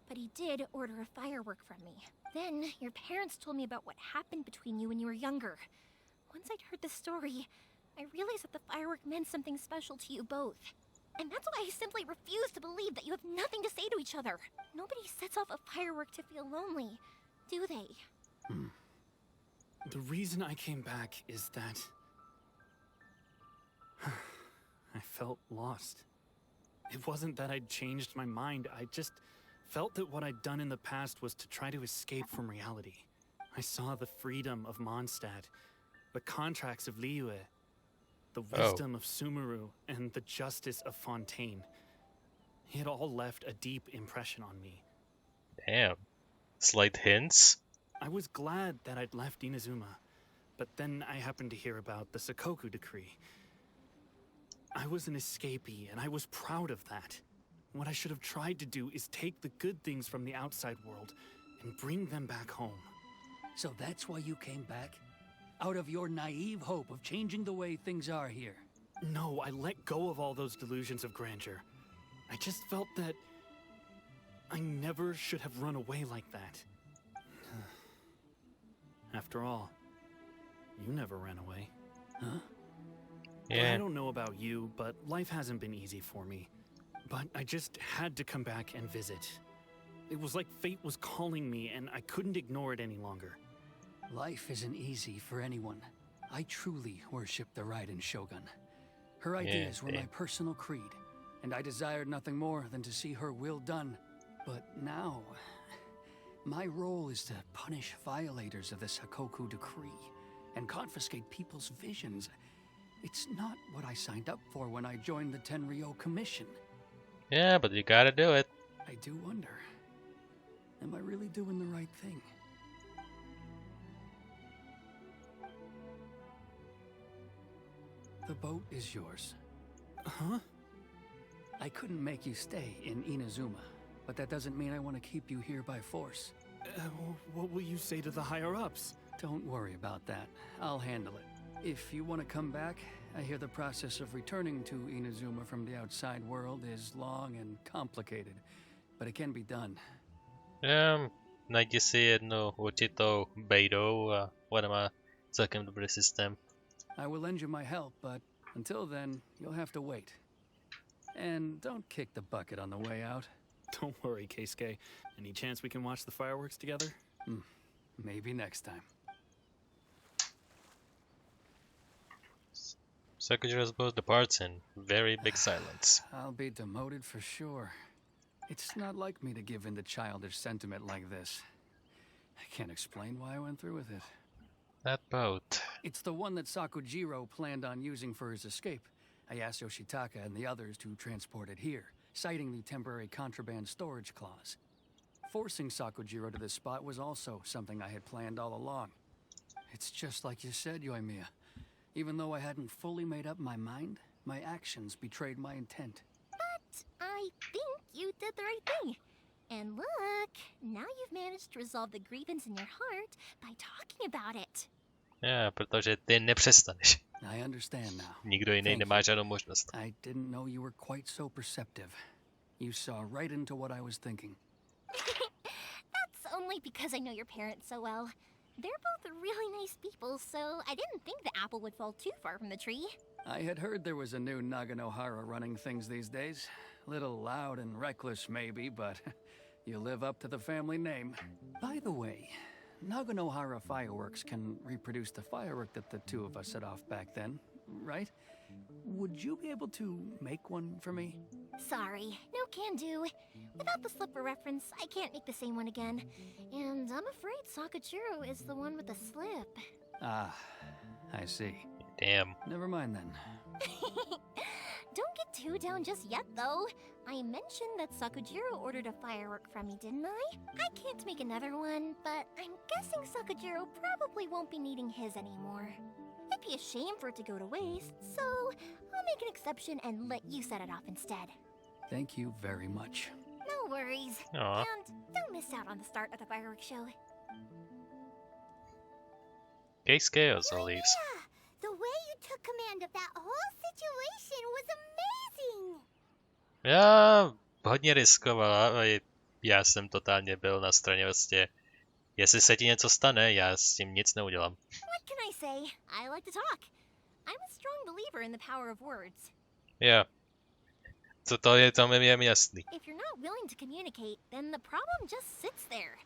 but he did order a firework from me. Then your parents told me about what happened between you when you were younger. Once I'd heard the story, I realized that the firework meant something special to you both. And that's why I simply refuse to believe that you have nothing to say to each other. Nobody sets off a firework to feel lonely, do they? The reason I came back is that I felt lost. It wasn't that I'd changed my mind, I just felt that what I'd done in the past was to try to escape from reality. I saw the freedom of Mondstadt, the contracts of Liyue, the wisdom of Sumeru, and the justice of Fontaine. It all left a deep impression on me. Damn. Slight hints? I was glad that I'd left Inazuma, but then I happened to hear about the Sakoku decree. I was an escapee, and I was proud of that. What I should have tried to do is take the good things from the outside world and bring them back home. So that's why you came back? Out of your naive hope of changing the way things are here? No, I let go of all those delusions of grandeur. I just felt that I never should have run away like that. After all, you never ran away. Huh? I don't know about you, but life hasn't been easy for me. But I just had to come back and visit. It was like fate was calling me, and I couldn't ignore it any longer. Life isn't easy for anyone. I truly worship the Raiden Shogun. Her ideas were my personal creed, and I desired nothing more than to see her will done. But now, my role is to punish violators of the Sakoku decree and confiscate people's visions. It's not what I signed up for when I joined the Tenryou Commission. Yeah, but you gotta do it. I do wonder, am I really doing the right thing? The boat is yours. Huh? I couldn't make you stay in Inazuma, but that doesn't mean I want to keep you here by force. What will you say to the higher-ups? Don't worry about that. I'll handle it. If you want to come back, I hear the process of returning to Inazuma from the outside world is long and complicated, but it can be done. Najdi si jednu určitou bejdou a ona má celkem dobrý systém. I will lend you my help, but until then, you'll have to wait. And don't kick the bucket on the way out. Don't worry, Keisuke. Any chance we can watch the fireworks together? Maybe next time. Sakura's boat departs in very big silence. I'll be demoted for sure. It's not like me to give in to childish sentiment like this. I can't explain why I went through with it. That boat. It's the one that Sakujiro planned on using for his escape. I asked Yoshitaka and the others to transport it here, citing the temporary contraband storage clause. Forcing Sakujiro to this spot was also something I had planned all along. It's just like you said, Yoimiya. Even though I hadn't fully made up my mind, my actions betrayed my intent. But I think you did the right thing. And look, now you've managed to resolve the grievance in your heart by talking about it. Yeah, protože ty nepřestaneš. I understand now. Nikdo jiný nemá žádnou možnost. I didn't know you were quite so perceptive. You saw right into what I was thinking. That's only because I know your parents so well. They're both really nice people, so I didn't think the apple would fall too far from the tree. I had heard there was a new Naganohara running things these days. Little loud and reckless, maybe, but you live up to the family name. By the way, Naganohara fireworks can reproduce the firework that the two of us set off back then, right? Would you be able to make one for me? Sorry, no can do. Without the slipper reference, I can't make the same one again. And I'm afraid Sakujiro is the one with the slip. Ah, I see. Damn. Never mind then. Don't get too down just yet, though. I mentioned that Sakujiro ordered a firework from me, didn't I? I can't make another one, but I'm guessing Sakujiro probably won't be needing his anymore. It'd be a shame for it to go to waste, so I'll make an exception and let you set it off instead. Thank you very much. No worries. Aw. And don't miss out on the start of the fireworks show. Keisuke also leaves. Yeah, the way you took command of that whole situation was amazing. Já hodně riskovala a já jsem totálně byl na straně vlastně. Jestli se ti něco stane, já s tím nic neudělám. What can I say? I like to talk. I'm a strong believer in the power of words. Jo. To je mi jasný. If you're not willing to communicate, then the problem just sits there.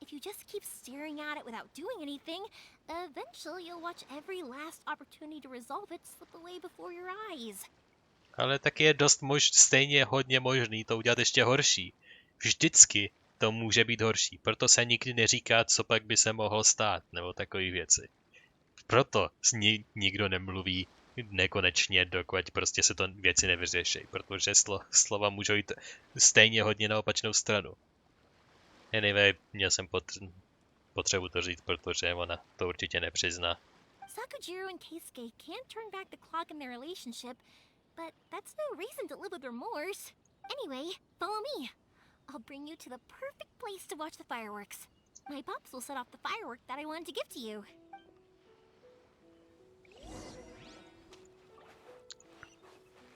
If you just keep staring at it without doing anything, eventually you'll watch every last opportunity to resolve it slip away before your eyes. Ale taky je dost stejně hodně možný to udělat ještě horší. Vždycky to může být horší, proto se nikdy neříká, co pak by se mohlo stát, nebo takové věci. Proto s ní nikdo nemluví nekonečně, dokud prostě se to věci nevyřeší, protože slova můžou jít stejně hodně na opačnou stranu. Anyway, měl jsem potřebu to říct, protože ona to určitě nepřizná. Sakujiro and Keisuke can't turn back the clock in their relationship, but that's no reason to live with remorse. Anyway, follow me. I'll bring you to the perfect place to watch the fireworks. my pops will set off the firework that I wanted to give to you.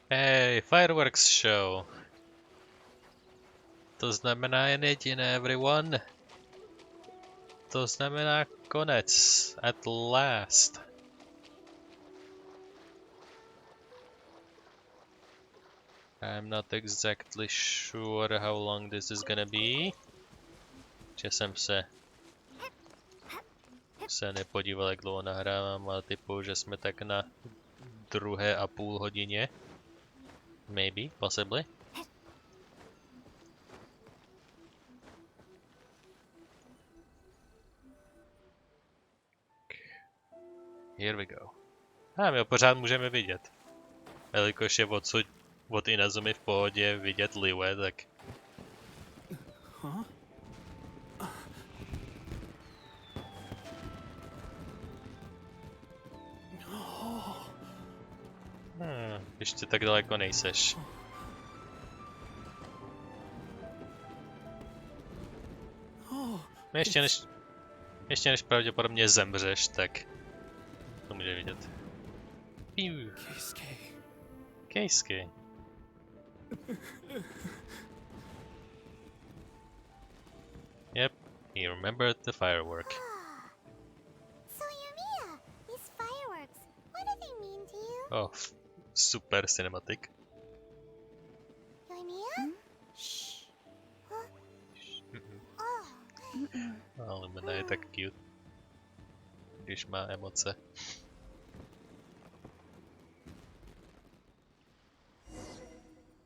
Hey, fireworks show. To znamená jen jediné, everyone. To znamená konec. At last. I'm not exactly sure how long this is gonna be. Že jsem se nepodíval, jak dlouho nahrávám, ale typu, že jsme tak na 2,5 hodině. Maybe, possibly. Here we go. My ho pořád můžeme vidět. Jelikož je odsud od Inazumi v pohodě vidět Liwe, tak... Ještě tak daleko nejseš. Ještě než pravděpodobně zemřeš, tak to může vidět. Keisuke. Yep, he remembered the firework. So Yoimiya, these fireworks, what do they mean to you? Oh, super cinematic. Yoimiya? Shh. Huh? Oh. Ale Lumina je tak cute, když má emoce.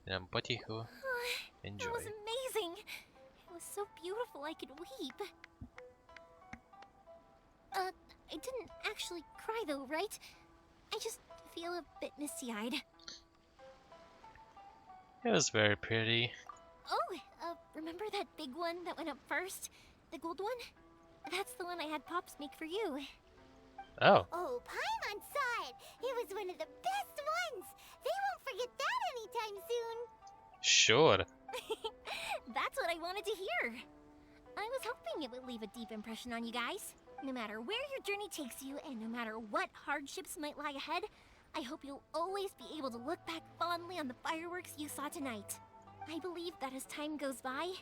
Jenom potichu. Enjoy. That was amazing. It was so beautiful I could weep. I didn't actually cry though, right? I just feel a bit misty-eyed. It was very pretty. Oh, remember that big one that went up first? The gold one? That's the one I had Pops make for you. Oh. Oh, Paimon saw it. It was one of the best ones. They won't forget that anytime soon. Sure. That's what I wanted to hear. I was hoping it would leave a deep impression on you guys. No matter where your journey takes you, and no matter what hardships might lie ahead, I hope you'll always be able to look back fondly on the fireworks you saw tonight. I believe that as time goes by,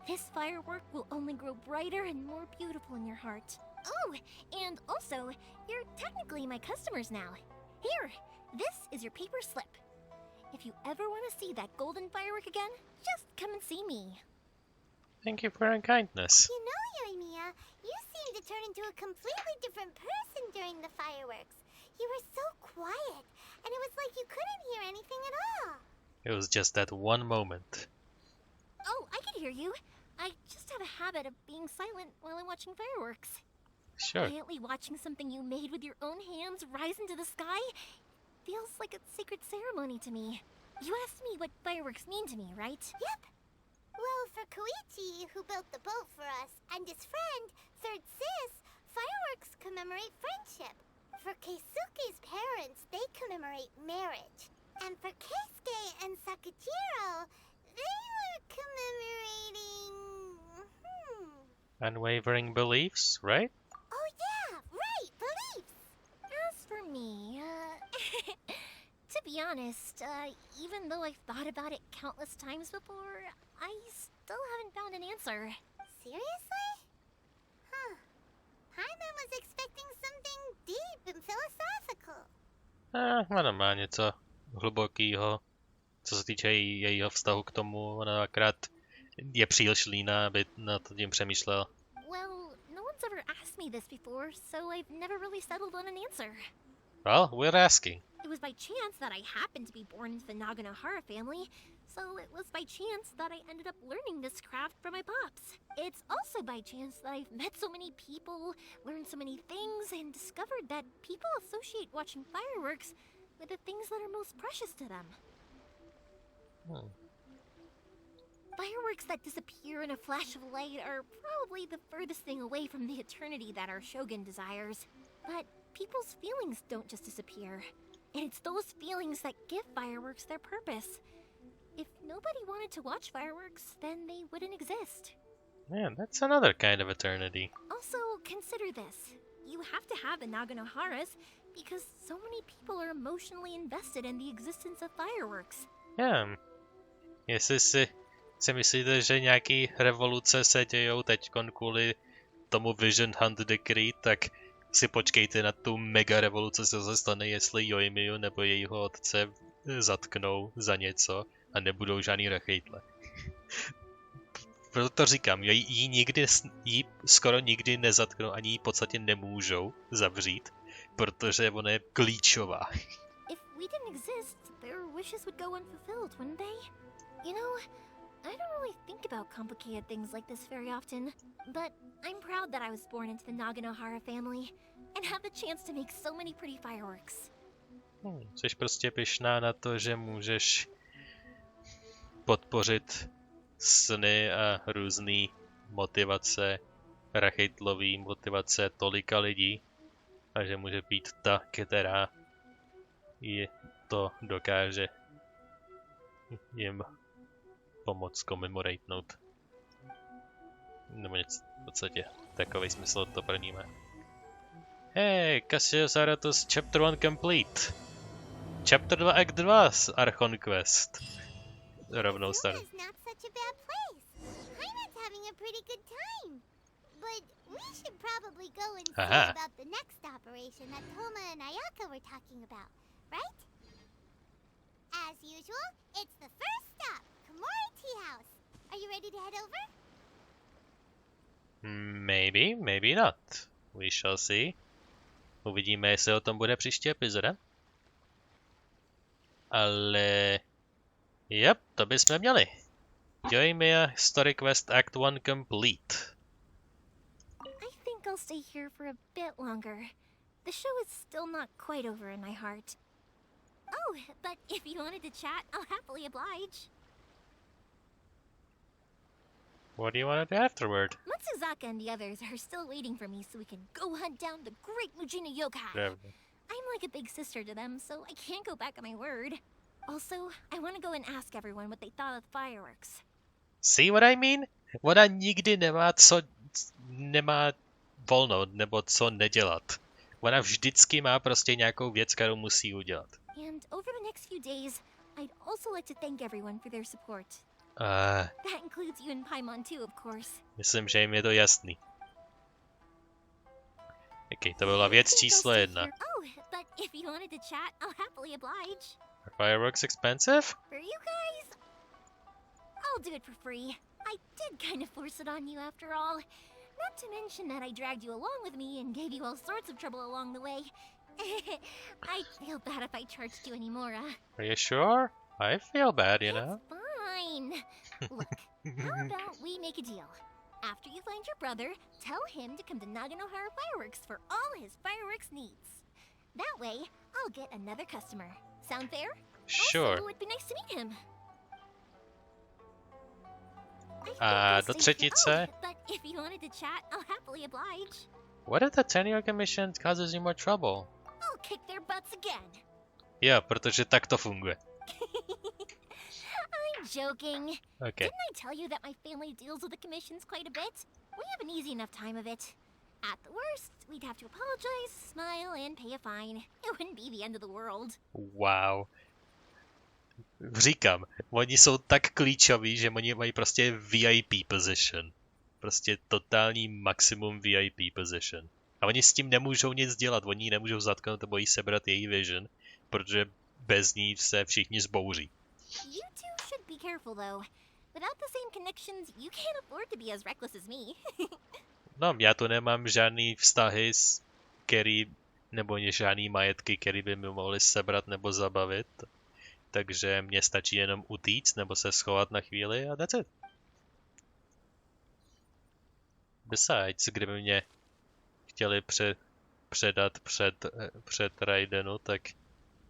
this firework will only grow brighter and more beautiful in your heart. Oh, and also, you're technically my customers now. Here, this is your paper slip. If you ever want to see that golden firework again, just come and see me. Thank you for your kindness. You know, Yoimiya, you seemed to turn into a completely different person during the fireworks. You were so quiet, and it was like you couldn't hear anything at all. It was just that one moment. Oh, I could hear you. I just have a habit of being silent while I'm watching fireworks. Sure. Quietly watching something you made with your own hands rise into the sky feels like a sacred ceremony to me. You asked me what fireworks mean to me, right? Yep. Well, for Koichi, who built the boat for us, and his friend, Third Sis, fireworks commemorate friendship. For Keisuke's parents, they commemorate marriage. And for Keisuke and Sakujiro, they were commemorating... Unwavering beliefs, right? Oh yeah, right, beliefs! As for me, to be honest, even though I've thought about it countless times before, I still haven't found an answer. Seriously? Huh. Paimon was expecting something deep and philosophical. Ona má něco hlubokýho, co se týče jejího vztahu k tomu. Ona akorát je příliš líná, aby nad tím přemýšlel. Well, no one's ever asked me this before, so I've never really settled on an answer. Well, we're asking. It was by chance that I happened to be born into the Naganohara family, so it was by chance that I ended up learning this craft from my pops. It's also by chance that I've met so many people, learned so many things, and discovered that people associate watching fireworks with the things that are most precious to them. Fireworks that disappear in a flash of light are probably the furthest thing away from the eternity that our shogun desires. But people's feelings don't just disappear. And it's those feelings that give fireworks their purpose. If nobody wanted to watch fireworks, then they wouldn't exist. Man, that's another kind of eternity. Also, consider this. You have to have the Naganoharas because so many people are emotionally invested in the existence of fireworks. Yeah. Jestli si myslíte, že nějaký revoluce se dějou teďkon kvůli tomu Vision Hunt Decree, tak si počkejte na tu mega revoluce, co se stane, jestli Yoimiyu nebo jejího otce zatknou za něco a nebudou žádný rachejtle. Proto říkám, jí skoro nikdy nezatknou, ani jí v podstatě nemůžou zavřít, protože ona je klíčová. If we didn't exist, their wishes would go unfulfilled, wouldn't they? You know, I don't really think about complicated things like this very often, but I'm proud that I was born into the Naganohara family and have the chance to make so many pretty fireworks. Jsi prostě pyšná na to, že můžeš podpořit sny a různé motivace, rachejtlový motivace tolika lidí a že může být ta, která to dokáže jim pomoct komemoratenout. Nebo něco v podstatě takový smysl to pro ní má. Hey, Cassio Zarathus Chapter 1 complete. Chapter 2 Act 2 Archon Quest. Rovnou start. Probably go and see about the next operation that Toma and Ayaka were talking about, right? As usual, it's the first stop, Komori Tea House. Are you ready to head over? Maybe, maybe not. We shall see. Uvidíme, jestli o tom bude příští epizoda. Ale... Yep, to bychom měli. Yoimiya Story Quest Act 1 complete. I'll stay here for a bit longer. The show is still not quite over in my heart. Oh, but if you wanted to chat, I'll happily oblige. What do you want to do afterward? Matsuzaka and the others are still waiting for me so we can go hunt down the great Mujina yokai. I'm like a big sister to them, so I can't go back on my word. Also, I want to go and ask everyone what they thought of the fireworks. See what I mean? Ona nikdy nemá volno, nebo co nedělat. Ona vždycky má prostě nějakou věc, kterou musí udělat. And over the next few days, I'd also like to thank everyone for their support. That includes you and Paimon too, of course. Myslím, že jim je to jasný. Okay, to byla věc číslo 1. Oh, but if you wanted to chat, I'll happily oblige. Are fireworks expensive? For you guys, I'll do it for free. I did kind of force it on you after all. Not to mention that I dragged you along with me and gave you all sorts of trouble along the way. I'd feel bad if I charged you anymore, Are you sure? I feel bad, you know. Fine. Look, how about we make a deal? After you find your brother, tell him to come to Naganohara Fireworks for all his fireworks needs. That way, I'll get another customer. Sound fair? Sure. Also, it'd be nice to meet him. Do třetice. What if the tenure commission causes you more trouble? I'll kick their butts again. Jo, protože tak to funguje. I'm joking. Okay. Didn't I tell you that my family deals with the commissions quite a bit? We have an easy enough time of it. At the worst, we'd have to apologize, smile, and pay a fine. It wouldn't be the end of the world. Wow. Říkám, oni jsou tak klíčoví, že oni mají prostě VIP position. Prostě totální maximum VIP position. A oni s tím nemůžou nic dělat, oni ji nemůžou zatknout nebo jí sebrat její vision, protože bez ní se všichni zbouří. You two should be careful though. Without the same connections, you can't afford to be as reckless as me. No, já tu nemám žádný vztahy, nebo žádný majetky, který by mi mohli sebrat nebo zabavit. Takže mně stačí jenom utíct nebo se schovat na chvíli a that's it. Besides, kdyby mě chtěli předat před Raidenu, tak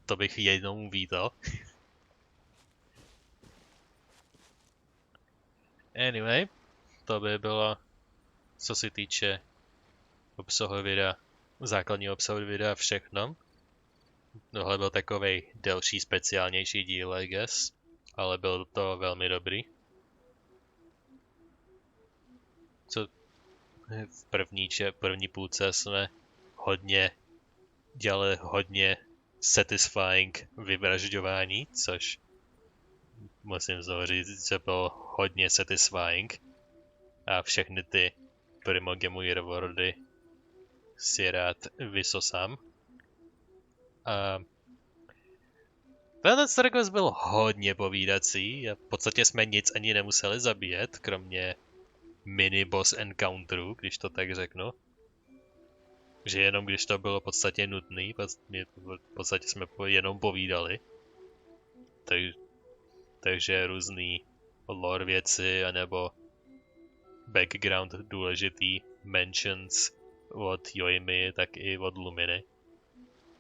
to bych jednou vítal. Anyway, to by bylo, co se týče obsahu videa, základního obsahu videa, všechno. Tohle byl takovej delší, speciálnější díl, I guess, ale byl to velmi dobrý. co v první půlce jsme dělali hodně satisfying vyvražďování, což musím znovu říct, že bylo hodně satisfying. A všechny ty primogemují rewardy si rád vysosám. A tenhle cirkus byl hodně povídací a v podstatě jsme nic ani nemuseli zabíjet, kromě mini-boss encounterů, když to tak řeknu. Že jenom když to bylo v podstatě nutný, v podstatě jsme jenom povídali. Takže různý lore věci, anebo background důležitý mentions od Yoimiy, tak i od Luminy.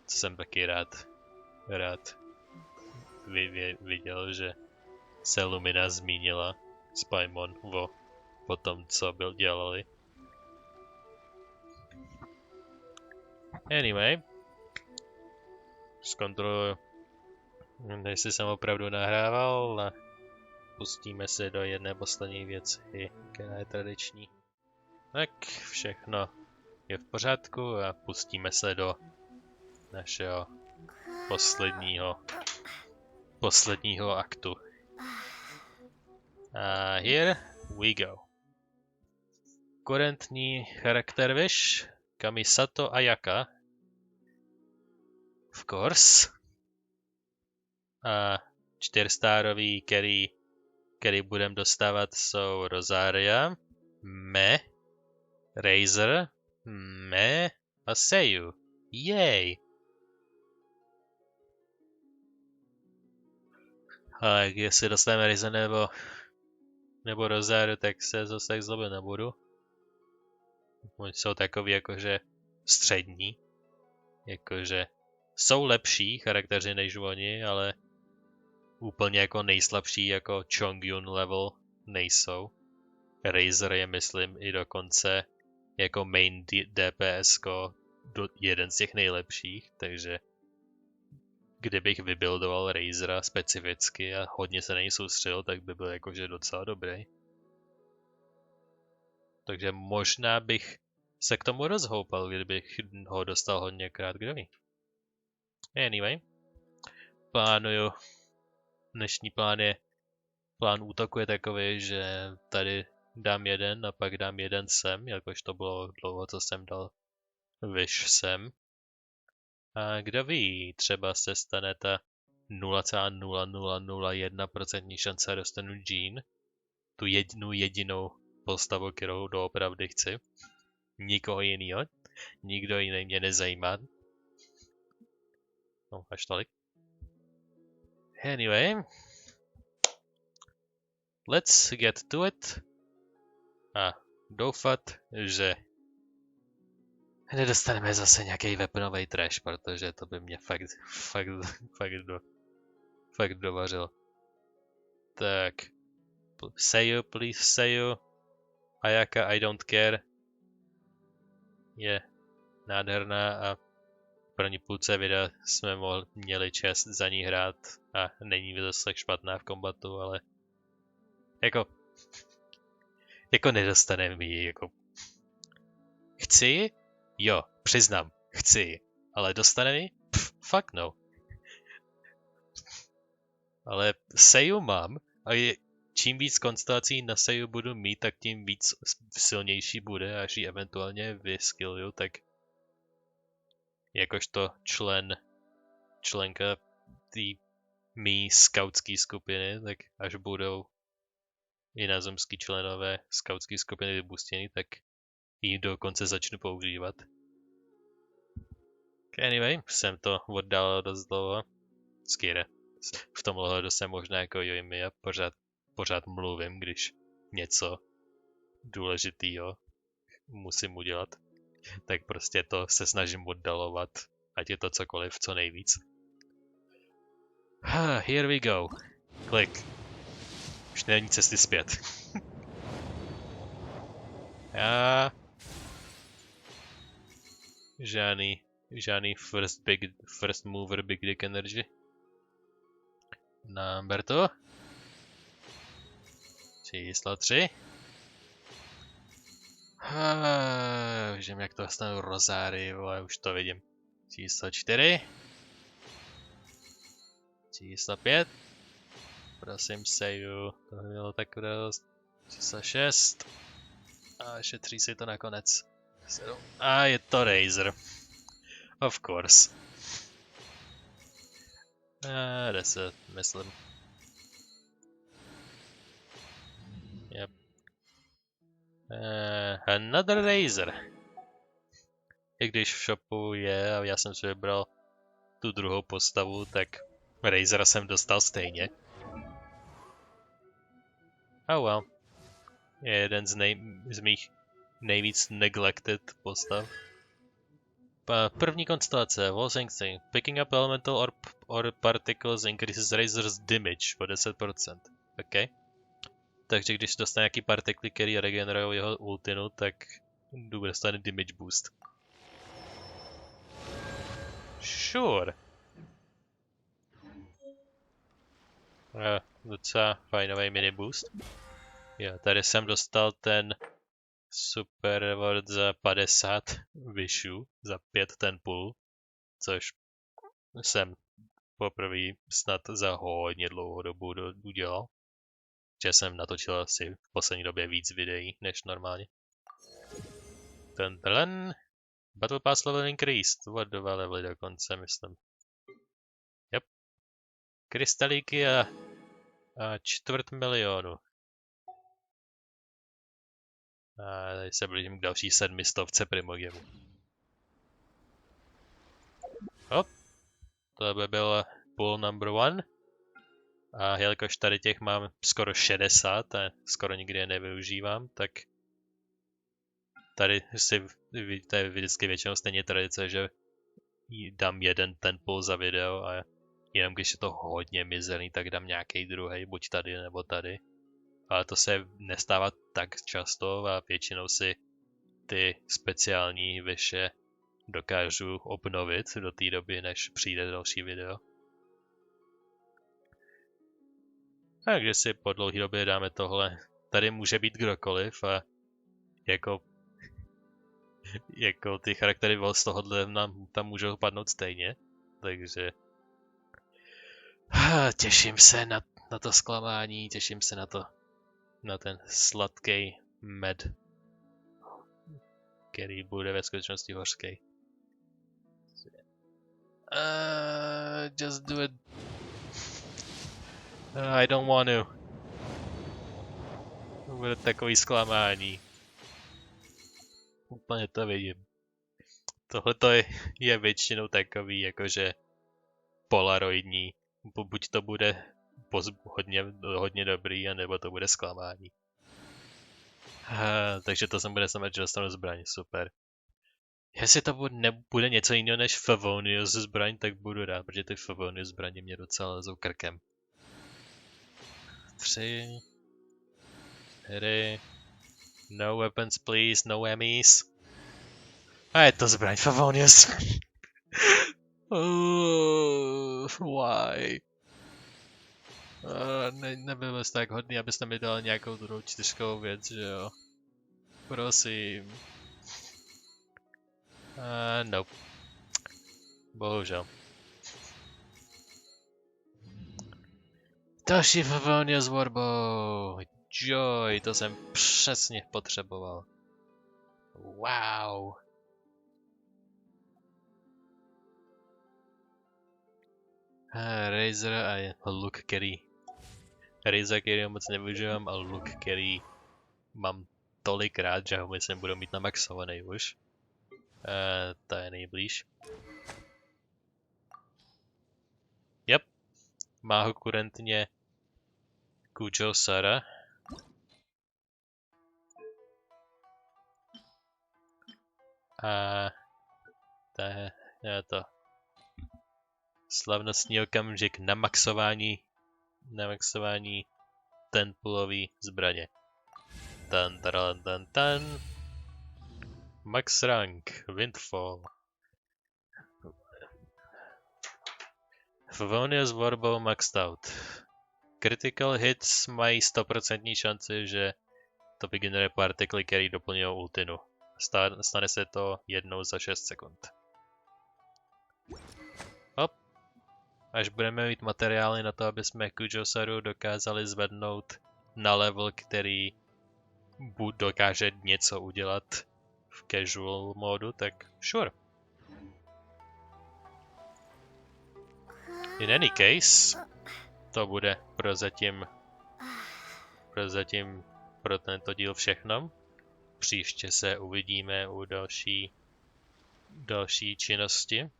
Co jsem taky rád viděl, že se Lumina zmínila s Paimon o tom, co dělali. Anyway, zkontroluji, jestli jsem opravdu nahrával a pustíme se do jedné poslední věci, která je tradiční. Tak všechno je v pořádku a pustíme se do našeho posledního aktu. A here we go. Kurentní charakter Wish, Kamisato Ayaka. Of course. A 4-starový, který budeme dostávat, jsou Rosaria, Me, Razor, Me a Seiyu. Yay! A jestli dostaneme Razor nebo Rosario, tak se zase tak zlobit nebudu. Oni jsou takový jakože střední. Jakože jsou lepší charakteři než oni, ale úplně jako nejslabší jako Chongyun level nejsou. Razor je myslím i dokonce jako main DPS-ko jeden z těch nejlepších, takže kdybych vybuildoval Razora specificky a hodně se na něj soustředil, tak by byl jakože docela dobrý. Takže možná bych se k tomu rozhoupal, kdybych ho dostal hodněkrát, kdo ví. Anyway, dnešní plán útoku je takový, že tady dám jeden a pak dám jeden sem, jakož to bylo dlouho, co jsem dal Wish sem. A kdo ví, třeba se stane ta 0,0001% šance a dostanu Jean, tu jedinou postavu, kterou doopravdy chci. Nikoho jinýho, nikdo jiný mě nezajímá. No, až tolik. Anyway, let's get to it. A doufat, že nedostaneme zase nějaký weaponový trash, protože to by mě fakt dovařil. Tak, Seiyu, please Seiyu. Ayaka, I don't care. Je nádherná a v první půlce videa jsme měli čest za ní hrát a není zase špatná v kombatu, ale jako nedostaneme ji, jako chci ji? Jo, přiznám, chci ji, ale dostaneme ji? Fuck no. Ale Seiyu mám a čím víc konstelací na Seiyu budu mít, tak tím víc silnější bude, až ji eventuálně vyskilluju, tak jakožto členka té mý skautské skupiny, tak až budou i nazemský členové skautské skupiny vybustěný, tak ji dokonce začnu používat. Anyway, jsem to oddálil dost dlouho. Skýre. V tomhle hledu jsem možná jako Yoimiya, pořád mluvím, když něco důležitýho musím udělat. Tak prostě to se snažím oddalovat, ať je to cokoliv, co nejvíc. Here we go. Klik. Už není cesty zpět. Já... Žádný first mover big dick energy. Number 2. Číslo 3. Vidím, jak to dostanu rozáry, ale už to vidím. Číslo 4. Číslo 5. Prosím, seju. To by bylo tak dost. Číslo 6. A šetří si to nakonec. 7. A je to Razer. Of course. 10, myslím. Yep. Another Razer. I když v shopu je, a já jsem si vybral tu druhou postavu, tak Razera jsem dostal stejně. Oh well. Je jeden z mých nejvíc neglected postav. První konstelace, Walls Instinct. Picking up elemental or particles increases Razer's damage o 10%. OK. Takže když dostane nějaký partikly, který regenerují jeho ultinu, tak dostane damage boost. Sure. Docela fajnový mini boost. Jo, tady jsem dostal ten super reward za 50 vyšů, za 5 ten půl, což jsem poprvé snad za hodně dlouhou dobu udělal. Že jsem natočil asi v poslední době víc videí než normálně. Ten Battle Pass level increased, o 2 levely dokonce, myslím. Yep. Krystalíky a 250 000. A tady se blížím k další 700 primogemu. Hop. To by byl pool number 1. A jelikož tady těch mám skoro 60 a skoro nikdy je nevyužívám, tak tady si víte vždycky většinou stejně tradice, že dám jeden ten pool za video a jenom když je to hodně mizerný, tak dám nějaký druhý, buď tady nebo tady. Ale to se nestává tak často a většinou si ty speciální vyše dokážu obnovit do té doby, než přijde další video. Takže si po dlouhé době dáme tohle. Tady může být kdokoliv a jako ty charaktery z tohohle nám tam můžou padnout stejně. Takže těším se na to zklamání, těším se na ten sladký med, který bude ve skutečnosti hořký. Just do it. I don't want to. To bude takový zklamání. Úplně to vidím. Tohle je většinou takový, jakože polaroidní. Buď to bude hodně dobrý, anebo to bude zklamání. Takže to jsem bude znamenat, že dostanu zbraň, super. Jestli to nebude něco jiného než Favonius zbraň, tak budu rád, protože ty Favonius zbraně mě docela lezou krkem. 3, 4, no weapons please, no enemies. A je to zbraň Favonius. Why? Nebyl jsi tak hodný, abyste mi dal nějakou druhou 4 věc, že jo? Prosím. Nope. Bohužel. Další Favonius s Warbow. Joy, to jsem přesně potřeboval. Wow. Razer a look carry. Razer, který moc nevyužívám, a look carry mám tolikrát, že ho myslím budu mít namaxovaný už. To je nejblíž. Yep. Má ho kurentně Kujo Sara. A to je to slavnostní okamžik na maxování tenpulový zbraně. Tan. Max rank, Windfall. Favonius Warbow maxed out. Critical hits mají 100% šanci, že to vygeneruje partikly, které doplňují ultinu. Stane se to jednou za 6 sekund. Hop. Až budeme mít materiály na to, aby jsme Kujosaru dokázali zvednout na level, který dokáže něco udělat v casual módu, tak sure. In any case, to bude prozatím pro tento díl všechno. Příště se uvidíme u další činnosti.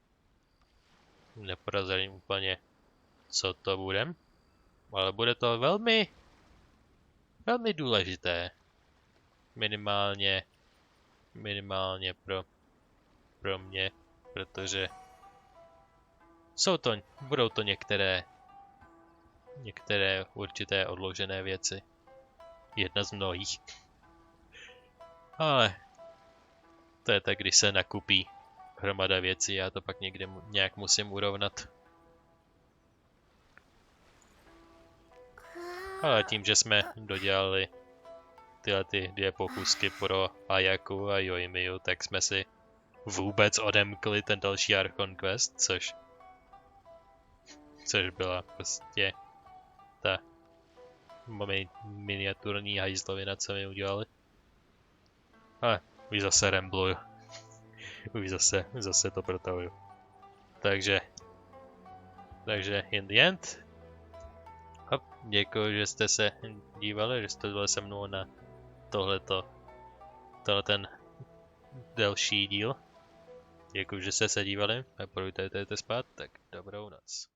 Neprozradím úplně, co to bude, ale bude to velmi důležité. Minimálně pro mě, protože budou to některé určité odložené věci. Jedna z mnohých. Ale to je tak, když se nakupí hromada věcí, já to pak někde nějak musím urovnat. Ale tím, že jsme dodělali tyhle ty 2 pokusky pro Ayaku a Yoimiyu, tak jsme si vůbec odemkli ten další Archon Quest, což byla prostě ta miniaturní hajzlovina, co mi udělali. Ale už zase rambluju. Už zase to protahuju. Takže in the end. Hop, děkuji, že jste se dívali, že jste byli se mnou na ten delší díl. Děkuji, že jste se dívali a pokud jdete spát, tak dobrou noc.